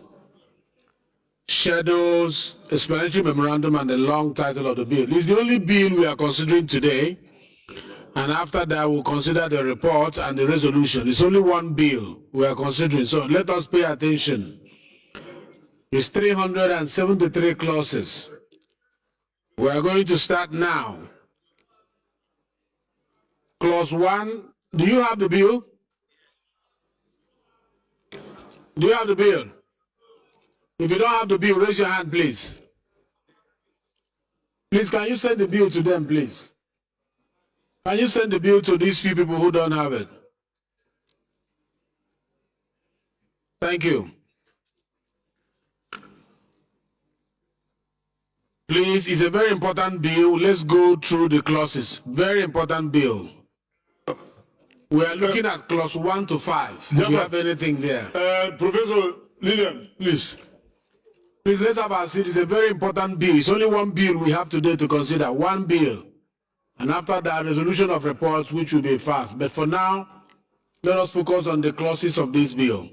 schedules, explanatory memorandum, and the long title of the bill. It's the only bill we are considering today, and after that we'll consider the report and the resolution. It's only one bill we are considering, so let us pay attention. It's 373 clauses. We are going to start now. Clause 1, do you have the bill? Do you have the bill? If you don't have the bill, raise your hand, please. Please, can you send the bill to them, please? Can you send the bill to these few people who don't have it? Thank you. Please, it's a very important bill. Let's go through the clauses. Very important bill. We are looking at clause 1 to 5. Do you have anything there? Professor Lillian, please. Please, let's have our seat. It's a very important bill. It's only one bill we have today to consider. One bill. And after that, resolution of reports, which will be fast. But for now, let us focus on the clauses of this bill.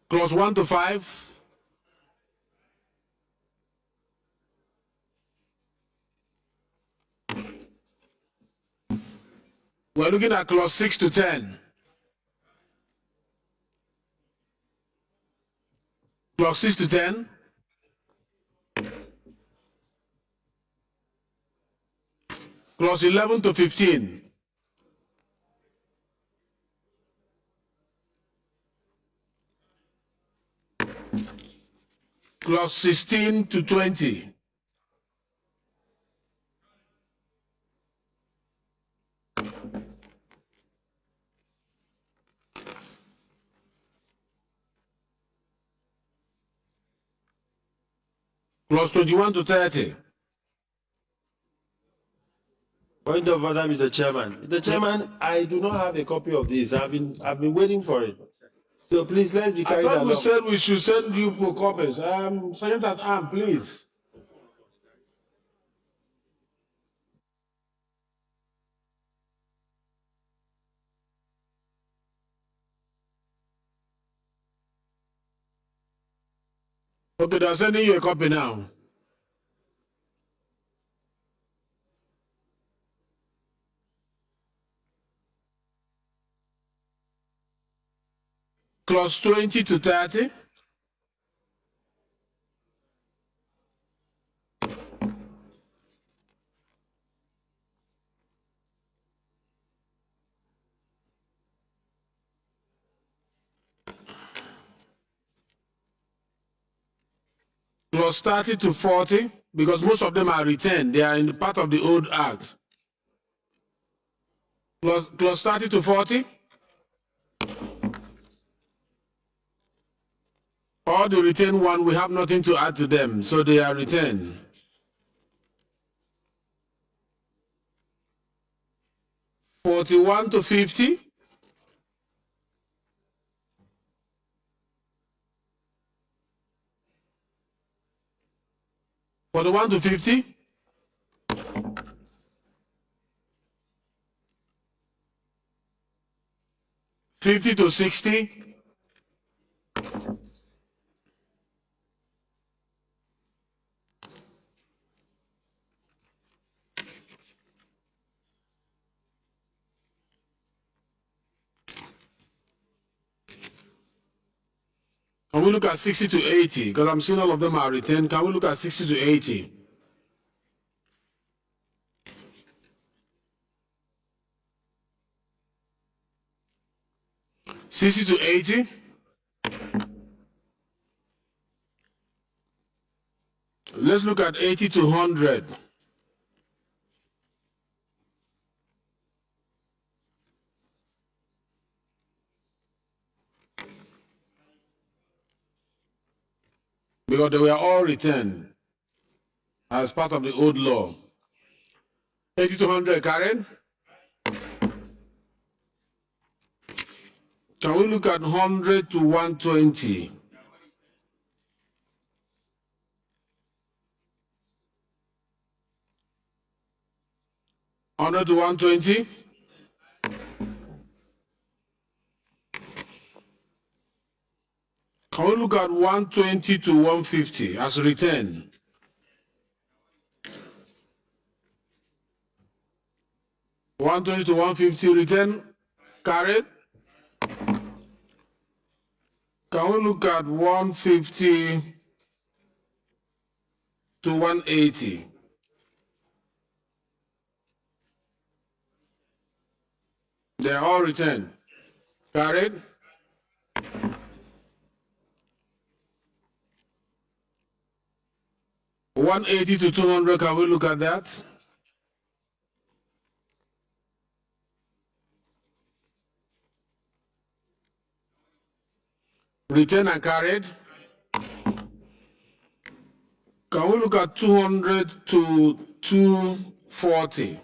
Clause 1 to 5. We're looking at clause 6 to 10. Clause 6 to 10. Clause 11 to 15. Clause 16 to 20. Clause 21 to 30. Point of order, Mr. Chairman. Mr. Chairman, I do not have a copy of this. I've been waiting for it. So please let's be carried along. I thought we said we should send you for copies. Sergeant at arm, please. Okay, they're sending you a copy now. Clause 20 to 30. Clause 30 to 40, because most of them are retained. They are in the part of the old act. Clause 30 to 40. All the retained one, we have nothing to add to them, so they are retained. (41) to 50. (41) to 50. (50) to 60. Can we look at 60 to 80? Because I'm seeing all of them are retained. Can we look at 60 to 80? $60 to $80. Let's look at 80 to 100. Because they were all returned as part of the old law. 80 to 100, Karen? Can we look at 100 to 120? $100 to 120? Can we look at 120 to 150 as return? $120 to 150 return, carried. Can we look at 150 to 180? They are all returned. Carried. $180 to 200, can we look at that? Returned and carried. Can we look at 200 to 240?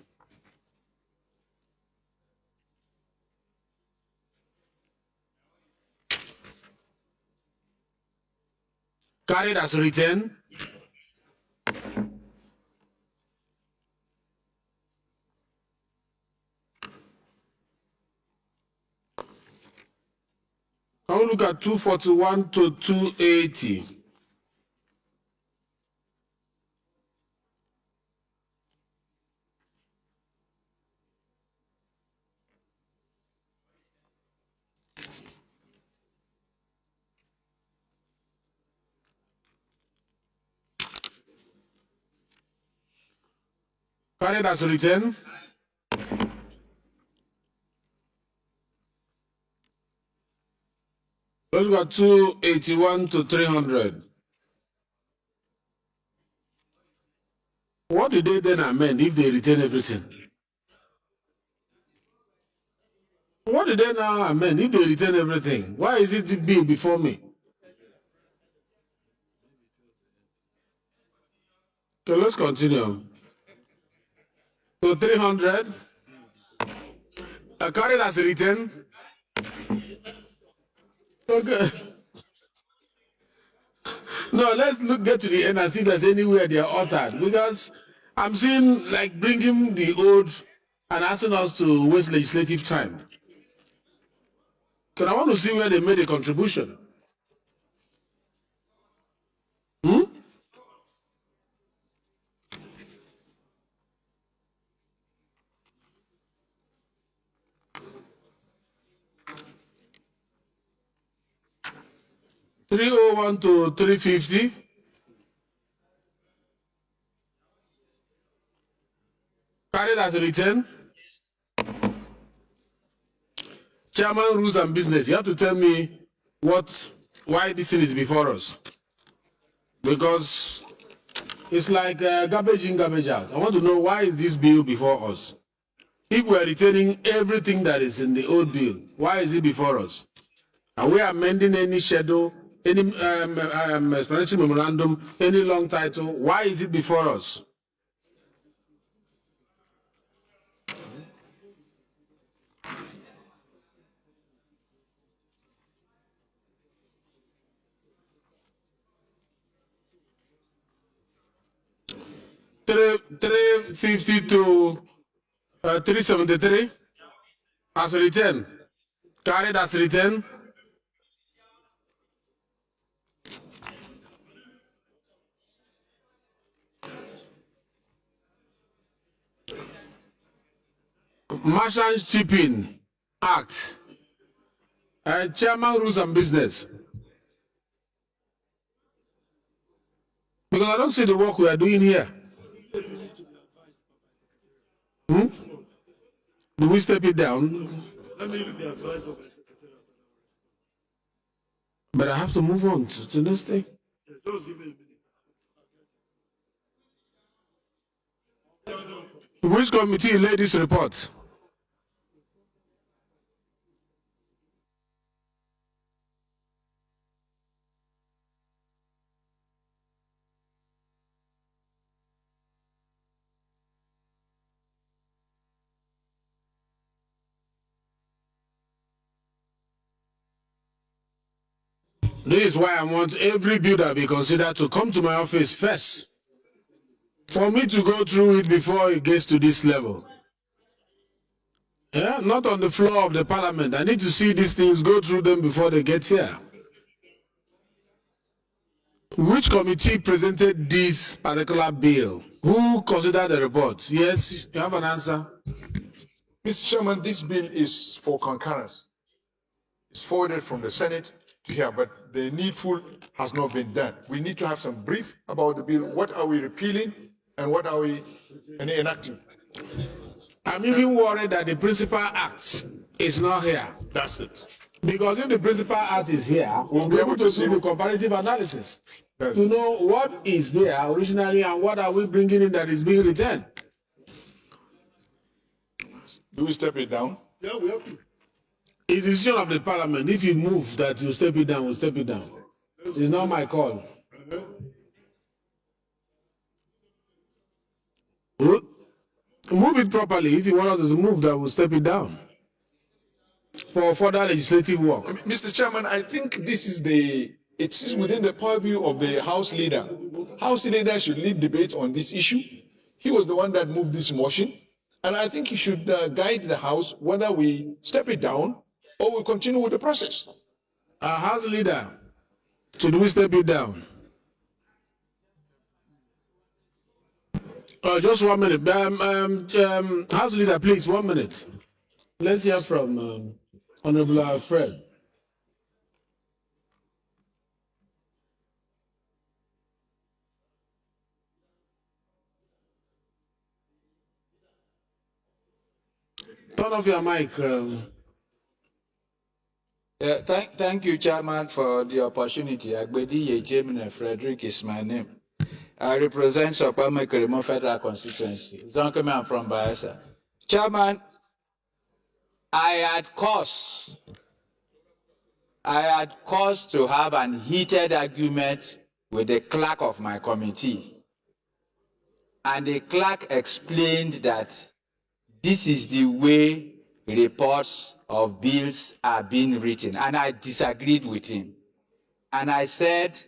Carried as returned. Can we look at 241 to 280? Carried as returned. Let's go 281 to 300. What did they then amend if they retain everything? What did they now amend if they retain everything? Why is it the bill before me? Okay, let's continue. So 300. Carried as written. Okay. No, let's get to the end and see if there's anywhere they are altered. Because I'm seeing like bringing the old and asking us to waste legislative time. Because I want to see where they made a contribution. Hmm? $301 to $350. Carried as a return. Chairman, rules and business. You have to tell me why this thing is before us. Because it's like garbage in, garbage out. I want to know why is this bill before us? If we are retaining everything that is in the old bill, why is it before us? Are we amending any schedule, any explanatory memorandum, any long title? Why is it before us? $350 to $373 as a return. Carried as a return. Merchant Shipping Act. Chairman, rules and business. Because I don't see the work we are doing here. Do we step it down? Let me be advised by my secretary. But I have to move on to this thing. Yes, just give me a minute. Which committee laid this report? This is why I want every bill that be considered to come to my office first, for me to go through it before it gets to this level. Yeah, not on the floor of the parliament. I need to see these things, go through them before they get here. Which committee presented this particular bill? Who considered the report? Yes, you have an answer. Mr. Chairman, this bill is for concurrence. It's forwarded from the Senate to here, but the needful has not been done. We need to have some brief about the bill. What are we repealing and what are we enacting? I'm even worried that the principal act is not here. That's it. Because if the principal act is here, we'll be able to see the comparative analysis to know what is there originally and what are we bringing in that is being returned. Do we step it down? Yeah, we have to. It's the decision of the parliament. If you move that you step it down, we'll step it down. It's not my call. Move it properly. If you want us to move that, we'll step it down for further legislative work. Mr. Chairman, I think this is it is within the purview of the House leader. House leader should lead debate on this issue. He was the one that moved this motion. And I think he should guide the House whether we step it down or we continue with the process. House leader, should we step it down? Just 1 minute. House leader, please, 1 minute. Let's hear from Honorable Fred. Turn off your mic. Yeah, thank you, Chairman, for the opportunity. Agbedi Yejemine Frederick is my name. I represent Sopama Keremo Federal Constituency. Zonkeme, I'm from Bayelsa. Chairman, I had cause to have an heated argument with the clerk of my committee. And the clerk explained that this is the way reports of bills are being written, and I disagreed with him. And I said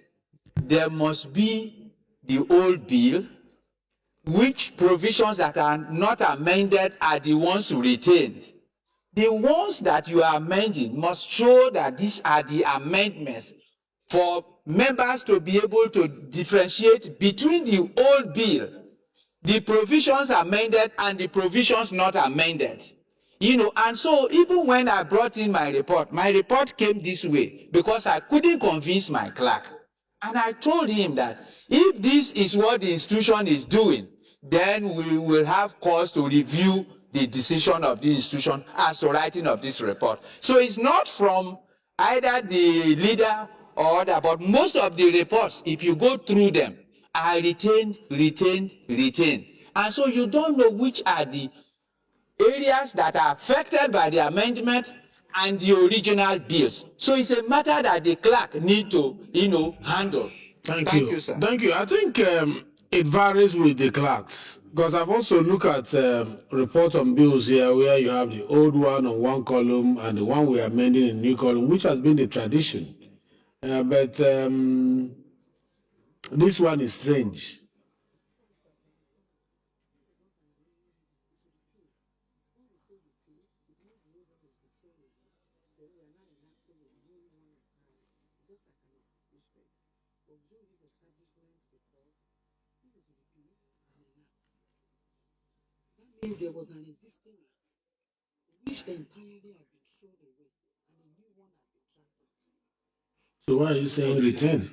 there must be the old bill, which provisions that are not amended are the ones retained. The ones that you are amending must show that these are the amendments for members to be able to differentiate between the old bill, the provisions amended and the provisions not amended. You know, and so even when I brought in my report came this way because I couldn't convince my clerk. And I told him that if this is what the institution is doing, then we will have cause to review the decision of the institution as to writing of this report. So it's not from either the leader or other, but most of the reports, if you go through them, are retained. And so you don't know which are the areas that are affected by the amendment and the original bills. So it's a matter that the clerk need to, handle. Thank you, sir. Thank you. I think it varies with the clerks because I've also looked at reports on bills here where you have the old one on one column and the one we are amending in new column, which has been the tradition. But this one is strange. Means there was an existing act which entirely had been thrown away and a new one had been drafted. So why are you saying return?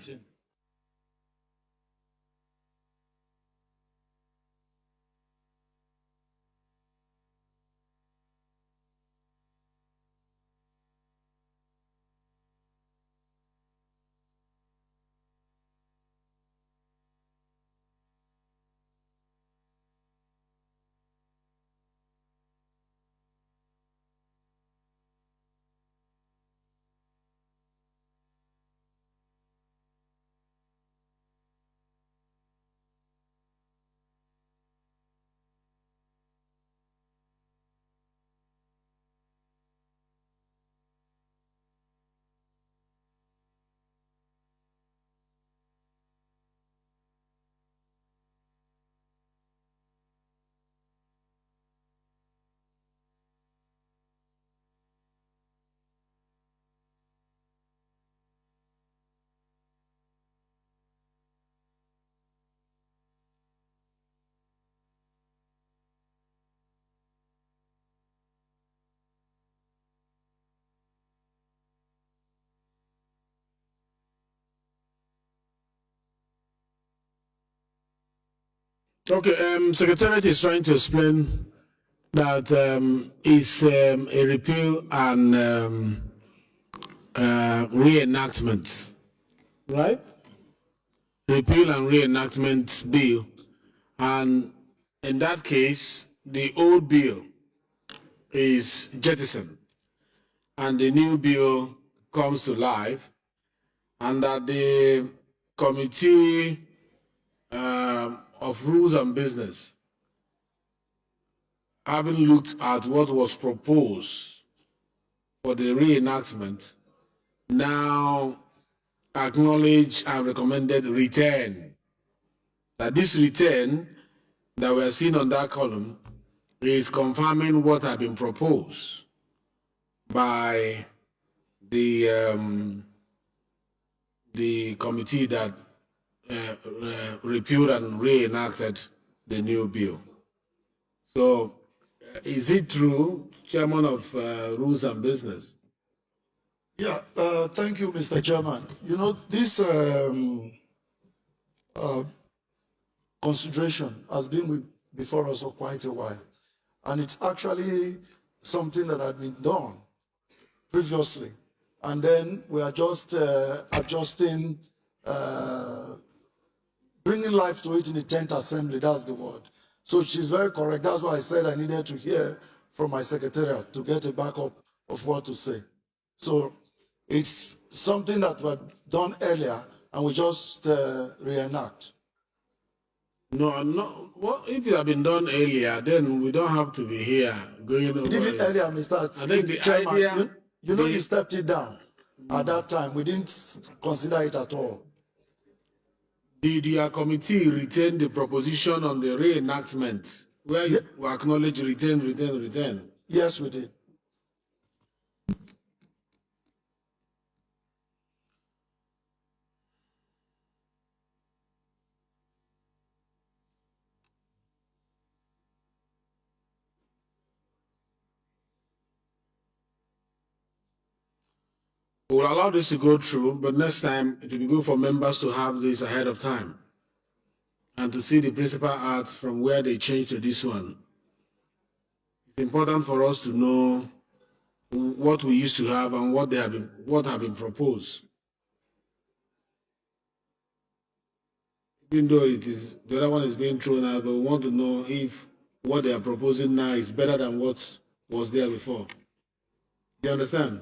Okay, Secretariat is trying to explain that it's a repeal and reenactment, right? Repeal and reenactment bill. And in that case, the old bill is jettisoned and the new bill comes to life, and that the Committee of Rules and Business, having looked at what was proposed for the reenactment, now acknowledge and recommended return. That this return that we're seeing on that column is confirming what had been proposed by the committee that repealed and reenacted the new bill. So, is it true, Chairman of Rules and Business? Yeah, thank you, Mr. Chairman. You know, this consideration has been before us for quite a while. And it's actually something that had been done previously. And then we are just adjusting, bringing life to it in the 10th Assembly, that's the word. So she's very correct. That's why I said I needed to hear from my secretariat to get a backup of what to say. So it's something that was done earlier and we just reenact. No, no. Well, if it had been done earlier, then we don't have to be here going over. We did it earlier, Mr. I think the Chairman. idea, you know you stepped it down at that time. We didn't consider it at all. Did your committee retain the proposition on the reenactment where you acknowledge return? Yes, we did. We'll allow this to go through, but next time it will be good for members to have this ahead of time and to see the principal art from where they changed to this one. It's important for us to know what we used to have and what have been proposed. Even though the other one is being thrown out, but we want to know if what they are proposing now is better than what was there before. Do you understand?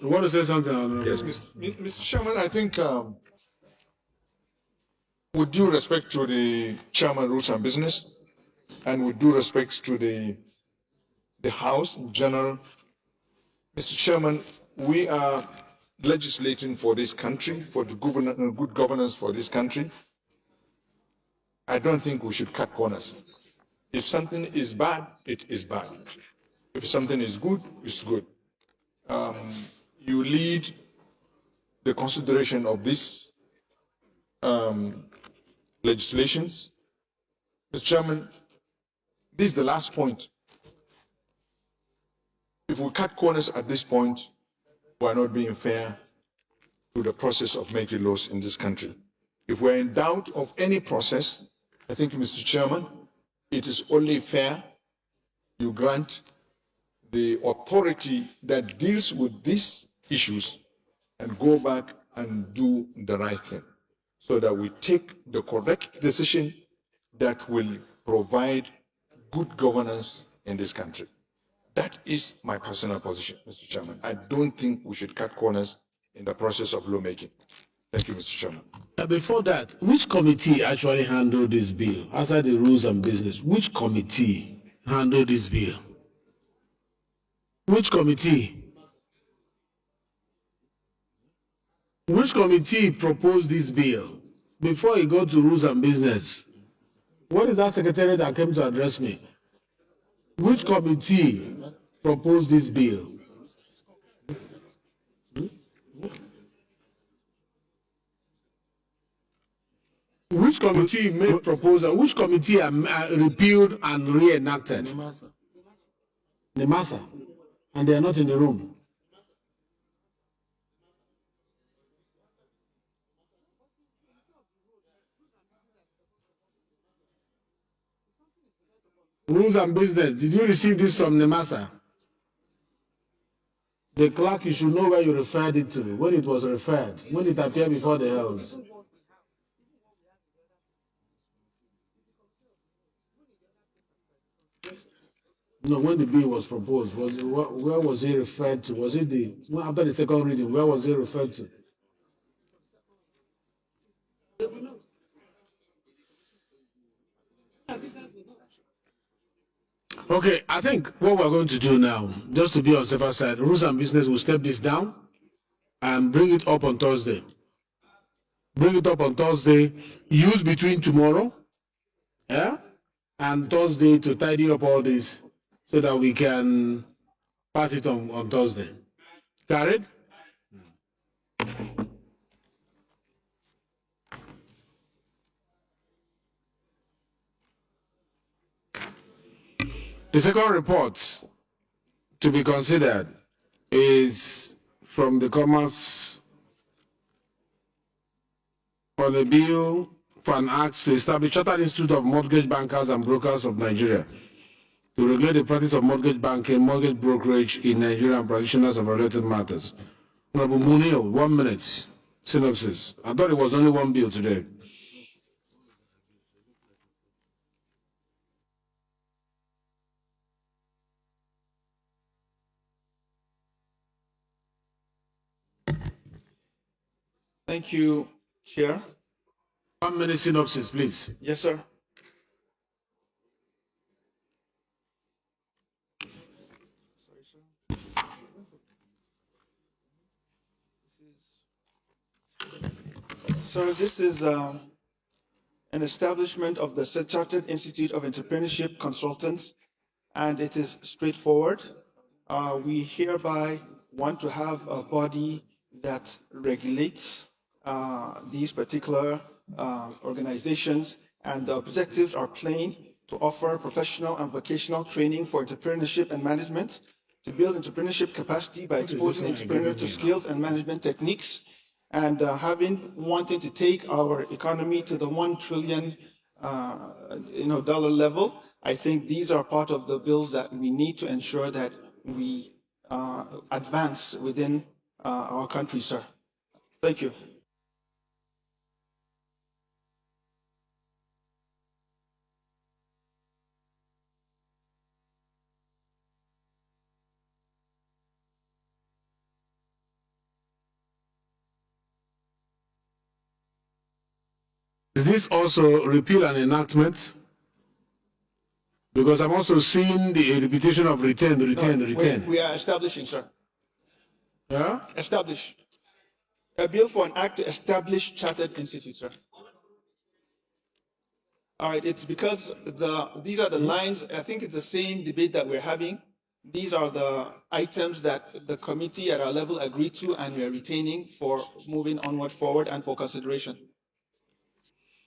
You want to say something, Honorable? Yes, Mr. Chairman, I think with due respect to the Chairman Rules and Business and with due respect to the House in general, Mr. Chairman, we are legislating for this country, for the good governance for this country. I don't think we should cut corners. If something is bad, it is bad. If something is good, it's good. You lead the consideration of these legislations. Mr. Chairman, this is the last point. If we cut corners at this point, we are not being fair to the process of making laws in this country. If we're in doubt of any process, I think, Mr. Chairman, it is only fair you grant the authority that deals with these issues and go back and do the right thing so that we take the correct decision that will provide good governance in this country. That is my personal position, Mr. Chairman. I don't think we should cut corners in the process of lawmaking. Thank you, Mr. Chairman. Before that, which committee actually handled this bill? Outside the Rules and Business, which committee handled this bill? Which committee? Which committee proposed this bill before it got to Rules and Business? What is that secretary that came to address me? Which committee proposed this bill? Which committee made proposal? Which committee repealed and reenacted? Nemasa. And they are not in the room. Rules and business. Did you receive this from Nemasa? The clerk, you should know where you referred it to, when it was referred, when it appeared before the House. No, when the bill was proposed, where was it referred to? Was it after the second reading, where was it referred to? Okay, I think what we're going to do now, just to be on the safer side, rules and business will step this down and bring it up on Thursday. Bring it up on Thursday, use between tomorrow and Thursday to tidy up all this so that we can pass it on Thursday. Got it? The second report to be considered is from the Commerce on a bill for an act to establish Chartered Institute of Mortgage Bankers and Brokers of Nigeria to regulate the practice of mortgage banking, mortgage brokerage in Nigeria and practitioners of related matters. Honorable Munil, 1 minute synopsis. I thought it was only one bill today. Thank you, Chair. 1 minute synopsis, please. Yes, sir. So this is an establishment of the Chartered Institute of Entrepreneurship Consultants, and it is straightforward. We hereby want to have a body that regulates these particular organizations, and the objectives are plain: to offer professional and vocational training for entrepreneurship and management, to build entrepreneurship capacity by exposing entrepreneurs to skills and management techniques, and wanting to take our economy to the $1 trillion dollar level. I think these are part of the bills that we need to ensure that we advance within our country, sir. Thank you. Is this also repeal and enactment? Because I'm also seeing the repetition of return. We are establishing, sir. Yeah? Establish. A bill for an act to establish Chartered Institute, sir. All right, it's because these are the lines. I think it's the same debate that we're having. These are the items that the committee at our level agreed to, and we are retaining for moving onward forward and for consideration.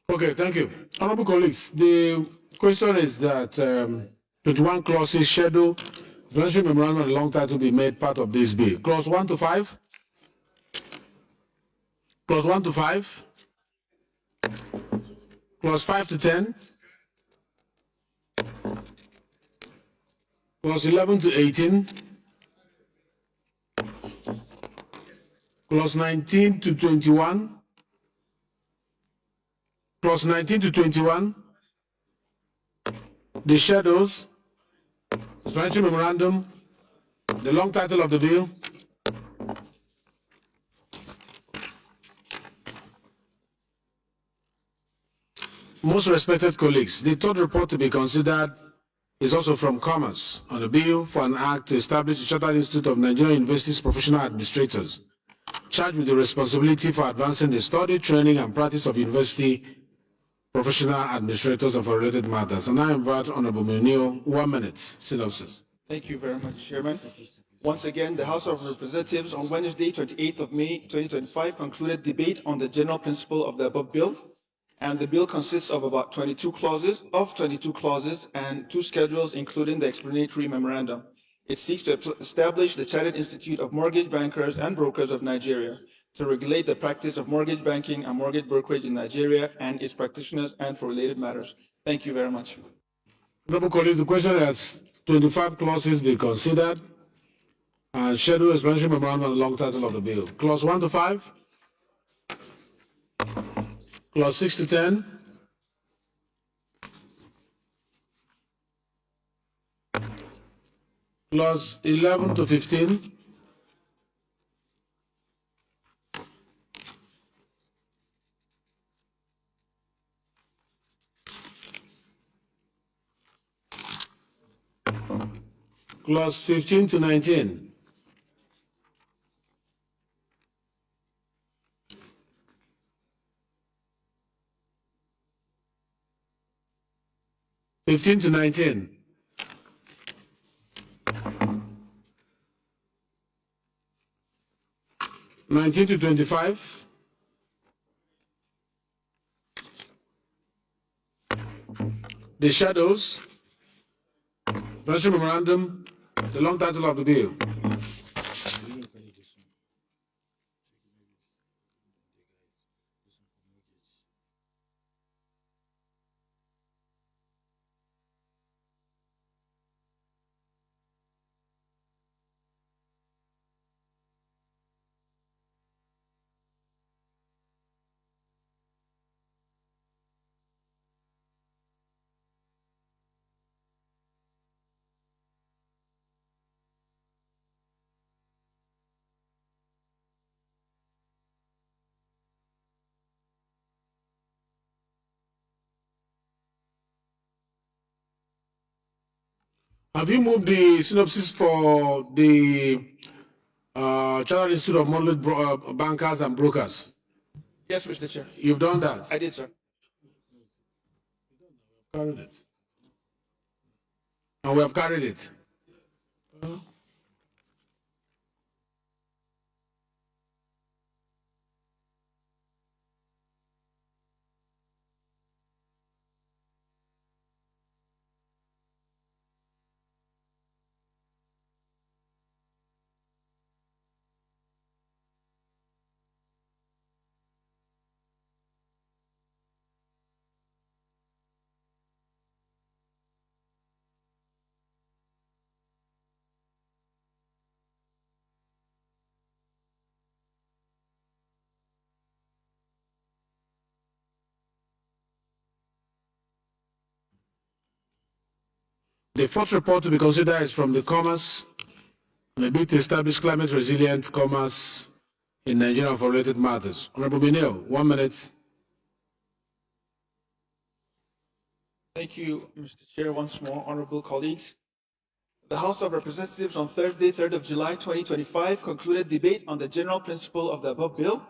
Okay, thank you. Honorable colleagues, the question is that 21 clauses schedule the memorandum and long title be made part of this bill. Clause 1 to 5. Clause 1 to 5. Clause 5 to 10. Clause 11 to 18. Clause 19 to 21. Clause 19 to 21. The shadows. Explanatory memorandum. The long title of the bill. Most respected colleagues, the third report to be considered is also from Commerce on a bill for an act to establish the Chartered Institute of Nigerian Universities Professional Administrators, charged with the responsibility for advancing the study, training, and practice of university professional administrators and for related matters. And I invite Honorable Munio, 1 minute synopsis. Thank you very much, Chairman. Once again, the House of Representatives on Wednesday, 28th of May, 2025, concluded debate on the general principle of the above bill, And the bill consists of about 22 clauses, and 2 schedules, including the explanatory memorandum. It seeks to establish the Chartered Institute of Mortgage Bankers and Brokers of Nigeria to regulate the practice of mortgage banking and mortgage brokerage in Nigeria and its practitioners and for related matters. Thank you very much. Honorable colleagues, the question has 25 clauses be considered and schedule explanatory memorandum on the long title of the bill. Clause 1 to 5, clause 6 to 10, clause 11 to 15, clause 15 to 19. (15 to 19). (19 to 25). The shadows. Explanatory memorandum. The long title of the bill. Have you moved the synopsis for the Chartered Institute of Mortgage Bankers and Brokers? Yes, Mr. Chair. You've done that? I did, sir. Carried it. And we have carried it. The fourth report to be considered is from the Commerce on a bid to establish climate resilient commerce in Nigeria for related matters. Honorable Mineo, 1 minute. Thank you, Mr. Chair, once more, honorable colleagues. The House of Representatives on Thursday, 3rd of July, 2025, concluded debate on the general principle of the above bill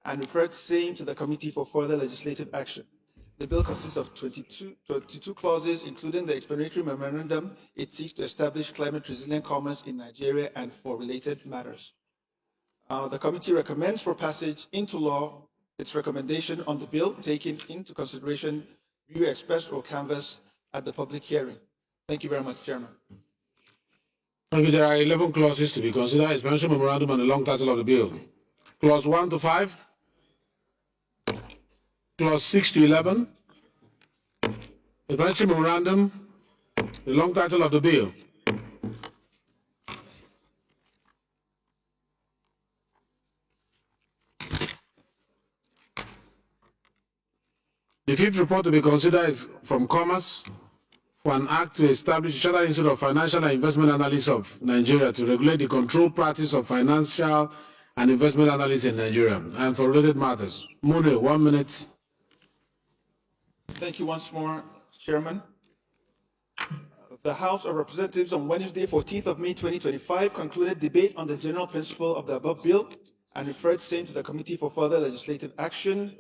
and referred same to the Committee for further legislative action. The bill consists of 22 clauses, including the explanatory memorandum. It seeks to establish climate resilient commerce in Nigeria and for related matters. The committee recommends for passage into law its recommendation on the bill, taking into consideration view expressed or canvassed at the public hearing. Thank you very much, Chairman. Thank you. There are 11 clauses to be considered. Explanatory memorandum and the long title of the bill. Clause 1 to 5. Clause 6 to 11. Explanatory memorandum, the long title of the bill. The fifth report to be considered is from Commerce for an act to establish the Chartered Institute of Financial and Investment Analysts of Nigeria to regulate the control practice of financial and investment analysts in Nigeria and for related matters. Mune, 1 minute. Thank you once more, Chairman. The House of Representatives on Wednesday, 14th of May, 2025, concluded debate on the general principle of the above bill and referred same to the Committee for further legislative action.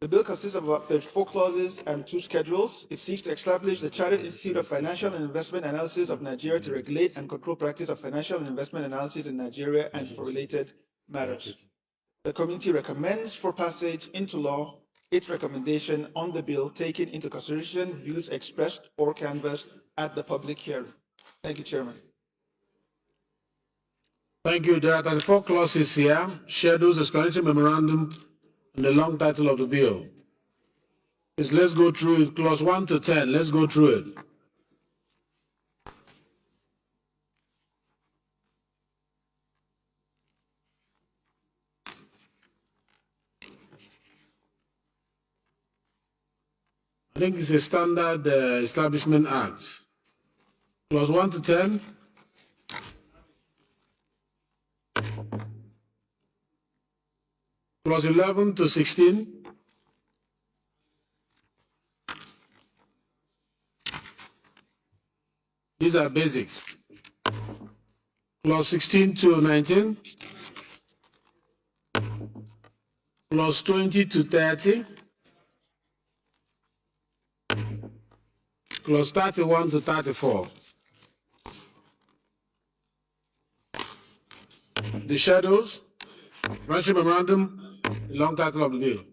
The bill consists of about 34 clauses and 2 schedules. It seeks to establish the Chartered Institute of Financial and Investment Analysis of Nigeria to regulate and control practice of financial and investment analysis in Nigeria and for related matters. The committee recommends for passage into law its recommendation on the bill, taking into consideration views expressed or canvassed at the public hearing. Thank you, Chairman. Thank you. There are 34 clauses here, schedules, explanatory memorandum, and the long title of the bill. Let's go through it. Clause 1 to 10. Let's go through it. I think it's a standard Establishment Act. Clause 1 to 10. Clause 11 to 16. These are basic. Clause 16 to 19. Clause 20 to 30. Clause 31 to 34. The shadows, friendship memorandum, the long title of the bill.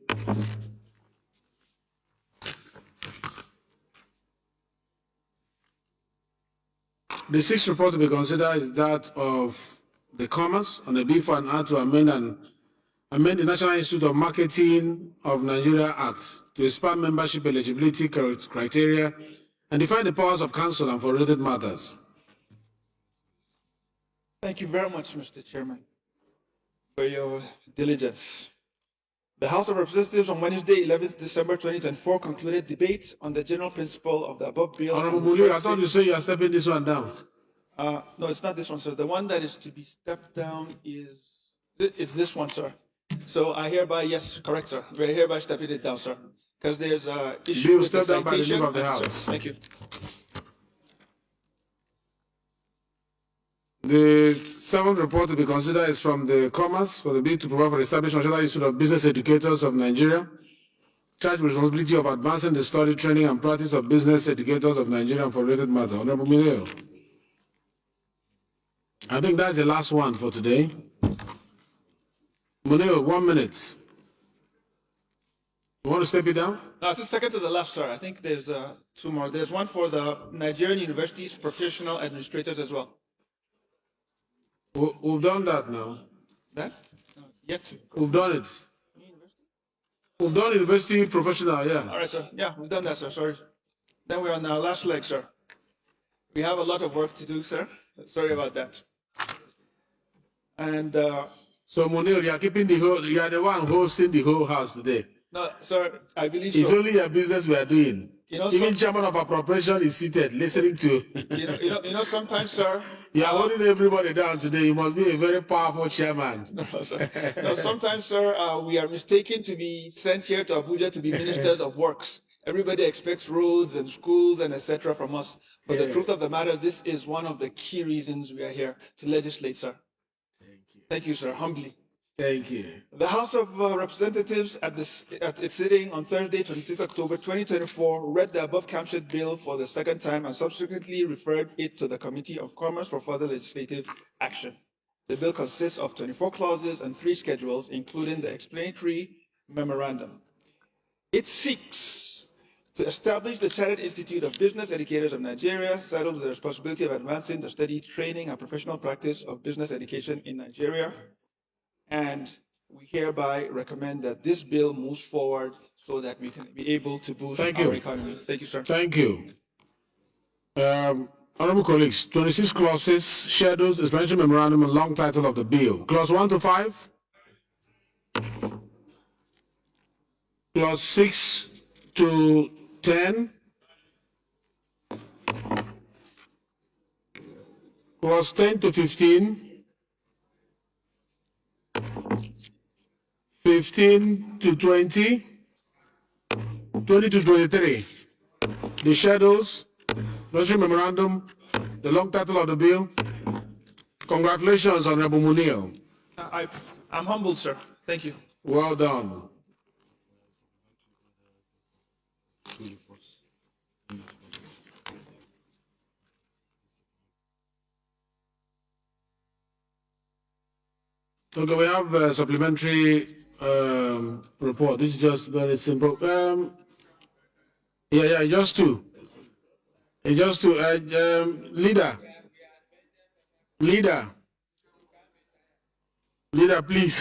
The sixth report to be considered is that of the Commerce on the bill for an act to amend the National Institute of Marketing of Nigeria Act to expand membership eligibility criteria and define the powers of council and for related matters. Thank you very much, Mr. Chairman, for your diligence. The House of Representatives on Wednesday, 11th December 2024, concluded debate on the general principle of the above bill. Honorable Muli, I thought you said you are stepping this one down. No, it's not this one, sir. The one that is to be stepped down is this one, sir. So I hereby, yes, correct, sir. We're hereby stepping it down, sir, because there's an issue with the Step down by the citation. name of the House. Sir, thank you. The seventh report to be considered is from the Commerce for the bill to provide for the establishment of National Institute of Business Educators of Nigeria, charged with responsibility of advancing the study, training, and practice of business educators of Nigeria and for related matters. Honorable Mileo. I think that's the last one for today. Muneo, 1 minute. You want to step it down? No, it's the second to the left, sir. I think there's two more. There's one for the Nigerian Universities Professional Administrators as well. We've done that now. That? Yet to. We've done it. We've done university professional, yeah. All right, sir. Yeah, we've done that, sir. Sorry. Then we're on our last leg, sir. We have a lot of work to do, sir. Sorry about that. And so, Munir, you are keeping the whole. You are the one hosting the whole house today. no, sir, I believe It's so. only your business we are doing. You know, even chairman of appropriation is seated listening to. you know, sometimes, sir. You are holding everybody down today. You must be a very powerful chairman. No, sir. No, sometimes, sir, we are mistaken to be sent here to Abuja to be ministers of works. Everybody expects roads and schools and etc. from us. But the truth of the matter, this is one of the key reasons we are here to legislate, sir. Thank you, sir. Humbly. Thank you. The House of Representatives at its sitting on Thursday, 26 October 2024, read the above captured bill for the second time and subsequently referred it to the Committee of Commerce for further legislative action. The bill consists of 24 clauses and 3 schedules, including the explanatory memorandum. It seeks to establish the Chartered Institute of Business Educators of Nigeria, saddled with the responsibility of advancing the study, training, and professional practice of business education in Nigeria. And we hereby recommend that this bill moves forward so that we can be able to boost our economy. Thank you, sir. Thank you. Honorable colleagues, 26 clauses, schedules, explanatory memorandum, and long title of the bill. Clause 1 to 5. Clause 6 to 10. Clause 10 to 15. 15 to 20, 20 to 23. The shadows, resolution memorandum, the long title of the bill. Congratulations, Honorable Munir. I'm humbled, sir. Thank you. Well done. Okay, we have supplementary report. This is just very simple. Just two. Just two. Leader, please.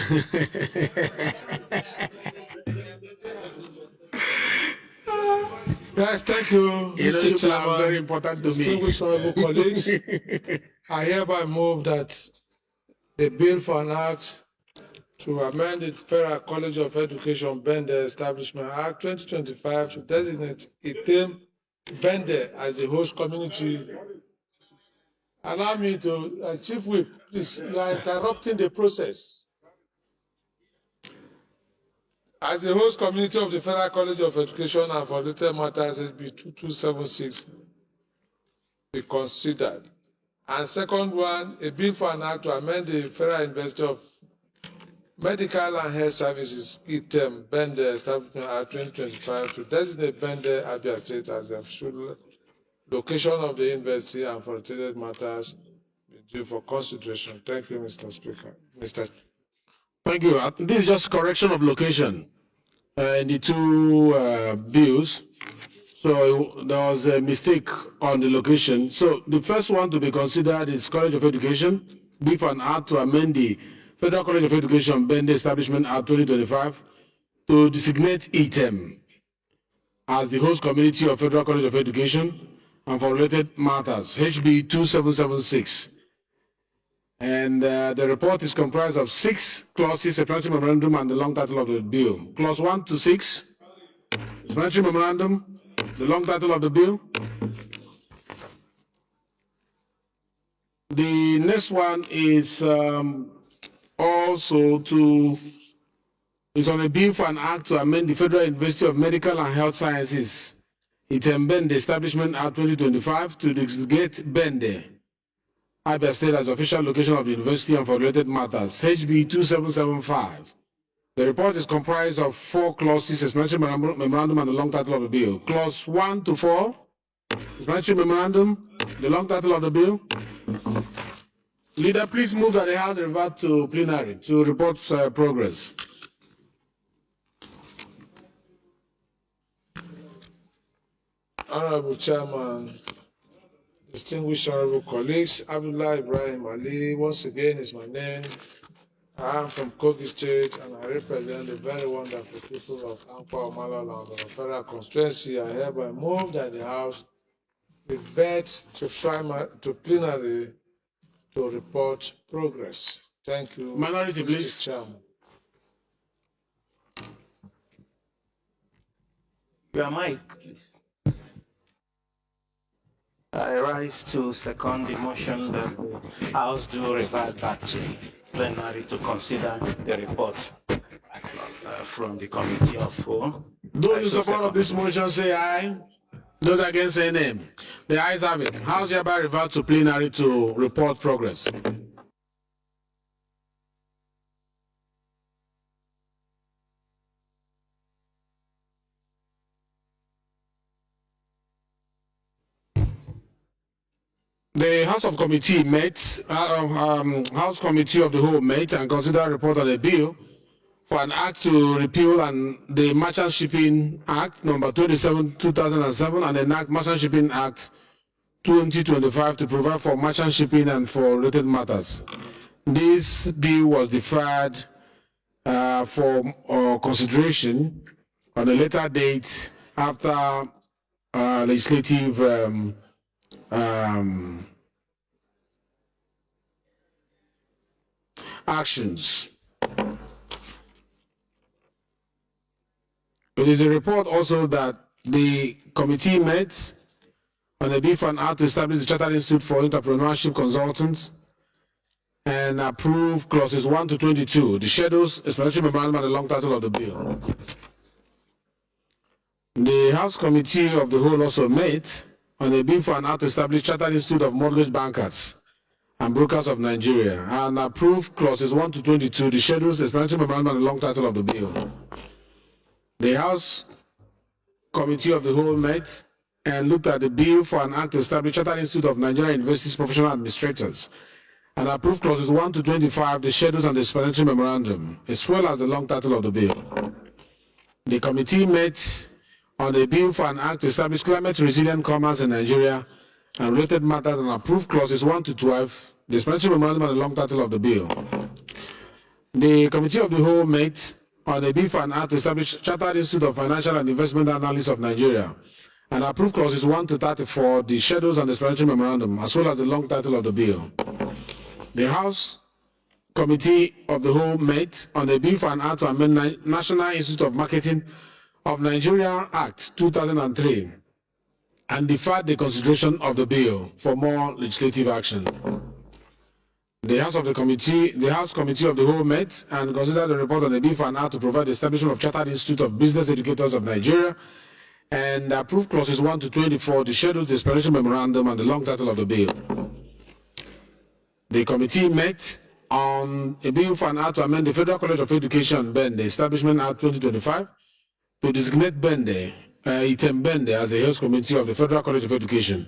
Yes, thank you, Mr. Chairman. Very important to me. Distinguished honorable colleagues, I hereby move that the bill for an act to amend the Federal College of Education Bende Establishment Act 2025 to designate Item Bende as the host community. Allow me to, Chief Whip, please, you are interrupting the process. As the host community of the Federal College of Education and for related matters, HB 2276 be considered. And second one, a bill for an act to amend the Federal University of Medical and Health Services ITEM Bende Establishment Act 2025 to designate Bende Abia State as the official location of the university and for related matters be due for consideration. Thank you, Mr. Speaker. Thank you. This is just correction of location in the two bills. So there was a mistake on the location. So the first one to be considered is College of Education, bill for an act to amend the Federal College of Education Bende Establishment Act 2025 to designate ITEM as the host community of Federal College of Education and for related matters, HB 2776. And the report is comprised of 6 clauses, supplementary memorandum, and the long title of the bill. Clause 1 to 6, supplementary memorandum, the long title of the bill. The next one is also on a bill for an act to amend the Federal University of Medical and Health Sciences, ITEM Bende Establishment Act 2025 to designate Bende Abia State as official location of the university and for related matters, HB 2775. The report is comprised of 4 clauses, explanatory memorandum, and the long title of the bill. Clause 1 to 4, explanatory memorandum, the long title of the bill. Leader, please move that the House revert to plenary to report progress. Honorable Chairman, distinguished honorable colleagues, Abdullah Ibrahim Ali, once again is my name. I am from Kogi State and I represent the very wonderful people of Ankpa Omala and the federal constituency. I hereby move that the House revert to plenary to report progress. Thank you, Minority, Mr. please. Chairman. Your mic, please. I rise to second the motion that the House do revert back to plenary to consider the report from the Committee of Full. Those in support of this motion say aye. Those against say nay. The ayes have it. House hereby revert to plenary to report progress. The House of Committee met, House Committee of the Whole met and considered a report on a bill for an act to repeal and the Merchant Shipping Act number 27, 2007 and enact Merchant Shipping Act 2025 to provide for merchant shipping and for related matters. This bill was deferred for consideration on a later date after legislative actions. It is a report also that the committee met on a bill for an act to establish the Chartered Institute for Entrepreneurship Consultants and approve clauses 1 to 22, the schedules, explanatory memorandum, and the long title of the bill. The House Committee of the Whole also met on a bill for an act to establish Chartered Institute of Mortgage Bankers and Brokers of Nigeria and approve clauses 1 to 22, the schedules, explanatory memorandum, and the long title of the bill. The House Committee of the Whole met and looked at the bill for an act to establish Chartered Institute of Nigeria Universities Professional Administrators and approve clauses 1 to 25, the schedules and the explanatory memorandum, as well as the long title of the bill. The committee met on a bill for an act to establish climate resilient commerce in Nigeria and related matters and approved clauses 1 to 12, the explanatory memorandum and the long title of the bill. The committee of the whole met on a bill for an act to establish Chartered Institute of Financial and Investment Analysts of Nigeria and approved clauses 1 to 34, the schedules and the explanatory memorandum, as well as the long title of the bill. The House Committee of the whole met on a bill for an act to amend National Institute of Marketing of Nigeria Act 2003 and deferred the consideration of the bill for more legislative action. The House Committee of the whole met and considered the report on a bill for an act to provide the establishment of Chartered Institute of Business Educators of Nigeria and approved clauses 1 to 24, the schedules, the explanatory memorandum, and the long title of the bill. The committee met on a bill for an act to amend the Federal College of Education, Bende, Establishment Act 2025, to designate Bende, Item Bende, as the Health Committee of the Federal College of Education,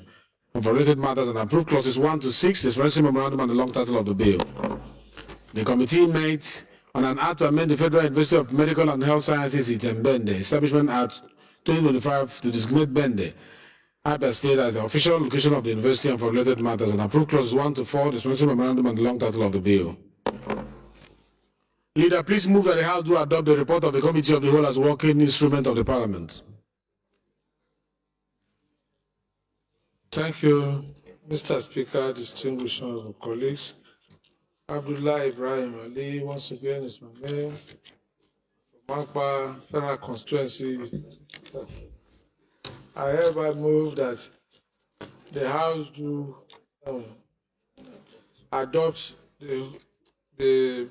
and for related matters, and approved clauses 1 to 6, the explanatory memorandum, and the long title of the bill. The committee met on an act to amend the Federal University of Medical and Health Sciences, Item Bende, Establishment Act 2025, to designate Bende, Abia State, as the official location of the university and for related matters, and approved clauses 1 to 4, the explanatory memorandum, and the long title of the bill. Leader, please move that the House do adopt the report of the Committee of the Whole as working instrument of the Parliament. Thank you, Mr. Speaker, distinguished honorable colleagues. Abdullah Ibrahim Ali, once again is my name. From Makba Federal Constituency. I hereby move that the House do adopt the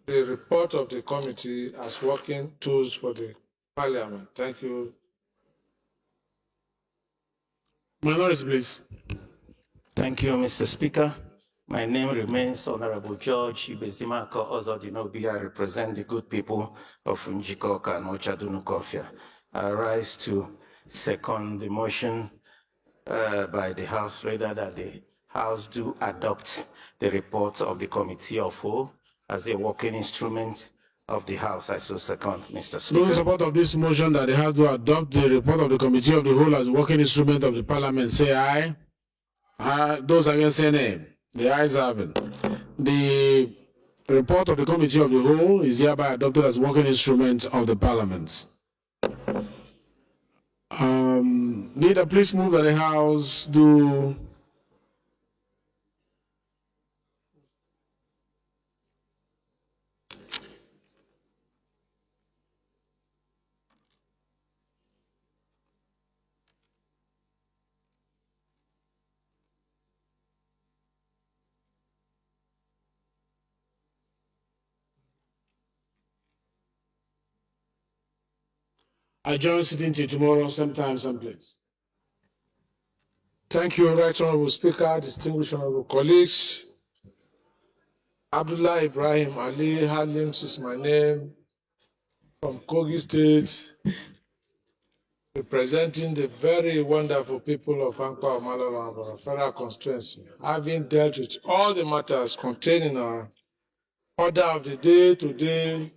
report of the committee as working tools for the Parliament. Thank you. Minority, please. Thank you, Mr. Speaker. My name remains Honorable George Ibezimako Ozodinobi. I represent the good people of Njikoka and Ochadunukofia. I rise to second the motion by the House, rather that the House do adopt the report of the Committee of Whole as a working instrument of the House. I so second, Mr. Speaker. Those in support of this motion that they have to adopt the report of the Committee of the Whole as a working instrument of the Parliament, say aye. Aye. Those against, say nay. The ayes have it. The report of the Committee of the Whole is hereby adopted as working instrument of the Parliament. Leader, please move that the House do adjourn sitting till tomorrow, same time, same place. Thank you, Right Honorable Speaker, distinguished honorable colleagues. Abdullah Ibrahim Ali Halims is my name, from Kogi State, representing the very wonderful people of Ankpa Omalola Federal Constituency, having dealt with all the matters contained in our order of the day today.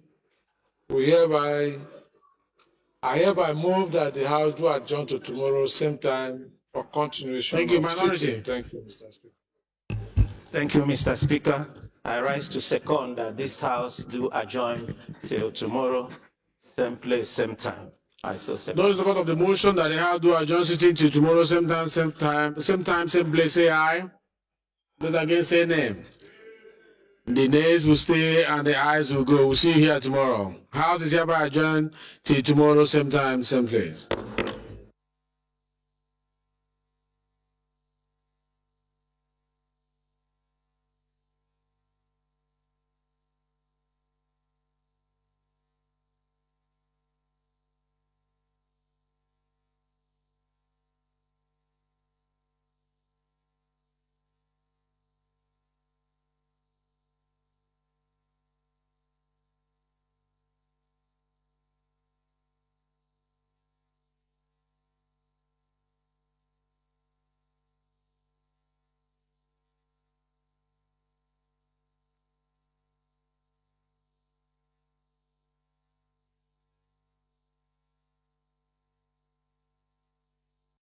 I hereby move that the House do adjourn to tomorrow, same time, for continuation. Thank you, of minority. sitting. Thank you, Mr. Speaker. Thank you, Mr. Speaker. I rise to second that this House do adjourn till tomorrow, same place, same time. I so second. Those in support of the motion that they have to adjourn sitting till tomorrow, same time, same place, say aye. Those against, say nay. The nays will stay and the ayes will go. We'll see you here tomorrow. House is hereby adjourned till tomorrow, same time, same place.